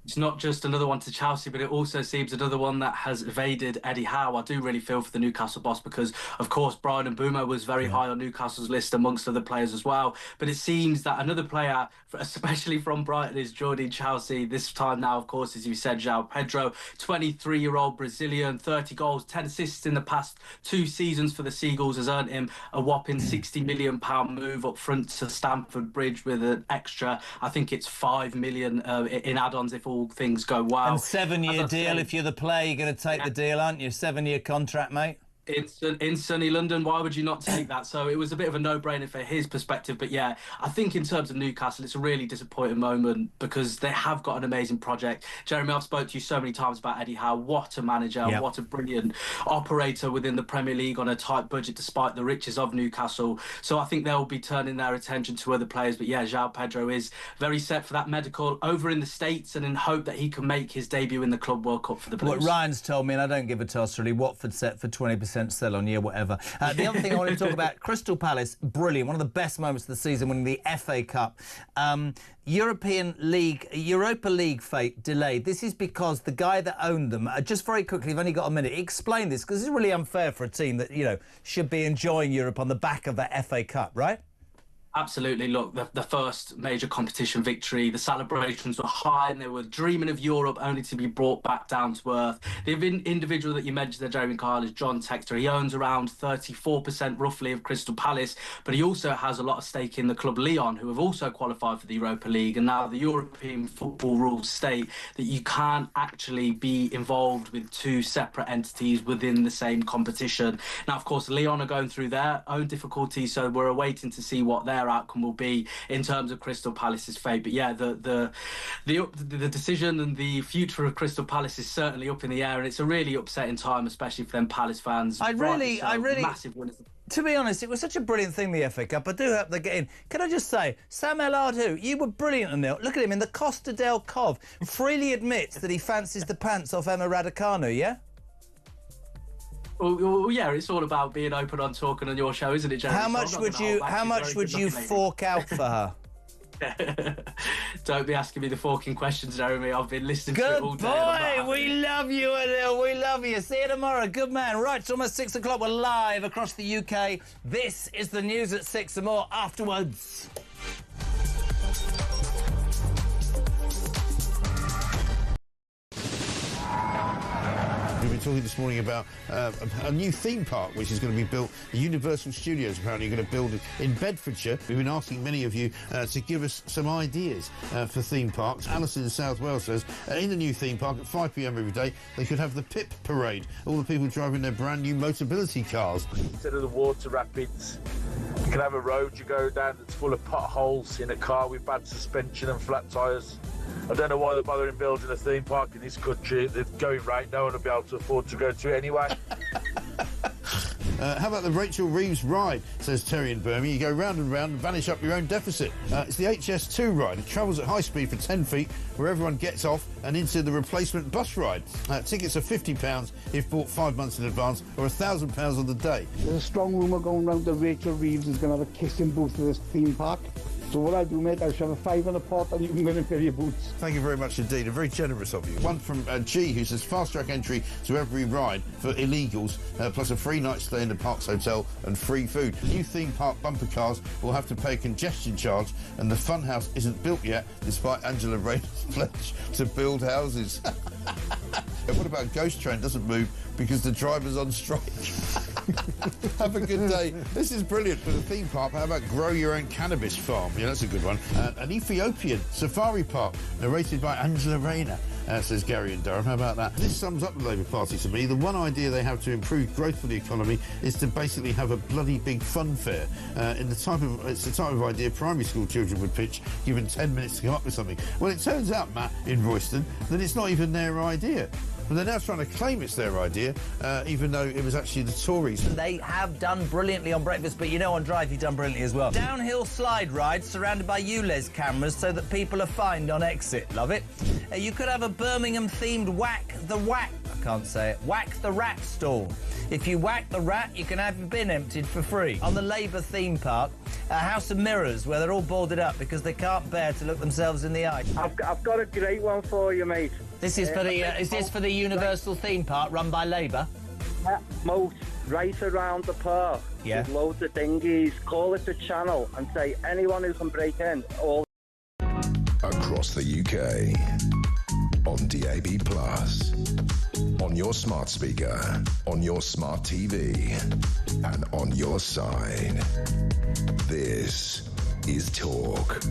It's not just another one to Chelsea, but it also seems another one that has evaded Eddie Howe. I do really feel for the Newcastle boss because, of course, Brian Mbeumo was very high on Newcastle's list amongst other players as well. But it seems that another player, especially from Brighton, is joining Chelsea. This time now, of course, as you said, João Pedro, 23-year-old Brazilian, 30 goals, 10 assists in the past 2 seasons for the Seagulls, has earned him a whopping £60 million move up front to Stamford Bridge with an extra, I think it's £5 million in add-ons if all things go well. And 7-year deal, if you're the player, you're going to take the deal, aren't you? 7-year contract, mate. In sunny London, why would you not take that? So it was a bit of a no-brainer for his perspective. But yeah, I think in terms of Newcastle, it's a really disappointing moment because they have got an amazing project. Jeremy, I've spoke to you so many times about Eddie Howe. What a manager, what a brilliant operator within the Premier League on a tight budget despite the riches of Newcastle. So I think they'll be turning their attention to other players. But yeah, João Pedro is very set for that medical over in the States and in hope that he can make his debut in the Club World Cup for the Blues. What Ryan's told me, and I don't give a toss really, Watford set for 20% sell on, whatever. The other thing I want to talk about, Crystal Palace, brilliant, one of the best moments of the season, winning the FA Cup. Europa League fate delayed. This is because the guy that owned them, just very quickly, I've only got a minute, explain this, because it's really unfair for a team that, should be enjoying Europe on the back of that FA Cup, right? Absolutely. Look, the first major competition victory, the celebrations were high and they were dreaming of Europe only to be brought back down to earth. The individual that you mentioned there, Jeremy Kyle, is John Textor. He owns around 34% roughly of Crystal Palace, but he also has a lot of stake in the club Lyon, who have also qualified for the Europa League. And now the European football rules state that you can't actually be involved with two separate entities within the same competition. Now, of course, Lyon are going through their own difficulties, so we're awaiting to see what their outcome will be in terms of Crystal Palace's fate. But yeah, the decision and the future of Crystal Palace is certainly up in the air, and it's a really upsetting time, especially for them Palace fans. I really, massive winners. To be honest, it was such a brilliant thing, the FA Cup. I do hope they get in. Can I just say, Sam Elardou, you were brilliant in there. Look at him in the Costa del Cov. Freely admits that he fancies the pants off Emma Raducanu, yeah? Well, yeah, it's all about being open on talking on your show, isn't it, Jeremy? How much would you fork out for her? Don't be asking me the forking questions, Jeremy. I've been listening to it all day. Good boy! We love you, Adil. We love you. See you tomorrow. Good man. Right, it's almost 6 o'clock. We're live across the UK. This is the news at 6 and more afterwards. We've been talking this morning about a new theme park which is going to be built. The Universal Studios apparently are going to build it in Bedfordshire. We've been asking many of you to give us some ideas for theme parks. Alison in South Wales says in the new theme park at 5 p.m. every day they could have the PIP parade. All the people driving their brand new Motability cars. Instead of the water rapids, you can have a road you go down that's full of potholes in a car with bad suspension and flat tyres. I don't know why they're bothering building a theme park in this country. They're going right, no one will be able to afford to go to it anyway. How about the Rachel Reeves ride, says Terry in Birmingham. You go round and round and vanish up your own deficit. It's the HS2 ride. It travels at high speed for 10 feet, where everyone gets off and into the replacement bus ride. Tickets are £50 if bought 5 months in advance, or £1,000 on the day. There's a strong rumour going round that Rachel Reeves is going to have a kissing booth for this theme park. So what I do, mate, I shove a £5 in a pot and you can go in and fill your boots. Thank you very much indeed, and very generous of you. One from G, who says fast-track entry to every ride for illegals, plus a free night stay in the Parks Hotel and free food. New theme park bumper cars will have to pay a congestion charge, and the funhouse isn't built yet, despite Angela Rayner's pledge to build houses. What about Ghost Train doesn't move because the driver's on strike? Have a good day. This is brilliant for the theme park. How about grow your own cannabis farm? Yeah, that's a good one. An Ethiopian safari park narrated by Angela Rayner, says Gary in Durham. How about that? This sums up the Labour Party to me. The one idea they have to improve growth for the economy is to basically have a bloody big fun fair. It's the type of idea primary school children would pitch, given 10 minutes to come up with something. Well, it turns out, Matt, in Royston, that it's not even their idea. But they're now trying to claim it's their idea, even though it was actually the Tories. They have done brilliantly on breakfast, but you know on Drive you've done brilliantly as well. Downhill slide ride surrounded by ULEZ cameras so that people are fined on exit. Love it. You could have a Birmingham-themed Whack the Rat stall. If you whack the rat, you can have your bin emptied for free. On the Labour theme park, a house of mirrors where they're all boarded up because they can't bear to look themselves in the eye. I've got a great one for you, mate. This is for the is this for the Universal theme park run by Labour? Moat right around the park. Yeah. With loads of dinghies. Call it the channel and say anyone who can break in. All across the UK on DAB+, on your smart speaker, on your smart TV, and on your side. This is Talk.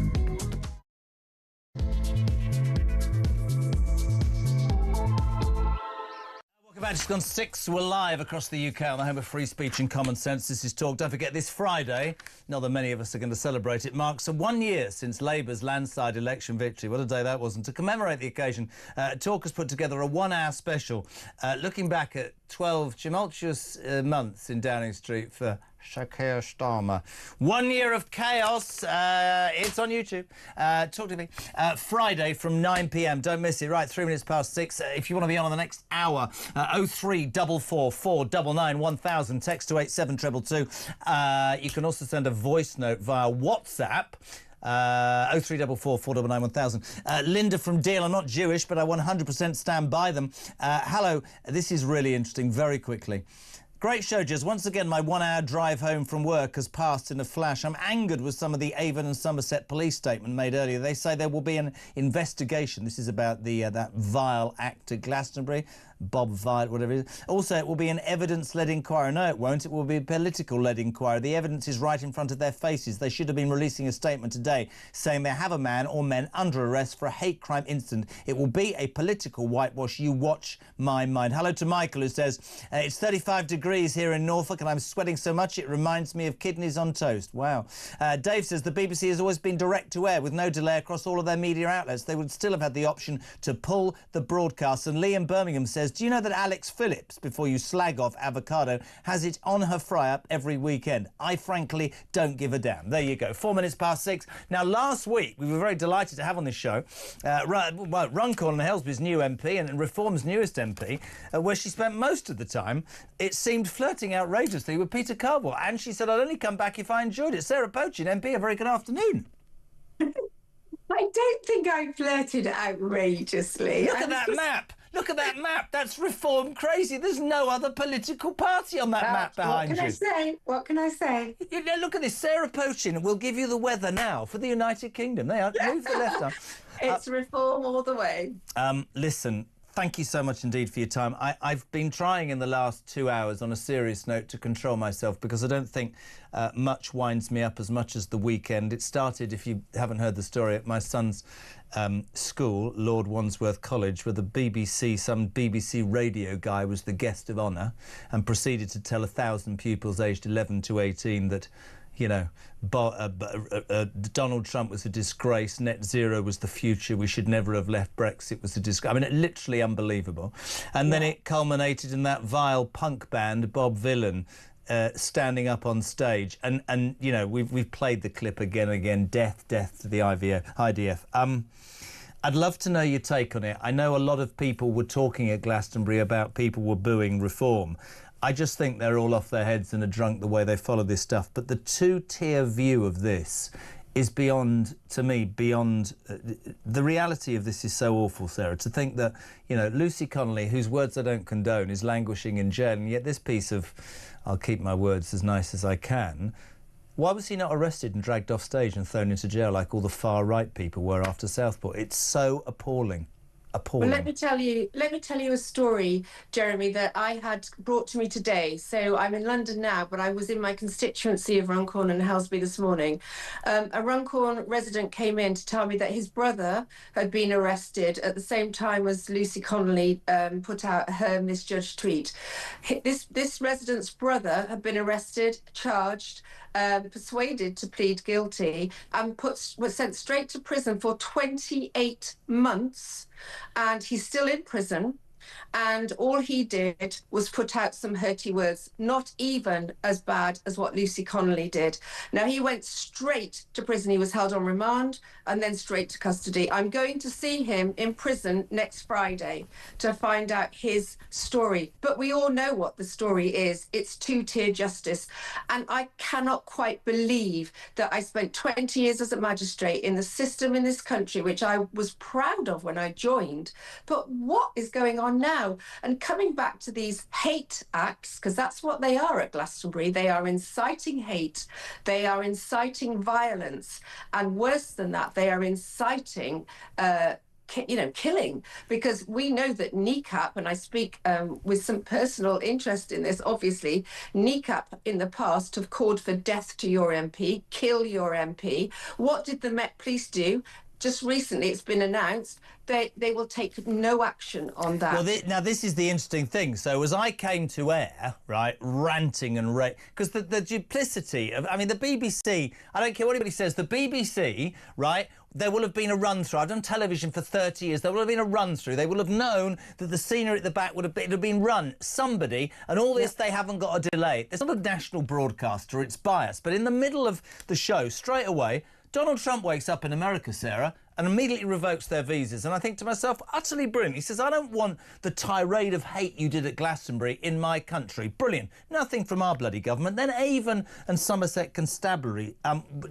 Welcome back. It's gone 6. We're live across the UK on the home of free speech and common sense. This is Talk. Don't forget, this Friday, not that many of us are going to celebrate, it marks 1 year since Labour's landslide election victory. What a day that was. And to commemorate the occasion, Talk has put together a 1-hour special looking back at 12 tumultuous months in Downing Street for Keir Starmer. 1 year of chaos. It's on YouTube. talkTV. Friday from 9 p.m. Don't miss it. Right, 3 minutes past 6. If you want to be on the next hour, 03444 499 1000. Text to 87222. You can also send a voice note via WhatsApp. 03444 499 1000. Linda from Deal. I'm not Jewish, but I 100% stand by them. Hello. This is really interesting. Very quickly. Great show, Jez. Once again, my 1 hour drive home from work has passed in a flash. I'm angered with some of the Avon and Somerset police statement made earlier. They say there will be an investigation. This is about the that vile act at Glastonbury. Bob Vile, whatever it is. Also, it will be an evidence-led inquiry. No, it won't. It will be a political-led inquiry. The evidence is right in front of their faces. They should have been releasing a statement today saying they have a man or men under arrest for a hate crime incident. It will be a political whitewash. You watch my mind. Hello to Michael, who says, it's 35 degrees here in Norfolk and I'm sweating so much it reminds me of kidneys on toast. Wow. Dave says the BBC has always been direct-to-air with no delay across all of their media outlets. They would still have had the option to pull the broadcast. And Liam Birmingham says, do you know that Alex Phillips, before you slag off avocado, has it on her fry-up every weekend? I frankly don't give a damn. There you go. 4 minutes past 6. Now, last week, we were very delighted to have on this show Runcorn and Helsby's new MP and Reform's newest MP, where she spent most of the time, it seemed, flirting outrageously with Peter Carwell. And she said, I'd only come back if I enjoyed it. Sarah Pochin, MP, a very good afternoon. I don't think I flirted outrageously. Look at that map. Look at that map. That's Reform crazy. There's no other political party on that map behind you. What can I say? What can I say? You know, look at this. Sarah Pochin will give you the weather now for the United Kingdom. They are. Move the left arm. It's Reform all the way. Listen. Thank you so much indeed for your time. I've been trying in the last 2 hours on a serious note to control myself because I don't think much winds me up as much as the weekend. It started, if you haven't heard the story, at my son's school, Lord Wandsworth College, where the BBC, some BBC radio guy was the guest of honour and proceeded to tell 1,000 pupils aged 11 to 18 that, you know, Donald Trump was a disgrace, net zero was the future, we should never have left, Brexit was a disgrace. I mean, literally unbelievable. And then it culminated in that vile punk band, Bob Vylan, standing up on stage. And you know, we've played the clip again and again, death to the IDF. I'd love to know your take on it. I know a lot of people were talking at Glastonbury about people were booing Reform. I just think they're all off their heads and are drunk the way they follow this stuff. But the two-tier view of this is beyond, to me, beyond... the reality of this is so awful, Sarah, to think that, you know, Lucy Connolly, whose words I don't condone, is languishing in jail, and yet this piece of, I'll keep my words as nice as I can, why was he not arrested and dragged off stage and thrown into jail like all the far-right people were after Southport? It's so appalling. Well, let me tell you a story, Jeremy, that I had brought to me today. So I'm in London now, but I was in my constituency of Runcorn and Helsby this morning. A Runcorn resident came in to tell me that his brother had been arrested at the same time as Lucy Connolly put out her misjudged tweet. This resident's brother had been arrested, charged, persuaded to plead guilty and was sent straight to prison for 28 months, and he's still in prison. And all he did was put out some hurty words, not even as bad as what Lucy Connolly did. Now, he went straight to prison. He was held on remand and then straight to custody. I'm going to see him in prison next Friday to find out his story. But we all know what the story is. It's two-tier justice. And I cannot quite believe that I spent 20 years as a magistrate in the system in this country, which I was proud of when I joined. But what is going on now? And coming back to these hate acts, because that's what they are at Glastonbury, they are inciting hate, they are inciting violence, and worse than that, they are inciting killing, because we know that NECAP, and I speak with some personal interest in this, obviously, NECAP in the past have called for death to your MP, kill your MP. What did the Met Police do? Just recently, it's been announced they will take no action on that. Well, now, this is the interesting thing. So as I came to air, right, ranting and because the duplicity of, I mean, the BBC, I don't care what anybody says, the BBC, right, there will have been a run-through. I've done television for 30 years. There will have been a run-through. They will have known that the scenery at the back would have been run. Somebody, and all this, they haven't got a delay. It's not a national broadcaster, it's biased. But in the middle of the show, straight away, Donald Trump wakes up in America, Sarah, and immediately revokes their visas. And I think to myself, utterly brilliant. He says, I don't want the tirade of hate you did at Glastonbury in my country. Brilliant. Nothing from our bloody government. Then Avon and Somerset Constabulary,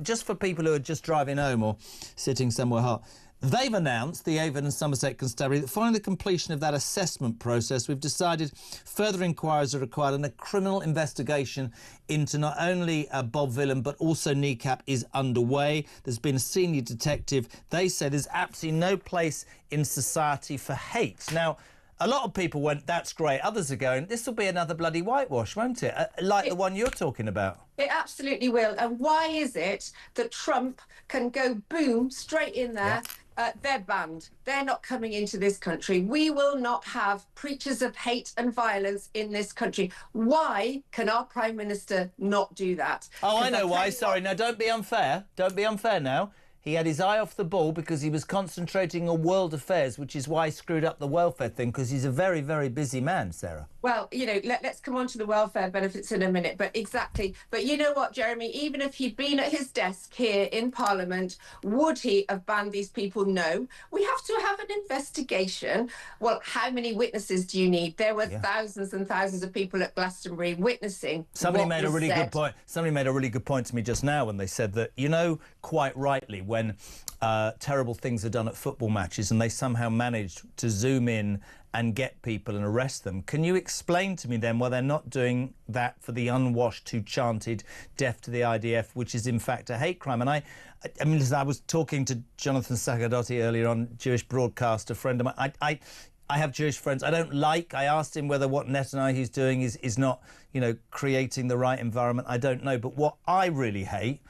just for people who are just driving home or sitting somewhere hot, They've announced, the Avon and Somerset Constabulary, that following the completion of that assessment process, we've decided further inquiries are required and a criminal investigation into not only Bob Vylan but also Kneecap is underway. There's been a senior detective. They said there's absolutely no place in society for hate. Now, a lot of people went, that's great. Others are going, this will be another bloody whitewash, won't it? Like the one you're talking about. It absolutely will. And why is it that Trump can go boom straight in there? They're banned. They're not coming into this country. We will not have preachers of hate and violence in this country. Why can our Prime Minister not do that? Oh, I know why. Sorry, now don't be unfair. Don't be unfair now. He had his eye off the ball because he was concentrating on world affairs, which is why he screwed up the welfare thing, because he's a very, very busy man, Sarah. Well, you know, let's come on to the welfare benefits in a minute, but exactly. But you know what, Jeremy, even if he'd been at his desk here in Parliament, would he have banned these people? No. We have to have an investigation. Well, how many witnesses do you need? There were thousands and thousands of people at Glastonbury witnessing. Somebody made a really good point. Somebody made a really good point to me just now when they said that, you know, quite rightly, when terrible things are done at football matches and they somehow managed to zoom in and get people and arrest them. Can you explain to me then why they're not doing that for the unwashed who chanted death to the IDF, which is in fact a hate crime? And I mean, I was talking to Jonathan Sacerdoti earlier on, Jewish broadcaster friend of mine. I have Jewish friends I don't like. I asked him whether what Netanyahu's doing is not, you know, creating the right environment. I don't know. But what I really hate,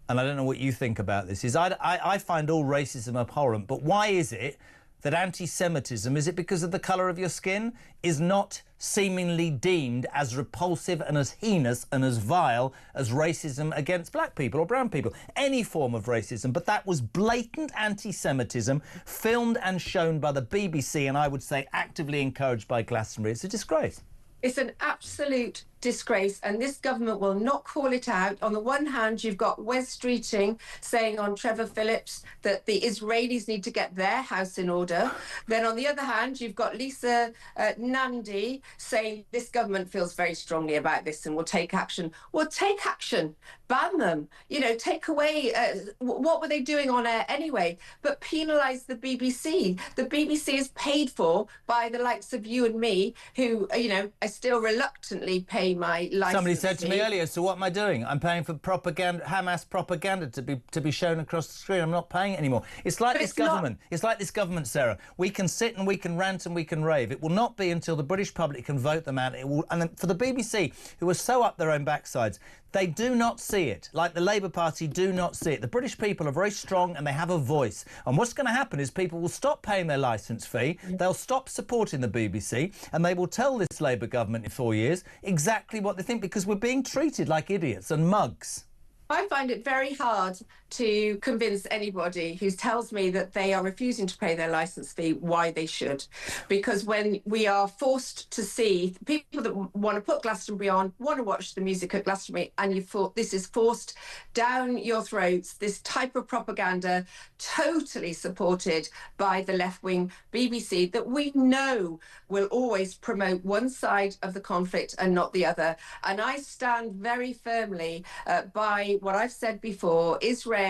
and I don't know what you think about this, is I find all racism abhorrent. But why is it that anti-Semitism, is it because of the colour of your skin, is not seemingly deemed as repulsive and as heinous and as vile as racism against black people or brown people? Any form of racism. But that was blatant anti-Semitism, filmed and shown by the BBC, and I would say actively encouraged by Glastonbury. It's a disgrace. It's an absolute disgrace, and this government will not call it out. On the one hand, you've got Wes Streeting saying on Trevor Phillips that the Israelis need to get their house in order. Then on the other hand, you've got Lisa Nandy saying this government feels very strongly about this and will take action. Well, take action. Ban them. You know, take away... what were they doing on air anyway? But penalise the BBC. The BBC is paid for by the likes of you and me, who, you know, I still reluctantly pay my license. Somebody said to me earlier, so what am I doing? I'm paying for propaganda, Hamas propaganda to be shown across the screen. I'm not paying it anymore. It's like this government. It's like this government, Sarah. We can sit and we can rant and we can rave. It will not be until the British public can vote them out. It will, and for the BBC, who are so up their own backsides, they do not see it. Like the Labour Party do not see it. The British people are very strong and they have a voice. And what's going to happen is people will stop paying their licence fee, they'll stop supporting the BBC, and they will tell this Labour government in 4 years exactly what they think, because we're being treated like idiots and mugs. I find it very hard to convince anybody who tells me that they are refusing to pay their licence fee why they should. Because when we are forced to see people that want to put Glastonbury on, want to watch the music at Glastonbury, and this is forced down your throats, this type of propaganda totally supported by the left-wing BBC that we know will always promote one side of the conflict and not the other. And I stand very firmly by what I've said before. Israel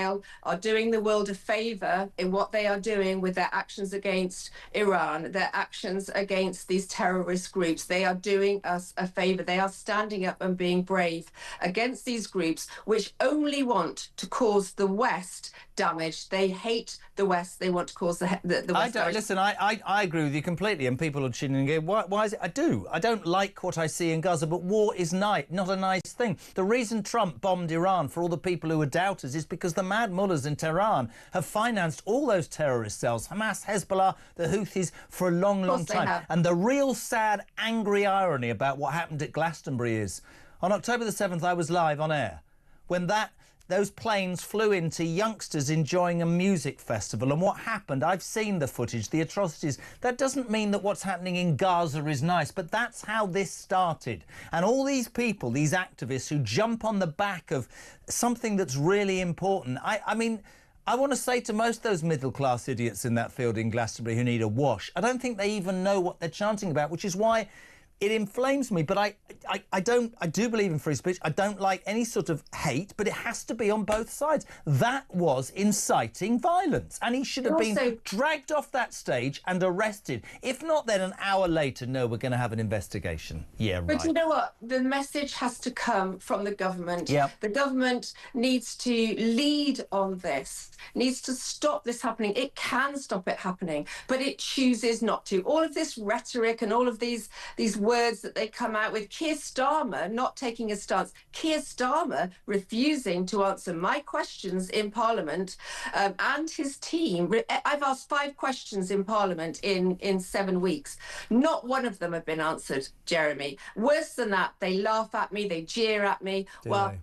are doing the world a favour in what they are doing with their actions against Iran, their actions against these terrorist groups. They are doing us a favour. They are standing up and being brave against these groups, which only want to cause the West damage. They hate the West. They want to cause the West damage. Listen, I agree with you completely, and people are tuning in and going, why is it? I do. I don't like what I see in Gaza, but war is not a nice thing. The reason Trump bombed Iran, for all the people who are doubters, is because the mad mullahs in Tehran have financed all those terrorist cells, Hamas, Hezbollah, the Houthis, for a long, long time. And the real sad, angry irony about what happened at Glastonbury is, on October the 7th, I was live on air when those planes flew into youngsters enjoying a music festival. And what happened, I've seen the footage, the atrocities. That doesn't mean that what's happening in Gaza is nice, but that's how this started. And all these people, these activists who jump on the back of something that's really important. I mean, I want to say to most of those middle-class idiots in that field in Glastonbury who need a wash, I don't think they even know what they're chanting about, which is why it inflames me. But I do believe in free speech. I don't like any sort of hate, but it has to be on both sides. That was inciting violence, and he should have been dragged off that stage and arrested. If not, then an hour later, no, we're going to have an investigation. Yeah, right. But you know what? The message has to come from the government. Yeah. The government needs to lead on this, needs to stop this happening. It can stop it happening, but it chooses not to. All of this rhetoric and all of these words that they come out with, Keir Starmer not taking a stance, Keir Starmer refusing to answer my questions in Parliament, and his team. I've asked 5 questions in Parliament in 7 weeks. Not one of them have been answered, Jeremy. Worse than that, they laugh at me, they jeer at me.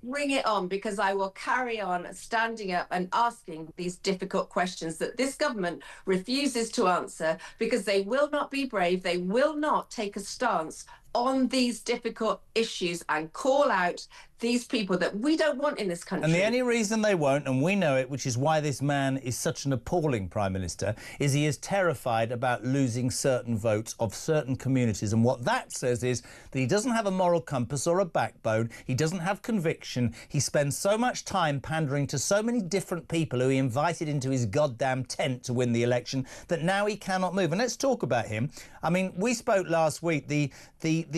Bring it on, because I will carry on standing up and asking these difficult questions that this government refuses to answer, because they will not be brave, they will not take a stance on these difficult issues and call out these people that we don't want in this country. And the only reason they won't, and we know it, which is why this man is such an appalling Prime Minister, is he is terrified about losing certain votes of certain communities. And what that says is that he doesn't have a moral compass or a backbone. He doesn't have conviction. He spends so much time pandering to so many different people who he invited into his goddamn tent to win the election that now he cannot move. And let's talk about him. I mean, we spoke last week, the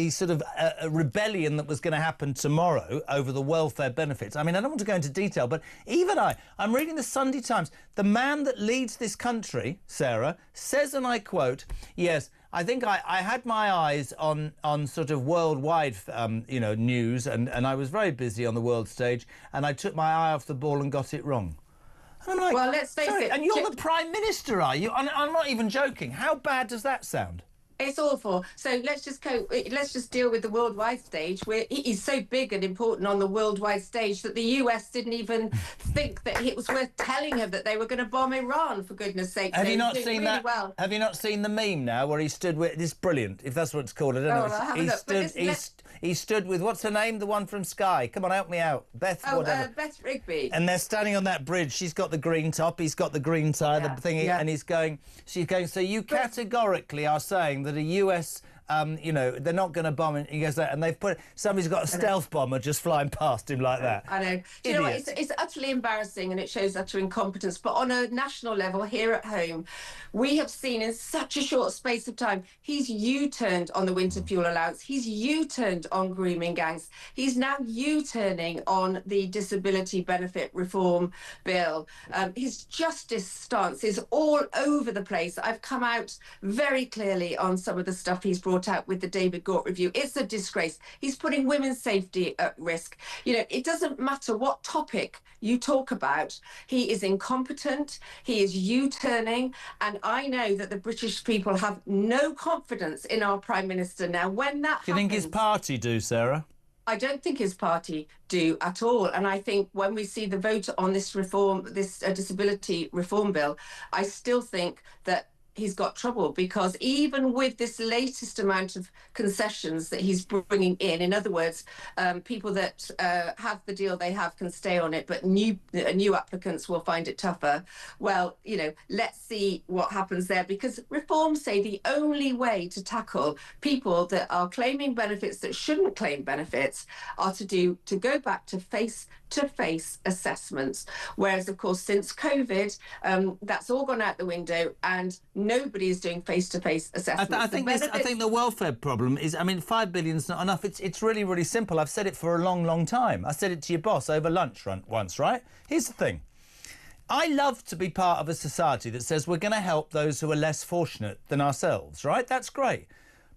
sort of rebellion that was going to happen tomorrow over the welfare benefits. I mean, I don't want to go into detail, but even I'm reading the Sunday Times. The man that leads this country, Sarah, says, and I quote, yes, I think I had my eyes on sort of worldwide, news, and I was very busy on the world stage, and I took my eye off the ball and got it wrong. And I'm like, well, let's face it. And you're the Prime Minister, are you? I'm not even joking. How bad does that sound? It's awful. So let's just deal with the worldwide stage, where he's so big and important on the worldwide stage that the US didn't even think that it was worth telling him that they were going to bomb Iran, for goodness sake. Have you not seen that? Well. Have you not seen the meme now where he stood with this? Brilliant, if that's what it's called. I don't know. He stood with, what's her name? The one from Sky. Come on, help me out. Beth, whatever. Beth Rigby. And they're standing on that bridge. She's got the green top. He's got the green tie, the thingy, and she's going, so you categorically are saying that a US... they're not going to bomb it. He goes there, and somebody's got a stealth bomber just flying past him like that. I know. Do you know what? It's utterly embarrassing, and it shows utter incompetence. But on a national level, here at home, we have seen in such a short space of time, he's U-turned on the winter fuel allowance. He's U-turned on grooming gangs. He's now U-turning on the disability benefit reform bill. His justice stance is all over the place. I've come out very clearly on some of the stuff he's brought out with the David Gort review. It's a disgrace. He's putting women's safety at risk. It doesn't matter what topic you talk about. He is incompetent. He is U-turning. And I know that the British people have no confidence in our Prime Minister now. When that happens... Do you think his party do, Sarah? I don't think his party do at all. And I think when we see the vote on this reform, this disability reform bill, I still think that he's got trouble, because even with this latest amount of concessions that he's bringing in other words, people that have the deal they have can stay on it, but new applicants will find it tougher. Well, let's see what happens there, because reforms say the only way to tackle people that are claiming benefits that shouldn't claim benefits are to go back to face-to-face assessments. Whereas, of course, since COVID, that's all gone out the window, and nobody is doing face-to-face assessments. I think the welfare problem is, £5 billion is not enough. It's really, really simple. I've said it for a long, long time. I said it to your boss over lunch once, right? Here's the thing. I love to be part of a society that says we're going to help those who are less fortunate than ourselves, right? That's great.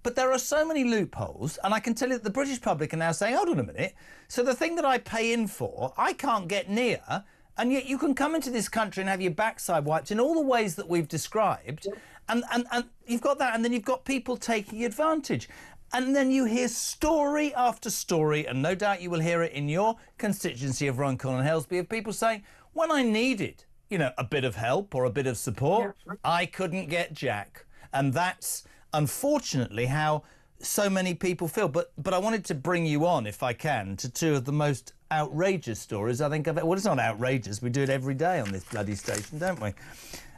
But there are so many loopholes, and I can tell you that the British public are now saying, hold on a minute, so the thing that I pay in for, I can't get near, and yet you can come into this country and have your backside wiped in all the ways that we've described, and you've got that, and then you've got people taking advantage. And then you hear story after story, and no doubt you will hear it in your constituency of Runcorn and Helsby, of people saying, when I needed, a bit of help or a bit of support, I couldn't get jack. And that's unfortunately how so many people feel. But I wanted to bring you on, if I can, to two of the most outrageous stories I think I've... Well, it's not outrageous. We do it every day on this bloody station, don't we?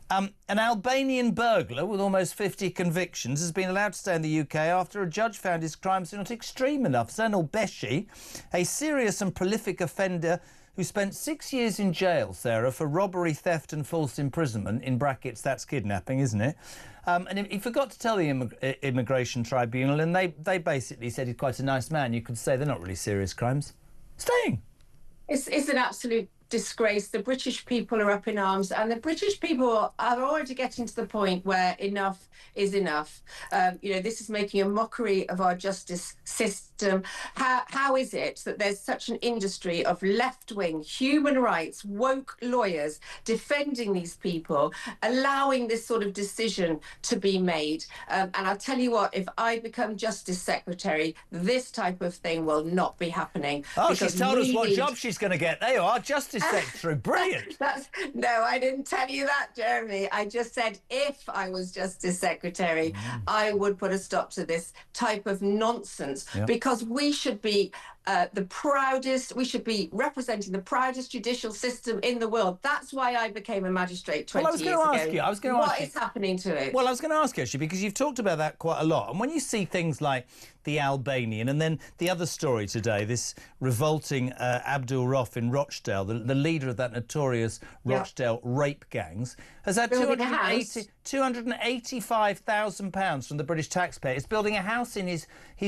An Albanian burglar with almost 50 convictions has been allowed to stay in the UK after a judge found his crimes not extreme enough. Zenal Beshi, a serious and prolific offender who spent 6 years in jail, Sarah, for robbery, theft and false imprisonment, in brackets, that's kidnapping, isn't it? And he forgot to tell the Immigration Tribunal, and they basically said he's quite a nice man. You could say they're not really serious crimes. Staying. It's an absolute disgrace. The British people are up in arms, and the British people are already getting to the point where enough is enough. This is making a mockery of our justice system. How is it that there's such an industry of left-wing, human rights, woke lawyers defending these people, allowing this sort of decision to be made? And I'll tell you what, if I become Justice Secretary, this type of thing will not be happening. Oh, she's told us what job she's going to get. There you are, Justice Secretary. Brilliant. No, I didn't tell you that, Jeremy. I just said if I was Justice Secretary, I would put a stop to this type of nonsense, because we should be we should be representing the proudest judicial system in the world. That's why I became a magistrate 20 years ago. What is happening to it? Well, I was going to ask you, actually, because you've talked about that quite a lot. And when you see things like the Albanian, and then the other story today, this revolting Abdul Rauf in Rochdale, the leader of that notorious Rochdale rape gangs, has had £285,000 from the British taxpayer. It's building a house in his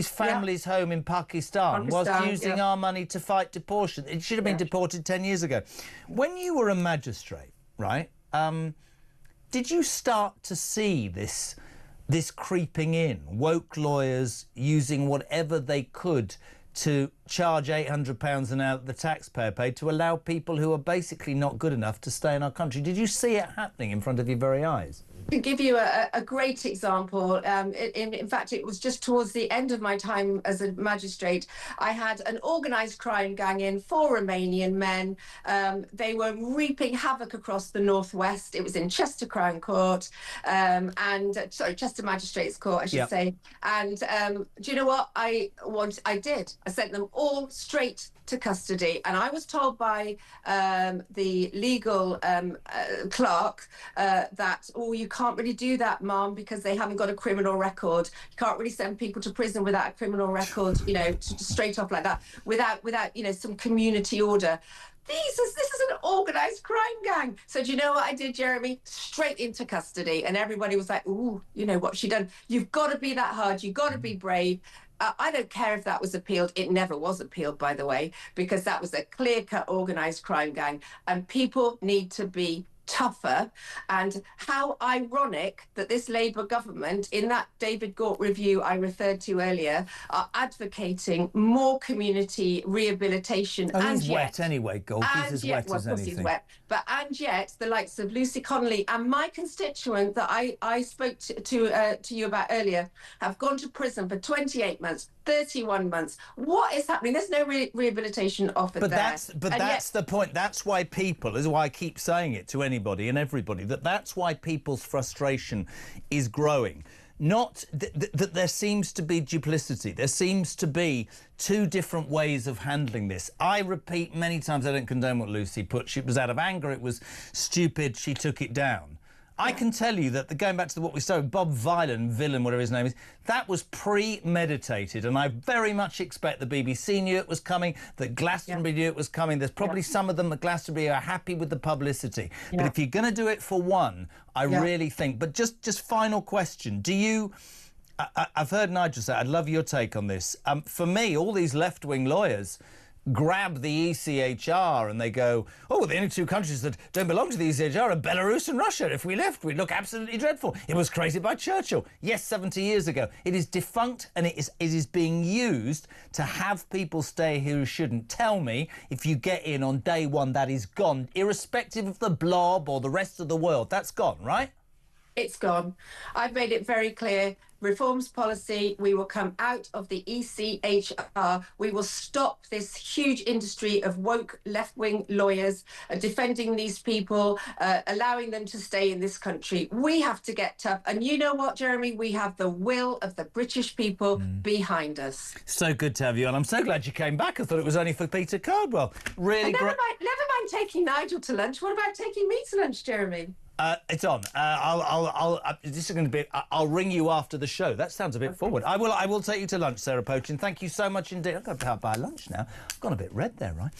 family's home in Pakistan whilst using our money to fight deportation. It should have been deported 10 years ago. When you were a magistrate, right, did you start to see this creeping in? Woke lawyers using whatever they could to charge £800 an hour that the taxpayer paid to allow people who are basically not good enough to stay in our country. Did you see it happening in front of your very eyes? To give you a great example, in fact, it was just towards the end of my time as a magistrate. I had an organised crime gang in, 4 Romanian men. They were reaping havoc across the northwest. It was in Chester Crown Court, Chester Magistrates Court, I should say. And do you know what I did? I sent them all straight to custody, and I was told by the legal clerk that, you can't really do that, Mum, because they haven't got a criminal record. You can't really send people to prison without a criminal record, straight off like that, without some community order. This is an organised crime gang. So do you know what I did, Jeremy? Straight into custody, and everybody was like, "Ooh, what's she done?" You've got to be that hard. You've got to be brave. I don't care if that was appealed. It never was appealed, by the way, because that was a clear-cut organised crime gang, and people need to be tougher. And how ironic that this Labour government, in that David Gort review I referred to earlier, are advocating more community rehabilitation. And he's wet anyway, Gort. He's as wet as anything. He's wet. And yet, the likes of Lucy Connolly and my constituent that I spoke to you about earlier have gone to prison for 28 months, 31 months. What is happening? There's no rehabilitation offered there. That's the point. That's why people, this is why I keep saying it to anybody and everybody, that's why people's frustration is growing. Not that there seems to be duplicity. There seems to be 2 different ways of handling this. I repeat many times, I don't condone what Lucy put. She was out of anger. It was stupid. She took it down. I can tell you that, going back to what we started, Bob Vylan, whatever his name is, that was premeditated, and I very much expect the BBC knew it was coming, that Glastonbury knew it was coming. There's probably some of them at Glastonbury are happy with the publicity. But if you're going to do it for one, I really think... But just final question. Do you... I've heard Nigel say, I'd love your take on this. For me, all these left-wing lawyers grab the ECHR and they go, the only 2 countries that don't belong to the ECHR are Belarus and Russia. If we left, we'd look absolutely dreadful. It was created by Churchill. Yes, 70 years ago. It is defunct, and it is being used to have people stay here who shouldn't. Tell me, if you get in on day one, that is gone, irrespective of the blob or the rest of the world. That's gone, right? It's gone. I've made it very clear. Reforms policy, we will come out of the ECHR. We will stop this huge industry of woke left-wing lawyers defending these people, allowing them to stay in this country. We have to get tough. And you know what, Jeremy? We have the will of the British people behind us. So good to have you on. I'm so glad you came back. I thought it was only for Peter Cardwell. Really great. Never mind taking Nigel to lunch. What about taking me to lunch, Jeremy? It's on. This is going to be. I'll ring you after the show. That sounds a bit forward. I will take you to lunch, Sarah Pochin. Thank you so much indeed. I've got to buy lunch now. I've gone a bit red there, right?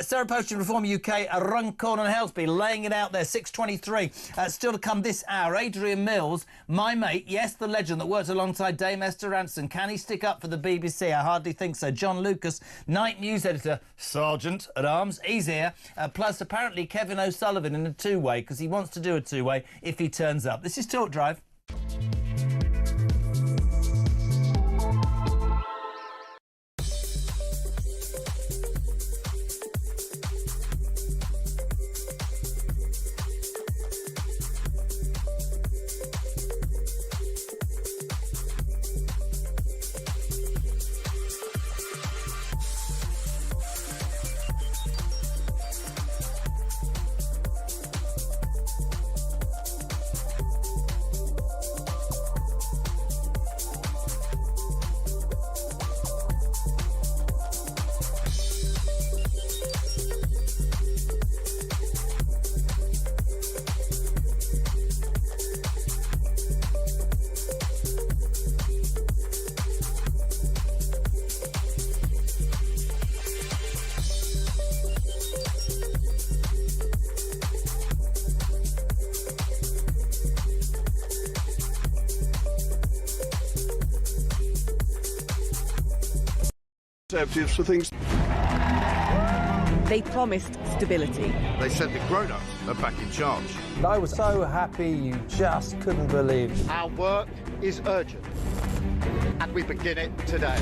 Sarah Pochin, Reform UK, Runcorn and Helsby, laying it out there. 6:23. Still to come this hour. Adrian Mills, my mate. Yes, the legend that worked alongside Dame Esther Ranson. Can he stick up for the BBC? I hardly think so. John Lucas, night news editor, Sergeant at Arms. He's here. Plus, apparently, Kevin O'Sullivan in a two-way because he wants to do a two-way if he turns up. This is Talk Drive. Conservatives for things. They promised stability. They said the grown-ups are back in charge. I was so happy you just couldn't believe. Our work is urgent, and we begin it today.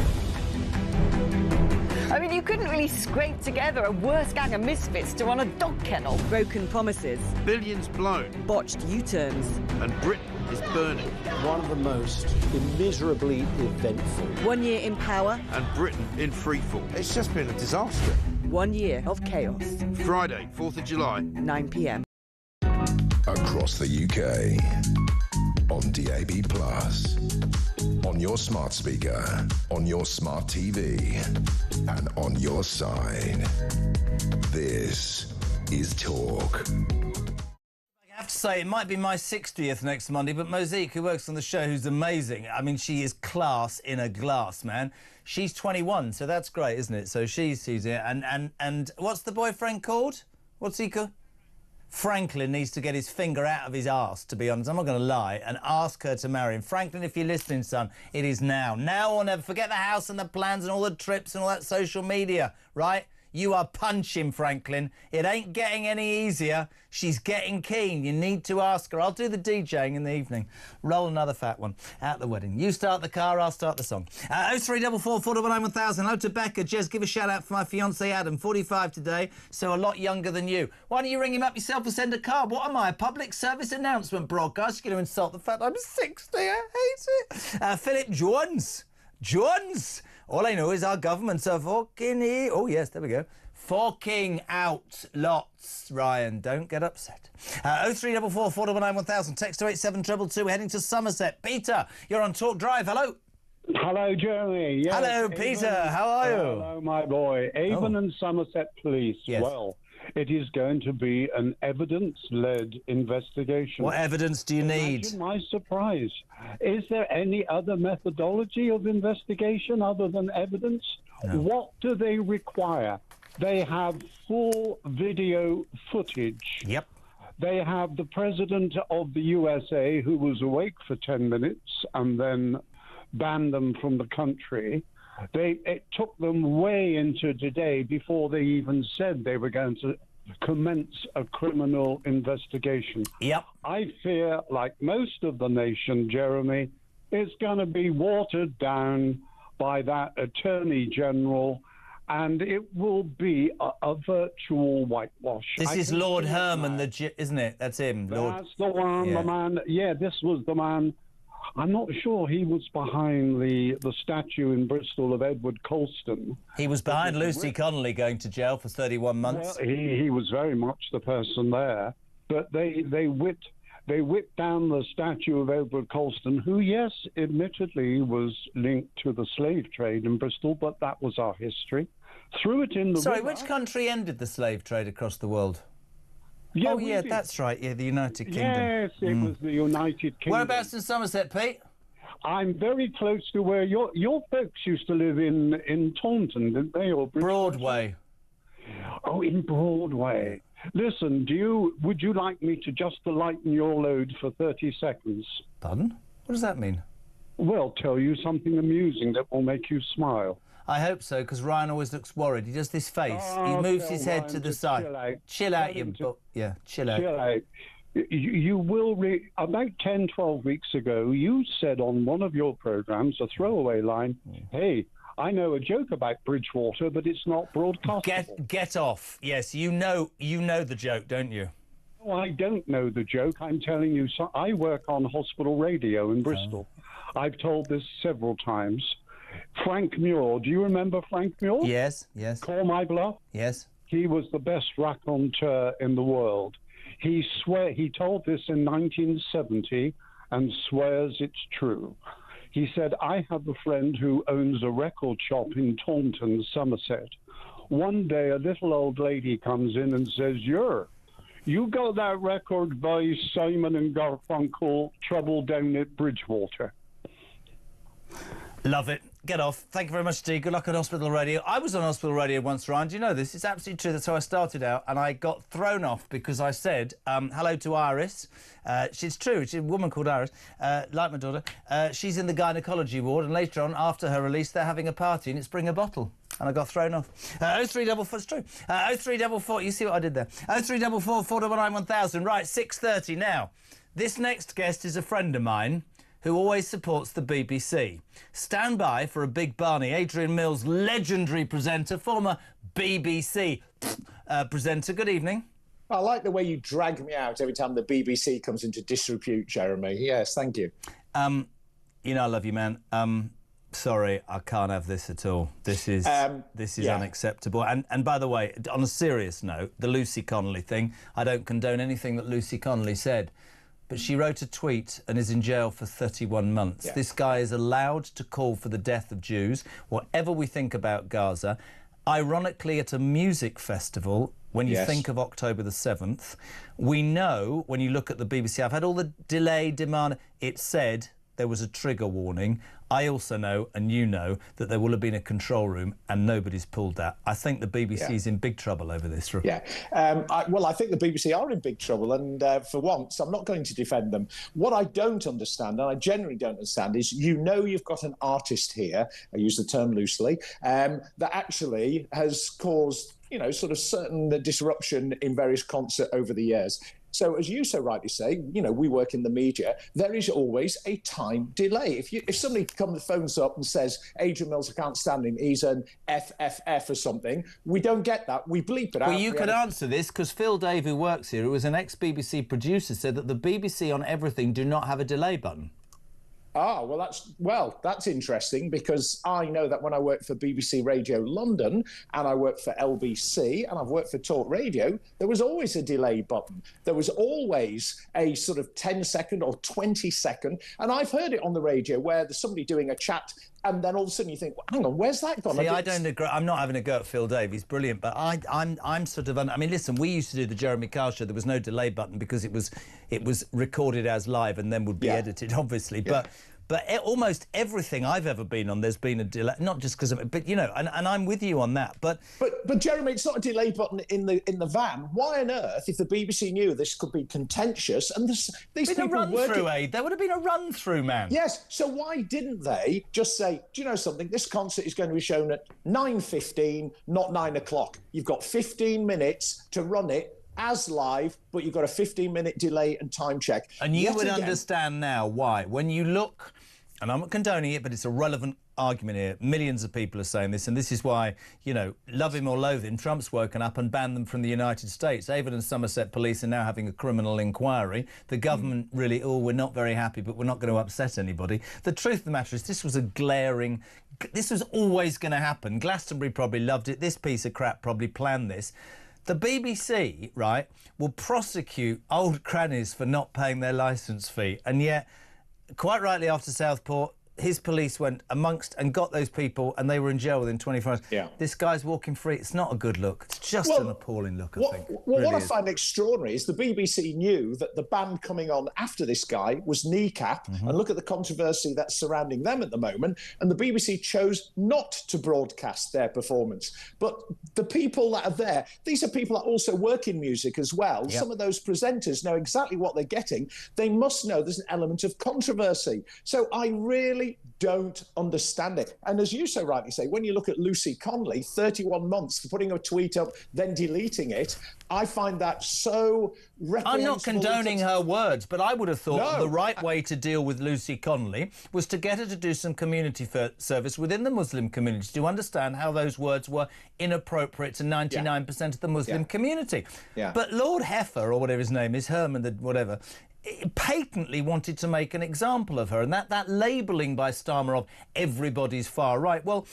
I mean, you couldn't really scrape together a worse gang of misfits to run a dog kennel. Broken promises. Billions blown. Botched U-turns. And Britain is burning. One of the most immeasurably eventful. 1 year in power. And Britain in freefall. It's just been a disaster. 1 year of chaos. Friday, 4th of July. 9 p.m. Across the UK. On DAB+. On your smart speaker. On your smart TV. And on your side. This is Talk. I have to say, it might be my 60th next Monday, but Mosaic, who works on the show, who's amazing. I mean, she is class in a glass, man. She's 21, so that's great, isn't it? So she's here. And what's the boyfriend called? What's he called? Franklin needs to get his finger out of his arse, to be honest. I'm not going to lie, and ask her to marry him. Franklin, if you're listening, son, it is now. Now or never. Forget the house and the plans and all the trips and all that social media, right? You are punching, Franklin. It ain't getting any easier. She's getting keen. You need to ask her. I'll do the DJing in the evening. Roll another fat one at the wedding. You start the car, I'll start the song. 0344 419 1000. Hello to Becca. Jez, give a shout out for my fiancé Adam, 45 today, so a lot younger than you. Why don't you ring him up yourself and send a card? What am I, a public service announcement broadcast? You're going to insult the fact I'm 60. I hate it. Philip Jones. All I know is our governments are fucking... Oh, yes, there we go. Fucking out lots, Ryan. Don't get upset. 0344 419 1000. Text to 87222. We're heading to Somerset. Peter, you're on Talk Drive. Hello. Hello, Jeremy. Yes, hello, Peter. How are you? Hello, my boy. Avon and Somerset Police. Yes. Well, it is going to be an evidence-led investigation. What evidence do you need? Imagine my surprise. Is there any other methodology of investigation other than evidence? No. What do they require? They have full video footage. Yep. They have the president of the USA who was awake for 10 minutes and then banned them from the country. It took them way into today before they even said they were going to commence a criminal investigation. Yep. I fear, like most of the nation, Jeremy, it's going to be watered down by that Attorney General, and it will be a virtual whitewash. This is Lord Herman, isn't it? That's him. That's the one, the man. Yeah, this was the man. I'm not sure he was behind the statue in Bristol of Edward Colston. He was behind Lucy Connolly going to jail for 31 months. Well, he was very much the person there. But they whipped down the statue of Edward Colston, who, yes, admittedly was linked to the slave trade in Bristol, but that was our history. Threw it in the river. Which country ended the slave trade across the world? Yeah, oh, we yeah, did. that's right. Yeah, the United Kingdom. Yes, it was the United Kingdom. Whereabouts in Somerset, Pete? I'm very close to where your folks used to live in Taunton, didn't they? Or Broadway. Oh, in Broadway. Listen, would you like me to just lighten your load for 30 seconds? Pardon? What does that mean? Well, tell you something amusing that will make you smile. I hope so, because Ryan always looks worried. He does this face. He moves his head to the side. Chill out, you book. Yeah, chill out. Chill out. You will about 10, 12 weeks ago, you said on one of your programs, a throwaway line, hey, I know a joke about Bridgewater, but it's not broadcastable. Get off. Yes, you know the joke, don't you? No, I don't know the joke. I'm telling you, I work on hospital radio in Bristol. I've told this several times. Frank Muir, do you remember Frank Muir? Yes, yes. Call My Bluff? Yes. He was the best raconteur in the world. He told this in 1970 and swears it's true. He said, I have a friend who owns a record shop in Taunton, Somerset. One day a little old lady comes in and says, you got that record by Simon and Garfunkel, Trouble Down at Bridgewater. Love it. Get off. Thank you very much, Steve. Good luck at hospital radio. I was on hospital radio once, Ryan. Do you know this? It's absolutely true. That's how I started out, and I got thrown off because I said hello to Iris. It's true. She's a woman called Iris, like my daughter. She's in the gynecology ward, and later on, after her release, they're having a party, and it's Bring a Bottle. And I got thrown off. 0344, it's true. 0344, you see what I did there. 0344 499 1000. Right, 6:30 now. This next guest is a friend of mine who always supports the BBC. Stand by for a big Barney. Adrian Mills, legendary presenter, former BBC presenter. Good evening. I like the way you drag me out every time the BBC comes into disrepute, Jeremy. Yes, thank you. You know I love you, man. Sorry, I can't have this at all. This is unacceptable. And by the way, on a serious note, the Lucy Connolly thing, I don't condone anything that Lucy Connolly said. But she wrote a tweet and is in jail for 31 months. Yeah. This guy is allowed to call for the death of Jews, whatever we think about Gaza. Ironically, at a music festival, when you think of October the 7th, we know, when you look at the BBC, I've had all the delay, demand, it said there was a trigger warning. I also know, and you know, that there will have been a control room and nobody's pulled that. I think the BBC is in big trouble over this. Yeah. I think the BBC are in big trouble, and for once, I'm not going to defend them. What I don't understand, and I generally don't understand, is you've got an artist here, I use the term loosely, that actually has caused, sort of certain disruption in various concerts over the years. So, as you so rightly say, we work in the media. There is always a time delay. If somebody phones up and says, Adrian Mills, I can't stand him, he's an FFF or something, we don't get that. We bleep it out. Well, you could answer this, because Phil Dave, who works here, who was an ex-BBC producer, said that the BBC on everything do not have a delay button. Ah, that's interesting, because I know that when I worked for BBC Radio London and I worked for LBC and I've worked for Talk Radio, there was always a delay button. There was always a sort of 10-second or 20-second, and I've heard it on the radio where there's somebody doing a chat and then all of a sudden you think, well, hang on, where's that gone? See, I don't agree. I'm not having a go at Phil Dave. He's brilliant, but I'm sort of... I mean, listen, we used to do the Jeremy Kyle show. There was no delay button because it was recorded as live and then would be edited, obviously. Yeah. But almost everything I've ever been on, there's been a delay. Not just because of it, but, and I'm with you on that. But Jeremy, it's not a delay button in the van. Why on earth, if the BBC knew this could be contentious, and these people run-through, Aid. There would have been a run-through, man. Yes, so why didn't they just say, do you know something? This concert is going to be shown at 9:15, not 9 o'clock. You've got 15 minutes to run it as live, but you've got a 15-minute delay and time check. And you would understand now why. When you look, and I'm not condoning it, but it's a relevant argument here. Millions of people are saying this, and this is why, love him or loathe him, Trump's woken up and banned them from the United States. Avon and Somerset police are now having a criminal inquiry. The government really, we're not very happy, but we're not going to upset anybody. The truth of the matter is this was this was always going to happen. Glastonbury probably loved it. This piece of crap probably planned this. The BBC, right, will prosecute old crannies for not paying their licence fee. And yet, quite rightly after Southport, his police went amongst and got those people and they were in jail within 24 hours. Yeah. This guy's walking free. It's not a good look. It's just an appalling look, I think. What I find extraordinary is the BBC knew that the band coming on after this guy was Kneecap, and look at the controversy that's surrounding them at the moment, and the BBC chose not to broadcast their performance. But the people that are there, these are people that also work in music as well. Some of those presenters know exactly what they're getting. They must know there's an element of controversy. So I really don't understand it. And as you so rightly say, when you look at Lucy Conley, 31 months for putting a tweet up, then deleting it, I find that so reprehensible. I'm not condoning her words, but I would have thought the right way to deal with Lucy Conley was to get her to do some community service within the Muslim community to understand how those words were inappropriate to 99% of the Muslim community. But Lord Heifer, or whatever his name is, Herman, the whatever, patently wanted to make an example of her, and that labelling by Starmer of everybody's far right. Well,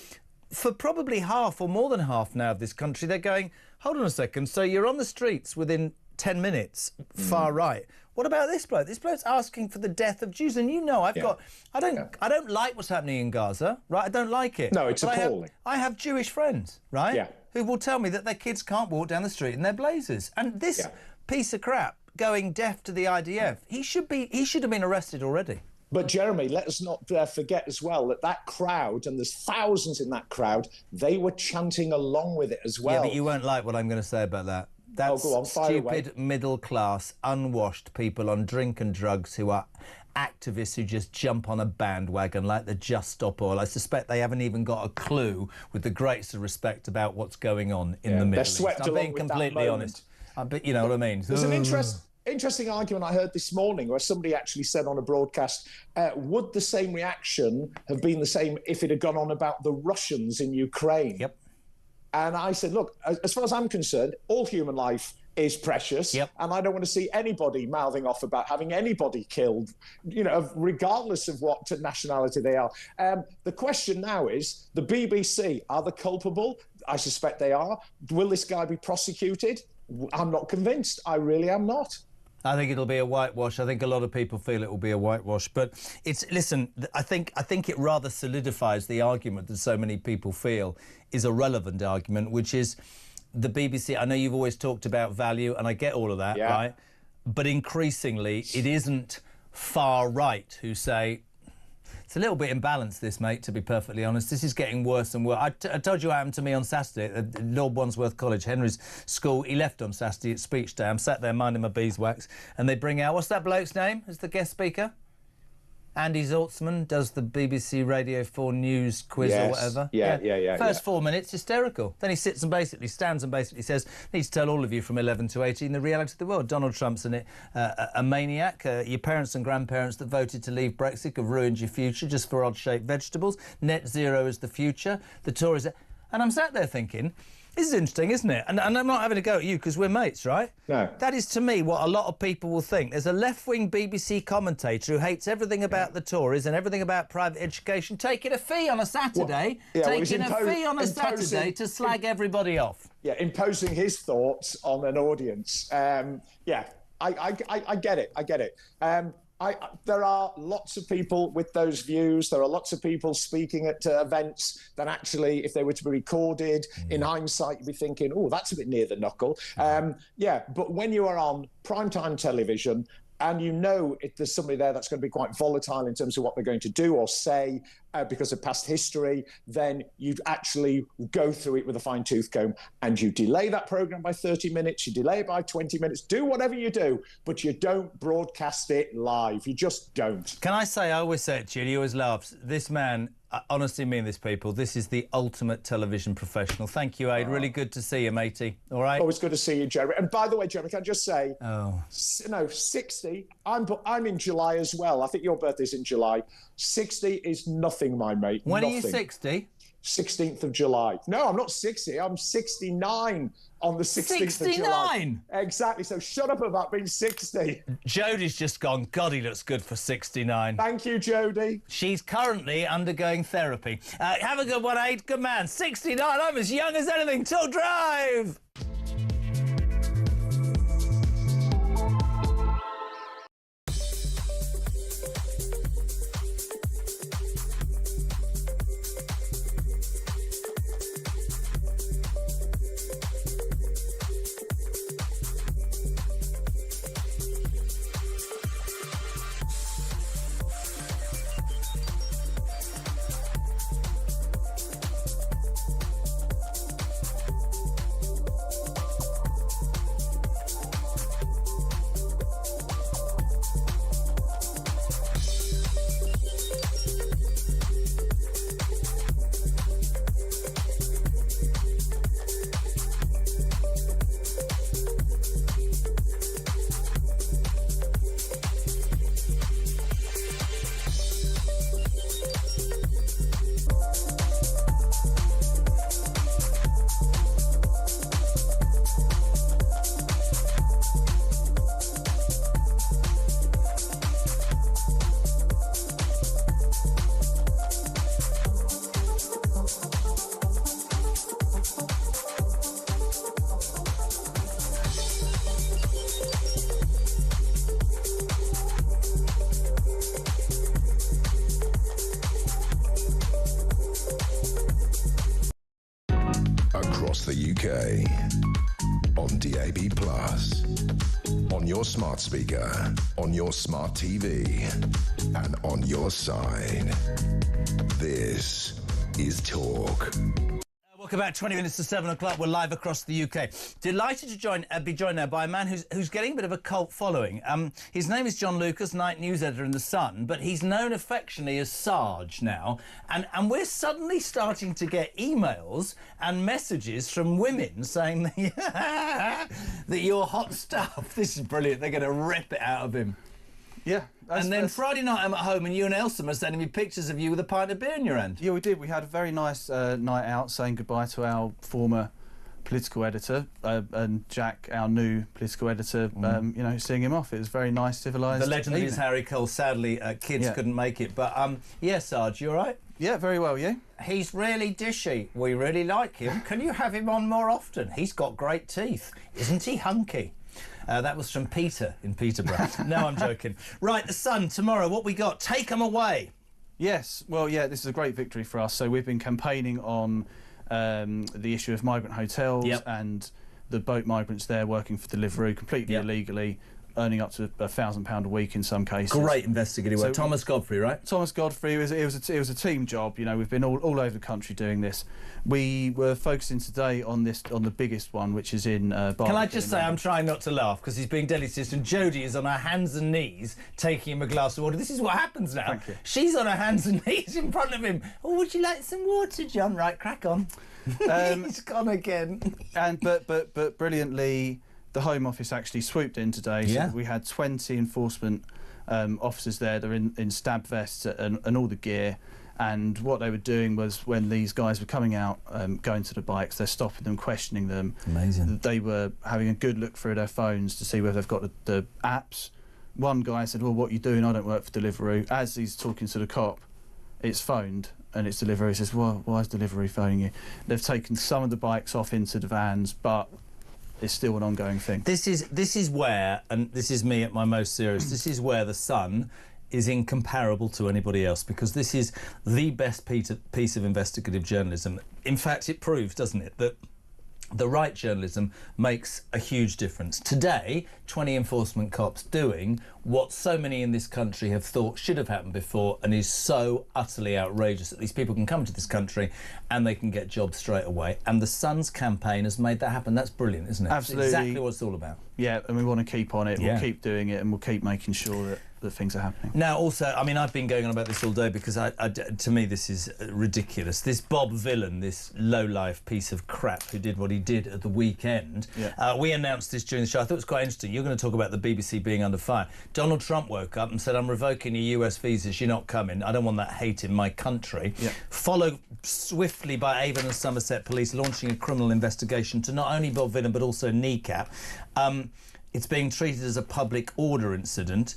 for probably half or more than half now of this country, they're going, hold on a second, so you're on the streets within 10 minutes, far right. What about this bloke? This bloke's asking for the death of Jews, and you know I don't like what's happening in Gaza, right? I don't like it. No, it's appalling. I have Jewish friends, right? Who will tell me that their kids can't walk down the street in their blazers. And this piece of crap going deaf to the IDF, he should have been arrested already. But Jeremy, let us not forget as well that crowd, and there's thousands in that crowd, they were chanting along with it as well. Yeah, but you won't like what I'm going to say about that. That's go on, fire away. Stupid, middle-class, unwashed people on drink and drugs who are activists who just jump on a bandwagon like the Just Stop Oil. I suspect they haven't even got a clue, with the greatest of respect, about what's going on in the Middle East. I'm being completely honest. But you know what I mean. There's an interesting argument I heard this morning where somebody actually said on a broadcast, would the same reaction have been the same if it had gone on about the Russians in Ukraine? Yep. And I said, look, as far as I'm concerned, all human life is precious, and I don't want to see anybody mouthing off about having anybody killed, you know, regardless of what nationality they are. The question now is, the BBC, are they culpable? I suspect they are. Will this guy be prosecuted? I'm not convinced. I really am not. I think it'll be a whitewash. I think a lot of people feel it will be a whitewash. But listen, I think it rather solidifies the argument that so many people feel is a relevant argument, which is the BBC. I know you've always talked about value, and I get all of that, right? But increasingly, it isn't far right who say, it's a little bit imbalanced, this, mate, to be perfectly honest. This is getting worse and worse. I told you what happened to me on Saturday at Lord Wandsworth College, Henry's school. He left on Saturday at speech day. I'm sat there minding my beeswax, and they bring out, what's that bloke's name as the guest speaker? Andy Zaltzman does the BBC Radio 4 News quiz or whatever. First 4 minutes, hysterical. Then he sits and basically stands and basically says, need to tell all of you from 11 to 18 the reality of the world. Donald Trump's a maniac. Your parents and grandparents that voted to leave Brexit have ruined your future just for odd-shaped vegetables. Net zero is the future. The Tories... And I'm sat there thinking, this is interesting, isn't it? And I'm not having a go at you because we're mates, right? No. That is, to me, what a lot of people will think. There's a left-wing BBC commentator who hates everything about the Tories and everything about private education, taking a fee on a Saturday, Saturday to slag everybody off. Yeah, imposing his thoughts on an audience. I get it. I get it. There are lots of people with those views. There are lots of people speaking at events that actually, if they were to be recorded, in hindsight, you'd be thinking, oh, that's a bit near the knuckle. But when you are on primetime television and you know there's somebody there that's going to be quite volatile in terms of what they're going to do or say because of past history, then you actually go through it with a fine-tooth comb and you delay that programme by 30 minutes, you delay it by 20 minutes, do whatever you do, but you don't broadcast it live. You just don't. Can I say, I always say it to you, he always laughs, this man, I honestly mean this, people, this is the ultimate television professional. Thank you, Aid. Really good to see you, matey. All right? Always good to see you, Jeremy. And by the way, Jeremy, can I just say, 60, I'm in July as well. I think your birthday's in July. 60 is nothing, my mate. When nothing. Are you 60? 16th of July. No, I'm not 60. I'm 69 on the 16th of July. 69? Exactly. So shut up about being 60. Jodie's just gone, God, he looks good for 69. Thank you, Jodie. She's currently undergoing therapy. Have a good one, Aid. Good man. 69. I'm as young as anything. Talk Drive. the UK. On DAB+, on your smart speaker, on your smart TV, and on your side. This is Talk. Welcome back. 20 minutes to 7 o'clock. We're live across the UK. Delighted to be joined now by a man who's getting a bit of a cult following. His name is John Lucas, night news editor in The Sun, but he's known affectionately as Sarge now. And we're suddenly starting to get emails and messages from women saying that you're hot stuff. This is brilliant. They're going to rip it out of him. Yeah. And then Friday night I'm at home and you and Elson are sending me pictures of you with a pint of beer in your hand. Yeah, we did. We had a very nice night out saying goodbye to our former political editor and Jack, our new political editor, you know, seeing him off. It was very nice, civilised. The legend is Harry Cole. Sadly, kids couldn't make it. But, yeah, Sarge, you all right? Yeah, very well, yeah. He's really dishy. We really like him. Can you have him on more often? He's got great teeth. Isn't he hunky? That was from Peter in Peterborough. No, I'm joking. Right, The Sun, tomorrow, what we got? Take them away. Yes, well, yeah, this is a great victory for us. So we've been campaigning on the issue of migrant hotels and the boat migrants there working for Deliveroo completely illegally, earning up to £1,000 a week in some cases. Great investigative work. Thomas Godfrey, right? Thomas Godfrey. It was a team job. You know, we've been all over the country doing this. We were focusing today on the biggest one, which is in Barbican. Can I just say I'm trying not to laugh because he's being deadly serious, and Jodie is on her hands and knees taking him a glass of water. This is what happens now. Thank you. She's on her hands and knees in front of him. Oh, would you like some water, John? Right, crack on. He's gone again. But brilliantly, the Home Office actually swooped in today. So we had 20 enforcement officers there. They're in stab vests and all the gear. And what they were doing was, when these guys were coming out, going to the bikes, they're stopping them, questioning them. Amazing. They were having a good look through their phones to see whether they've got the apps. One guy said, well, what are you doing? I don't work for Deliveroo. As he's talking to the cop, it's phoned and it's Deliveroo. He says, well, why is Deliveroo phoning you? They've taken some of the bikes off into the vans, but it's still an ongoing thing. This is where, and this is me at my most serious, this is where The Sun is incomparable to anybody else, because this is the best piece of investigative journalism. In fact, it proves, doesn't it, that the right journalism makes a huge difference. Today, 20 enforcement cops doing what so many in this country have thought should have happened before, and is so utterly outrageous that these people can come to this country and they can get jobs straight away. And The Sun's campaign has made that happen. That's brilliant, isn't it? Absolutely. It's exactly what it's all about. Yeah, and we want to keep on it. We'll keep doing it, and we'll keep making sure that things are happening. Now, also, I mean, I've been going on about this all day because to me this is ridiculous. This Bob Vylan, this low-life piece of crap who did what he did at the weekend, we announced this during the show. I thought it was quite interesting. You're going to talk about the BBC being under fire. Donald Trump woke up and said, I'm revoking your US visas, you're not coming. I don't want that hate in my country. Followed swiftly by Avon and Somerset Police launching a criminal investigation to not only Bob Vylan but also Kneecap. It's being treated as a public order incident.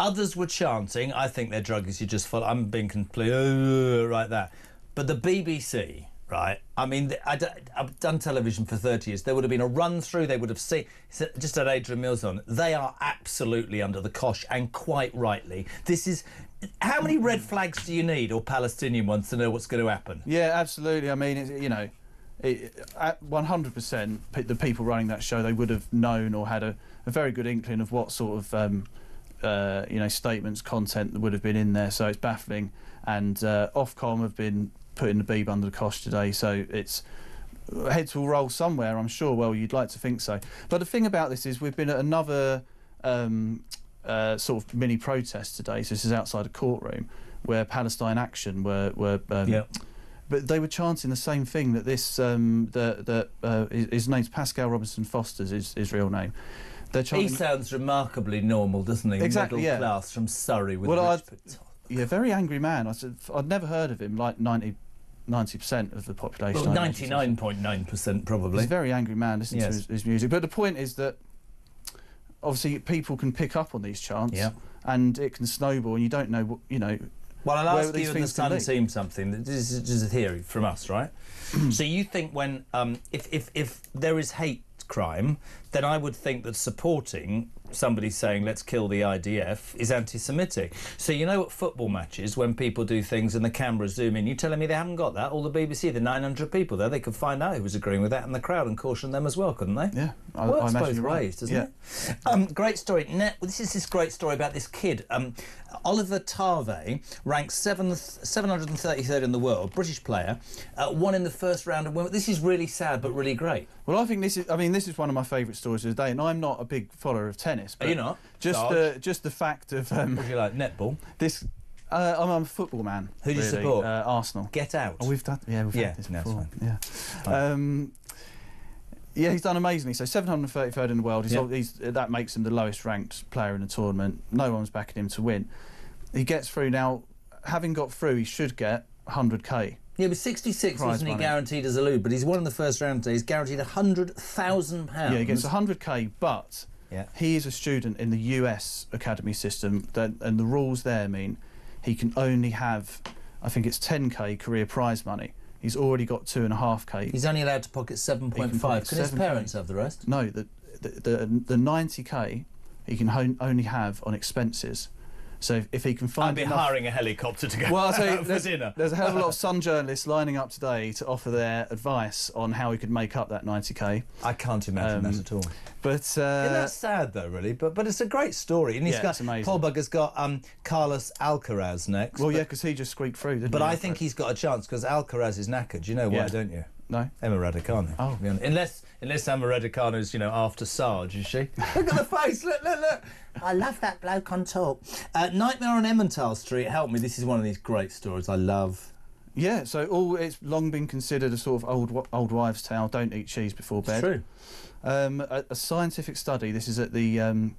Others were chanting, I think they're druggies, you just follow. I'm being completely like that. But the BBC, right, I mean, I've done television for 30 years. There would have been a run-through, they would have seen, just had Adrian Mills on. They are absolutely under the cosh, and quite rightly. This is, how many red flags do you need, or Palestinian ones, to know what's going to happen? Yeah, absolutely. I mean, you know, at 100%, the people running that show, they would have known or had a very good inkling of what sort of you know, statements, content that would have been in there. So it's baffling. And Ofcom have been putting the Beeb under the cosh today, so it's heads will roll somewhere, I'm sure. Well, you'd like to think so. But the thing about this is we've been at another sort of mini protest today. So this is outside a courtroom where Palestine Action were but they were chanting the same thing, that this his name's Pascal Robinson Foster's his real name. He sounds remarkably normal, doesn't he? Exactly, Middle class from Surrey with very angry man. I said I'd never heard of him. Like 90% of the population. Well, 99.9% probably. He's a very angry man. Listen to his music. But the point is that obviously people can pick up on these chants, and it can snowball, and you don't know what, you know. Well, I'll ask you and the Sun team something. This is just a theory from us, right? So you think when if there is hate crime, then I would think that supporting somebody saying let's kill the IDF is anti-Semitic. So you know at football matches when people do things and the cameras zoom in, you telling me they haven't got that? All the BBC, the 900 people there, they could find out who was agreeing with that in the crowd and caution them as well, couldn't they? Yeah, I imagine both ways, doesn't it? Great story. This is this great story about this kid. Oliver Tarve ranked 733rd in the world, British player, won in the first round of Wimbledon. This is really sad but really great. Well, I think this is one of my favourite stories of the day, and I'm not a big follower of tennis. Are you not? Just the fact of what do you like, netball? I'm a football man. Who do you support? Arsenal. Get out. Oh, we've had this before. Yeah, he's done amazingly. So 733rd in the world. That makes him the lowest ranked player in the tournament. No one's backing him to win. He gets through now. Having got through, he should get 100k. Yeah, but 66 wasn't he guaranteed as a loot, but he's won in the first round today. He's guaranteed £100,000. Yeah, he gets 100k, but he is a student in the US academy system, and the rules there mean he can only have, I think it's 10k career prize money. He's already got 2.5k. He's only allowed to pocket 7.5. Can his parents have the rest? No, the 90k he can only have on expenses. So if he can find I'd be hiring a helicopter to go for dinner. There's a hell of a lot of Sun journalists lining up today to offer their advice on how he could make up that 90k. I can't imagine that at all. But that's sad though, really. But it's a great story. And it's amazing. Paul Bugger's got Carlos Alcaraz next. Well, because he just squeaked through, didn't he? But I think he's got a chance because Alcaraz is knackered. You know why, don't you? No. Emma Raducanu. Oh. Unless Emma Raducanu's, after Sarge, is she? Look at the face, look. I love that bloke on top. Nightmare on Emmental Street, help me, this is one of these great stories I love. Yeah, so it's long been considered a sort of old wives' tale, don't eat cheese before bed. It's true. A scientific study, this is at the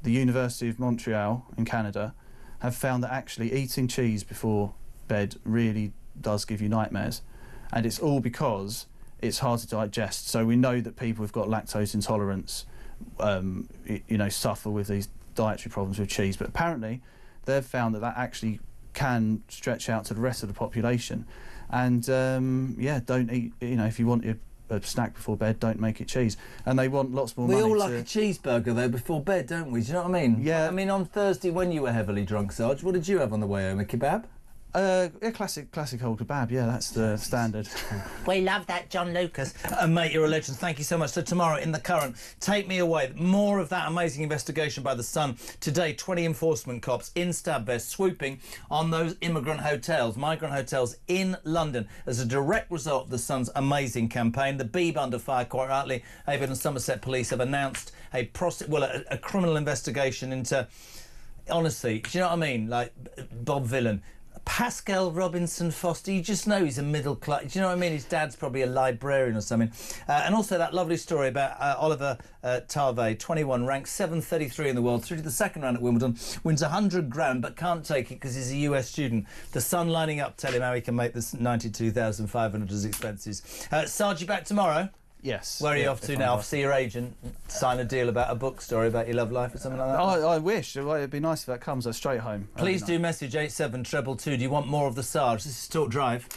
University of Montreal in Canada, have found that actually eating cheese before bed really does give you nightmares. And it's all because it's hard to digest. So we know that people who've got lactose intolerance, suffer with these dietary problems with cheese. But apparently, they've found that actually can stretch out to the rest of the population. And don't eat. If you want a snack before bed, don't make it cheese. And they want lots more money. We all like a cheeseburger though before bed, don't we? Do you know what I mean? Yeah. I mean, on Thursday when you were heavily drunk, Sarge, what did you have on the way home? A kebab? Classic old kebab, yeah, that's the standard. We love that, John Lucas. Mate, you're a legend. Thank you so much. So tomorrow, in The Current, take me away. More of that amazing investigation by The Sun. Today, 20 enforcement cops in stab vests swooping on those migrant hotels in London as a direct result of The Sun's amazing campaign. The Beeb under fire, quite rightly. Avon and Somerset police have announced a criminal investigation into, honestly, do you know what I mean? Like Bob Vylan. Pascal Robinson Foster, you just know he's a middle class. Do you know what I mean? His dad's probably a librarian or something. And also that lovely story about Oliver Tarve, 21, ranked 733 in the world, through to the second round at Wimbledon, wins 100 grand but can't take it because he's a US student. The Sun lining up, tell him how he can make this 92,500 as expenses. Sarge, you back tomorrow? Yes. Where are you off to now? See your agent, sign a deal about a book story about your love life or something like that? I wish. It'd be nice if that comes straight home. Please do message 87222. Do you want more of the Sarge? This is Talk Drive.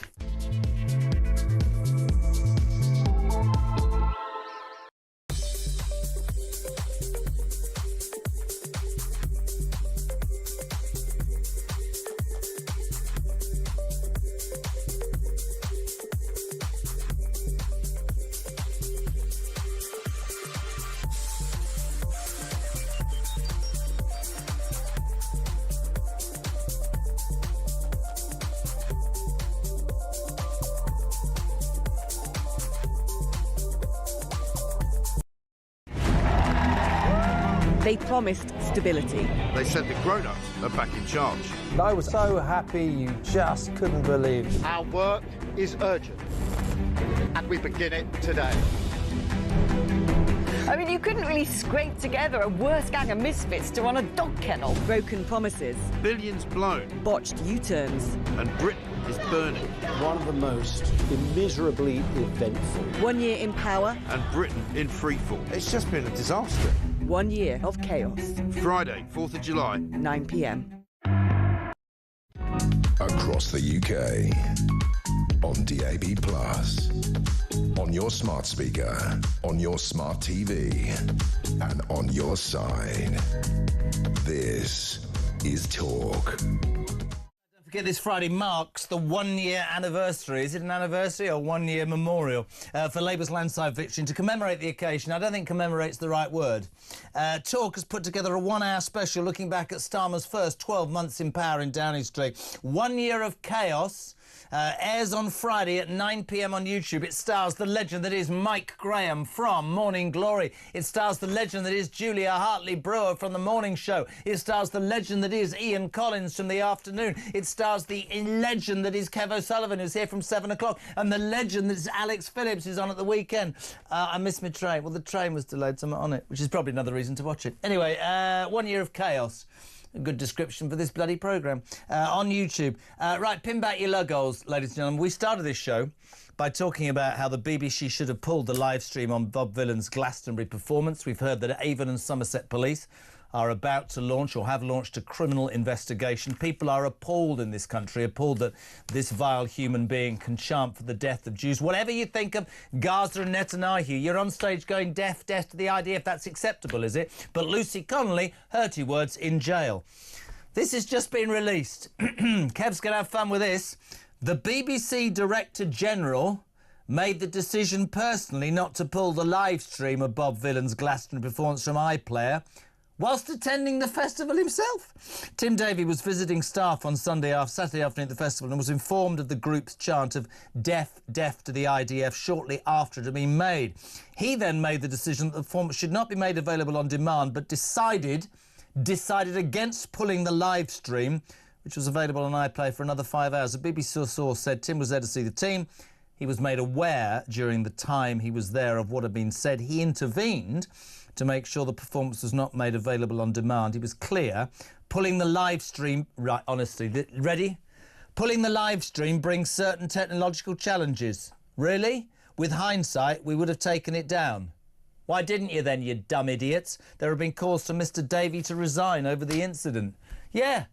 They promised stability. They said the grown-ups are back in charge. I was so happy you just couldn't believe it. Our work is urgent, and we begin it today. I mean, you couldn't really scrape together a worse gang of misfits to run a dog kennel. Broken promises. Billions blown. Botched U-turns. And Britain is burning. One of the most immeasurably eventful. 1 year in power. And Britain in freefall. It's just been a disaster. 1 year of chaos. Friday, 4th of July. 9 p.m. Across the UK. On DAB+. On your smart speaker, on your smart TV, and on your side. This is Talk. Don't forget, this Friday marks the 1 year anniversary. Is it an anniversary or 1 year memorial for Labour's landslide victory? And to commemorate the occasion, I don't think commemorate's the right word. Talk has put together a 1 hour special looking back at Starmer's first 12 months in power in Downing Street. 1 year of chaos. Airs on Friday at 9 p.m. on YouTube. It stars the legend that is Mike Graham from Morning Glory. It stars the legend that is Julia Hartley-Brewer from The Morning Show. It stars the legend that is Ian Collins from The Afternoon. It stars the legend that is Kev O'Sullivan, who's here from 7 o'clock, and the legend that is Alex Phillips, who's on at the weekend. I missed my train. Well, the train was delayed, so I'm not on it, which is probably another reason to watch it. Anyway, 1 year of chaos. A good description for this bloody programme on YouTube. Right, pin back your logos, ladies and gentlemen. We started this show by talking about how the BBC should have pulled the live stream on Bob Vylan's Glastonbury performance. We've heard that Avon and Somerset Police are about to launch or have launched a criminal investigation. People are appalled in this country, appalled that this vile human being can chant for the death of Jews. Whatever you think of Gaza and Netanyahu, you're on stage going deaf to the idea if that's acceptable, is it? But Lucy Connolly, hurty words, in jail. This has just been released. Kev's going to have fun with this. The BBC Director General made the decision personally not to pull the live stream of Bob Vylan's Glastonbury performance from iPlayer whilst attending the festival himself. Tim Davie was visiting staff on Saturday afternoon at the festival and was informed of the group's chant of deaf to the IDF shortly after it had been made. He then made the decision that the performance should not be made available on demand, but decided against pulling the live stream, which was available on iPlayer for another 5 hours. A BBC source said Tim was there to see the team. He was made aware during the time he was there of what had been said. He intervened to make sure the performance was not made available on demand. He was clear. Pulling the live stream... Right, honestly, ready? Pulling the live stream brings certain technological challenges. Really? With hindsight, we would have taken it down. Why didn't you then, you dumb idiots? There have been calls for Mr Davie to resign over the incident. Yeah.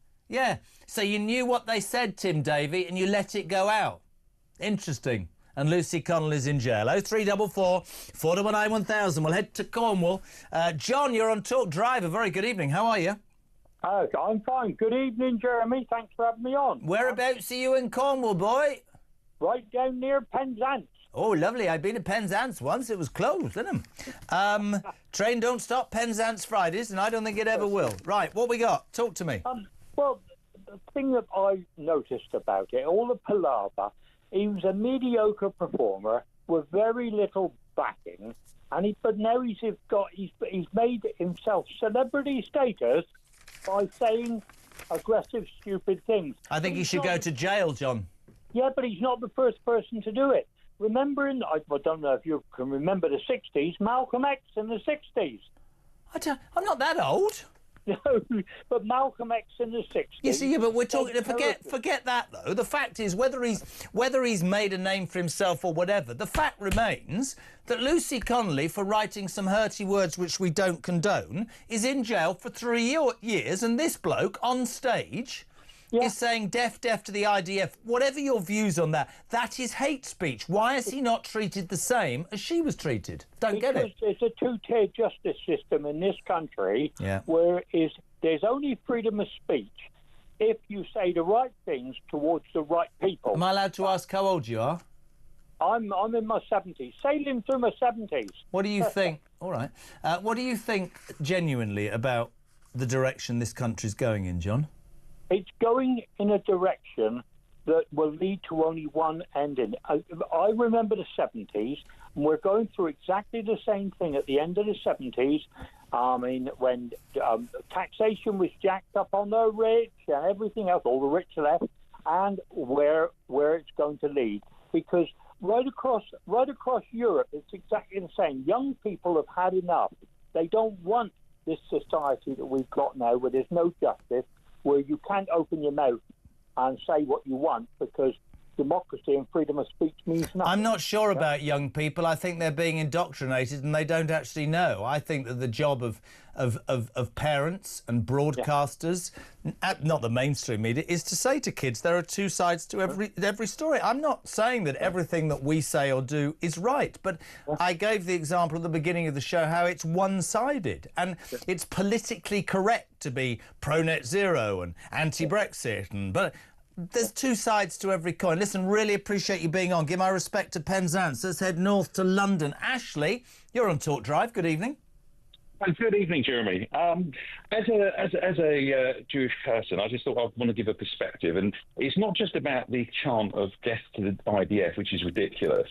So you knew what they said, Tim Davie, and you let it go out. Interesting. And Lucy Connolly's in jail. 0344 419 1000. We'll head to Cornwall. John, you're on Talk Drive. A very good evening. How are you? I'm fine. Good evening, Jeremy. Thanks for having me on. Whereabouts are you in Cornwall, boy? Right down near Penzance. Oh, lovely. I've been to Penzance once. It was closed, didn't it? Train don't stop Penzance Fridays, and I don't think it ever will. Right, what we got? Talk to me. Well, the thing that I noticed about it, all the palaver, he was a mediocre performer with very little backing, but now he's made himself celebrity status by saying aggressive, stupid things. I think he should go to jail, John. Yeah, but he's not the first person to do it. Remember, I don't know if you can remember the 60s, Malcolm X in the 60s. I'm not that old. No, but Malcolm X in the 60s. You see, but we're talking. Forget that though. The fact is, whether he's made a name for himself or whatever, the fact remains that Lucy Connolly, for writing some hurty words which we don't condone, is in jail for 3 years, and this bloke on stage is saying deaf to the IDF. Whatever your views on that, that is hate speech. Why is he not treated the same as she was treated? Don't get it. It's a two-tier justice system in this country where there's only freedom of speech if you say the right things towards the right people. Am I allowed to ask how old you are? I'm in my 70s, sailing through my 70s. What do you think? All right. What do you think genuinely about the direction this country's going in, John? It's going in a direction that will lead to only one ending. I remember the 70s, and we're going through exactly the same thing at the end of the 70s. I mean, when taxation was jacked up on the rich and everything else, all the rich left, and where it's going to lead. Because right across Europe, it's exactly the same. Young people have had enough. They don't want this society that we've got now, where there's no justice, where you can't open your mouth and say what you want because democracy and freedom of speech means nothing. I'm not sure about young people. I think they're being indoctrinated and they don't actually know. I think that the job of parents and broadcasters, not the mainstream media, is to say to kids there are two sides to every story. I'm not saying that everything that we say or do is right, but I gave the example at the beginning of the show how it's one-sided and it's politically correct to be pro-net zero and anti-Brexit, but there's two sides to every coin. Listen, really appreciate you being on. Give my respect to Penzance. Let's head north to London. Ashley, you're on Talk Drive. Good evening. Good evening, Jeremy. As a Jewish person, I just thought I'd want to give a perspective, and it's not just about the chant of death to the IDF, which is ridiculous,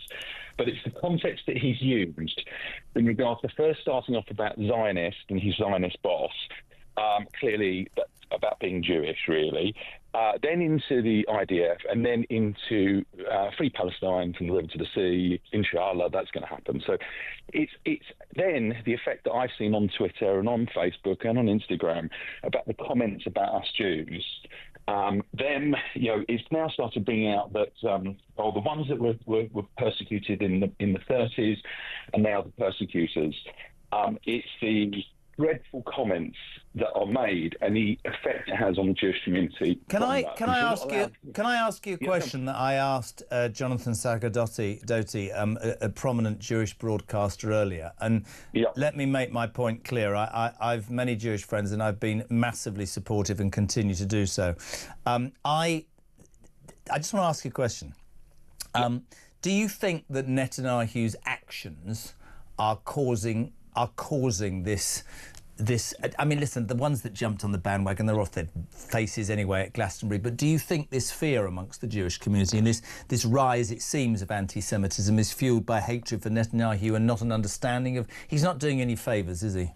but it's the context that he's used in regards to first starting off about Zionist and his Zionist boss, clearly about being Jewish, really, then into the IDF, and then into Free Palestine from the river to the sea. Inshallah, that's going to happen. So it's then the effect that I've seen on Twitter and on Facebook and on Instagram about the comments about us Jews. Then, it's now started bringing out that the ones that were persecuted in the 30s are now the persecutors. It's the dreadful comments that are made and the effect it has on the Jewish community. Can I ask you a question that I asked Jonathan Sacerdoti, a prominent Jewish broadcaster earlier? And let me make my point clear. I've many Jewish friends and I've been massively supportive and continue to do so. I just want to ask you a question. Do you think that Netanyahu's actions are causing this? I mean, listen, the ones that jumped on the bandwagon, they're off their faces anyway at Glastonbury, but do you think this fear amongst the Jewish community and this rise, it seems, of anti-Semitism is fueled by hatred for Netanyahu and not an understanding of... He's not doing any favours, is he?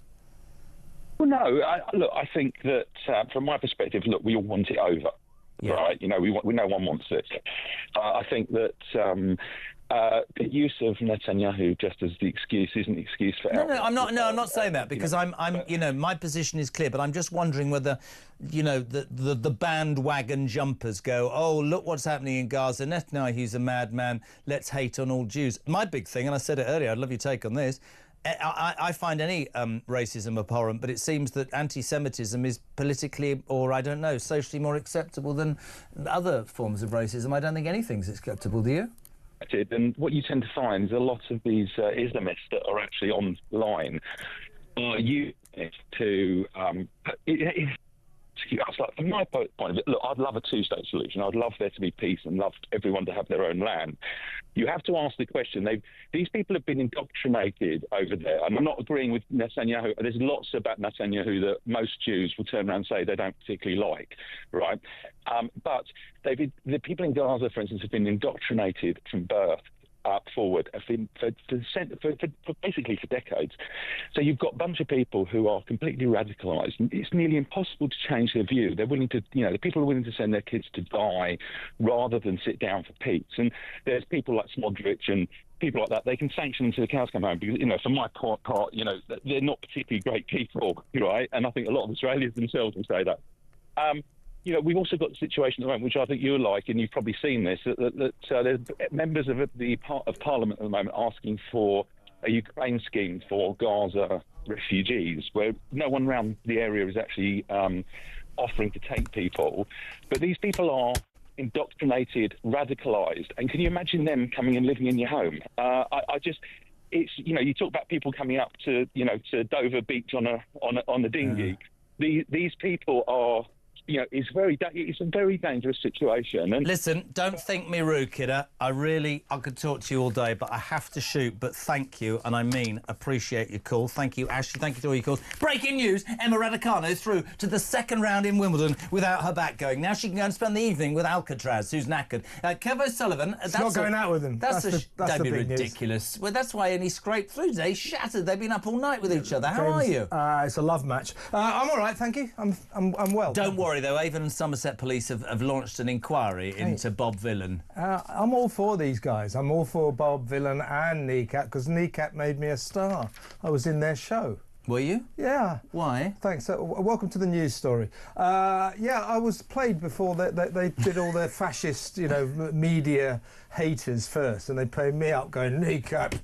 Well, no. I think that, from my perspective, we all want it over, right? No one wants it. I think that... the use of Netanyahu just as the excuse isn't the excuse for... No, I'm not saying that, because my position is clear, but I'm just wondering whether, the bandwagon jumpers go, oh, look what's happening in Gaza, Netanyahu's a madman, let's hate on all Jews. My big thing, and I said it earlier, I'd love your take on this, I find any racism abhorrent, but it seems that anti-Semitism is politically, or I don't know, socially more acceptable than other forms of racism. I don't think anything's acceptable, do you? And what you tend to find is a lot of these Islamists that are actually online are using it to... from my point of view, look, I'd love a two-state solution. I'd love there to be peace and love everyone to have their own land. You have to ask the question. These people have been indoctrinated over there. And I'm not agreeing with Netanyahu. There's lots about Netanyahu that most Jews will turn around and say they don't particularly like, right? But the people in Gaza, for instance, have been indoctrinated from birth forward for basically for decades. So you've got a bunch of people who are completely radicalised. It's nearly impossible to change their view. They're willing to, the people are willing to send their kids to die rather than sit down for peace. And there's people like Smodrich and people like that. They can sanction until the cows come home because, for my part, they're not particularly great people, right? And I think a lot of Australians themselves will say that. We've also got the situation at the moment, which I think you're like, and you've probably seen this, that there's members of Parliament at the moment asking for a Ukraine scheme for Gaza refugees, where no one around the area is actually offering to take people. But these people are indoctrinated, radicalised, and can you imagine them coming and living in your home? It's you talk about people coming up to to Dover Beach on a dinghy. These people are. It's a very dangerous situation. And listen, don't think me rude, kidder. I could talk to you all day, but I have to shoot. But thank you, and I mean appreciate your call. Thank you, Ashley. Thank you to all your calls. Breaking news: Emma Raducanu through to the second round in Wimbledon without her back going. Now she can go and spend the evening with Alcatraz, who's knackered. Kev O'Sullivan. She's not going out with him. That'd be ridiculous. Well, that's why he scraped through today. Shattered. They've been up all night with each other. How are you? It's a love match. I'm all right, thank you. I'm well. Don't worry. Though, Avon and Somerset Police have launched an inquiry into Bob Vylan. I'm all for these guys. I'm all for Bob Vylan and Kneecap, because Kneecap made me a star. I was in their show. Were you? Yeah. Why? Thanks. Welcome to the news story. Yeah, I was played before they did all their fascist, media haters first, and they played me up going, kneecap,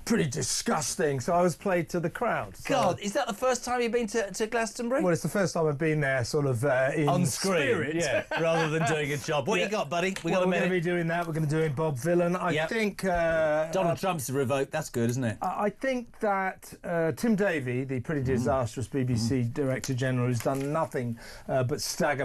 pretty disgusting. So I was played to the crowd. So. God, is that the first time you've been to Glastonbury? Well, it's the first time I've been there sort of in on screen, spirit. Yeah, rather than doing a job. What you got, buddy? We're going to be doing that. We're going to do Bob Vylan. I think... Donald Trump's revoked. That's good, isn't it? I think that Tim Davie, the pretty disastrous BBC Director General, who's done nothing but stagger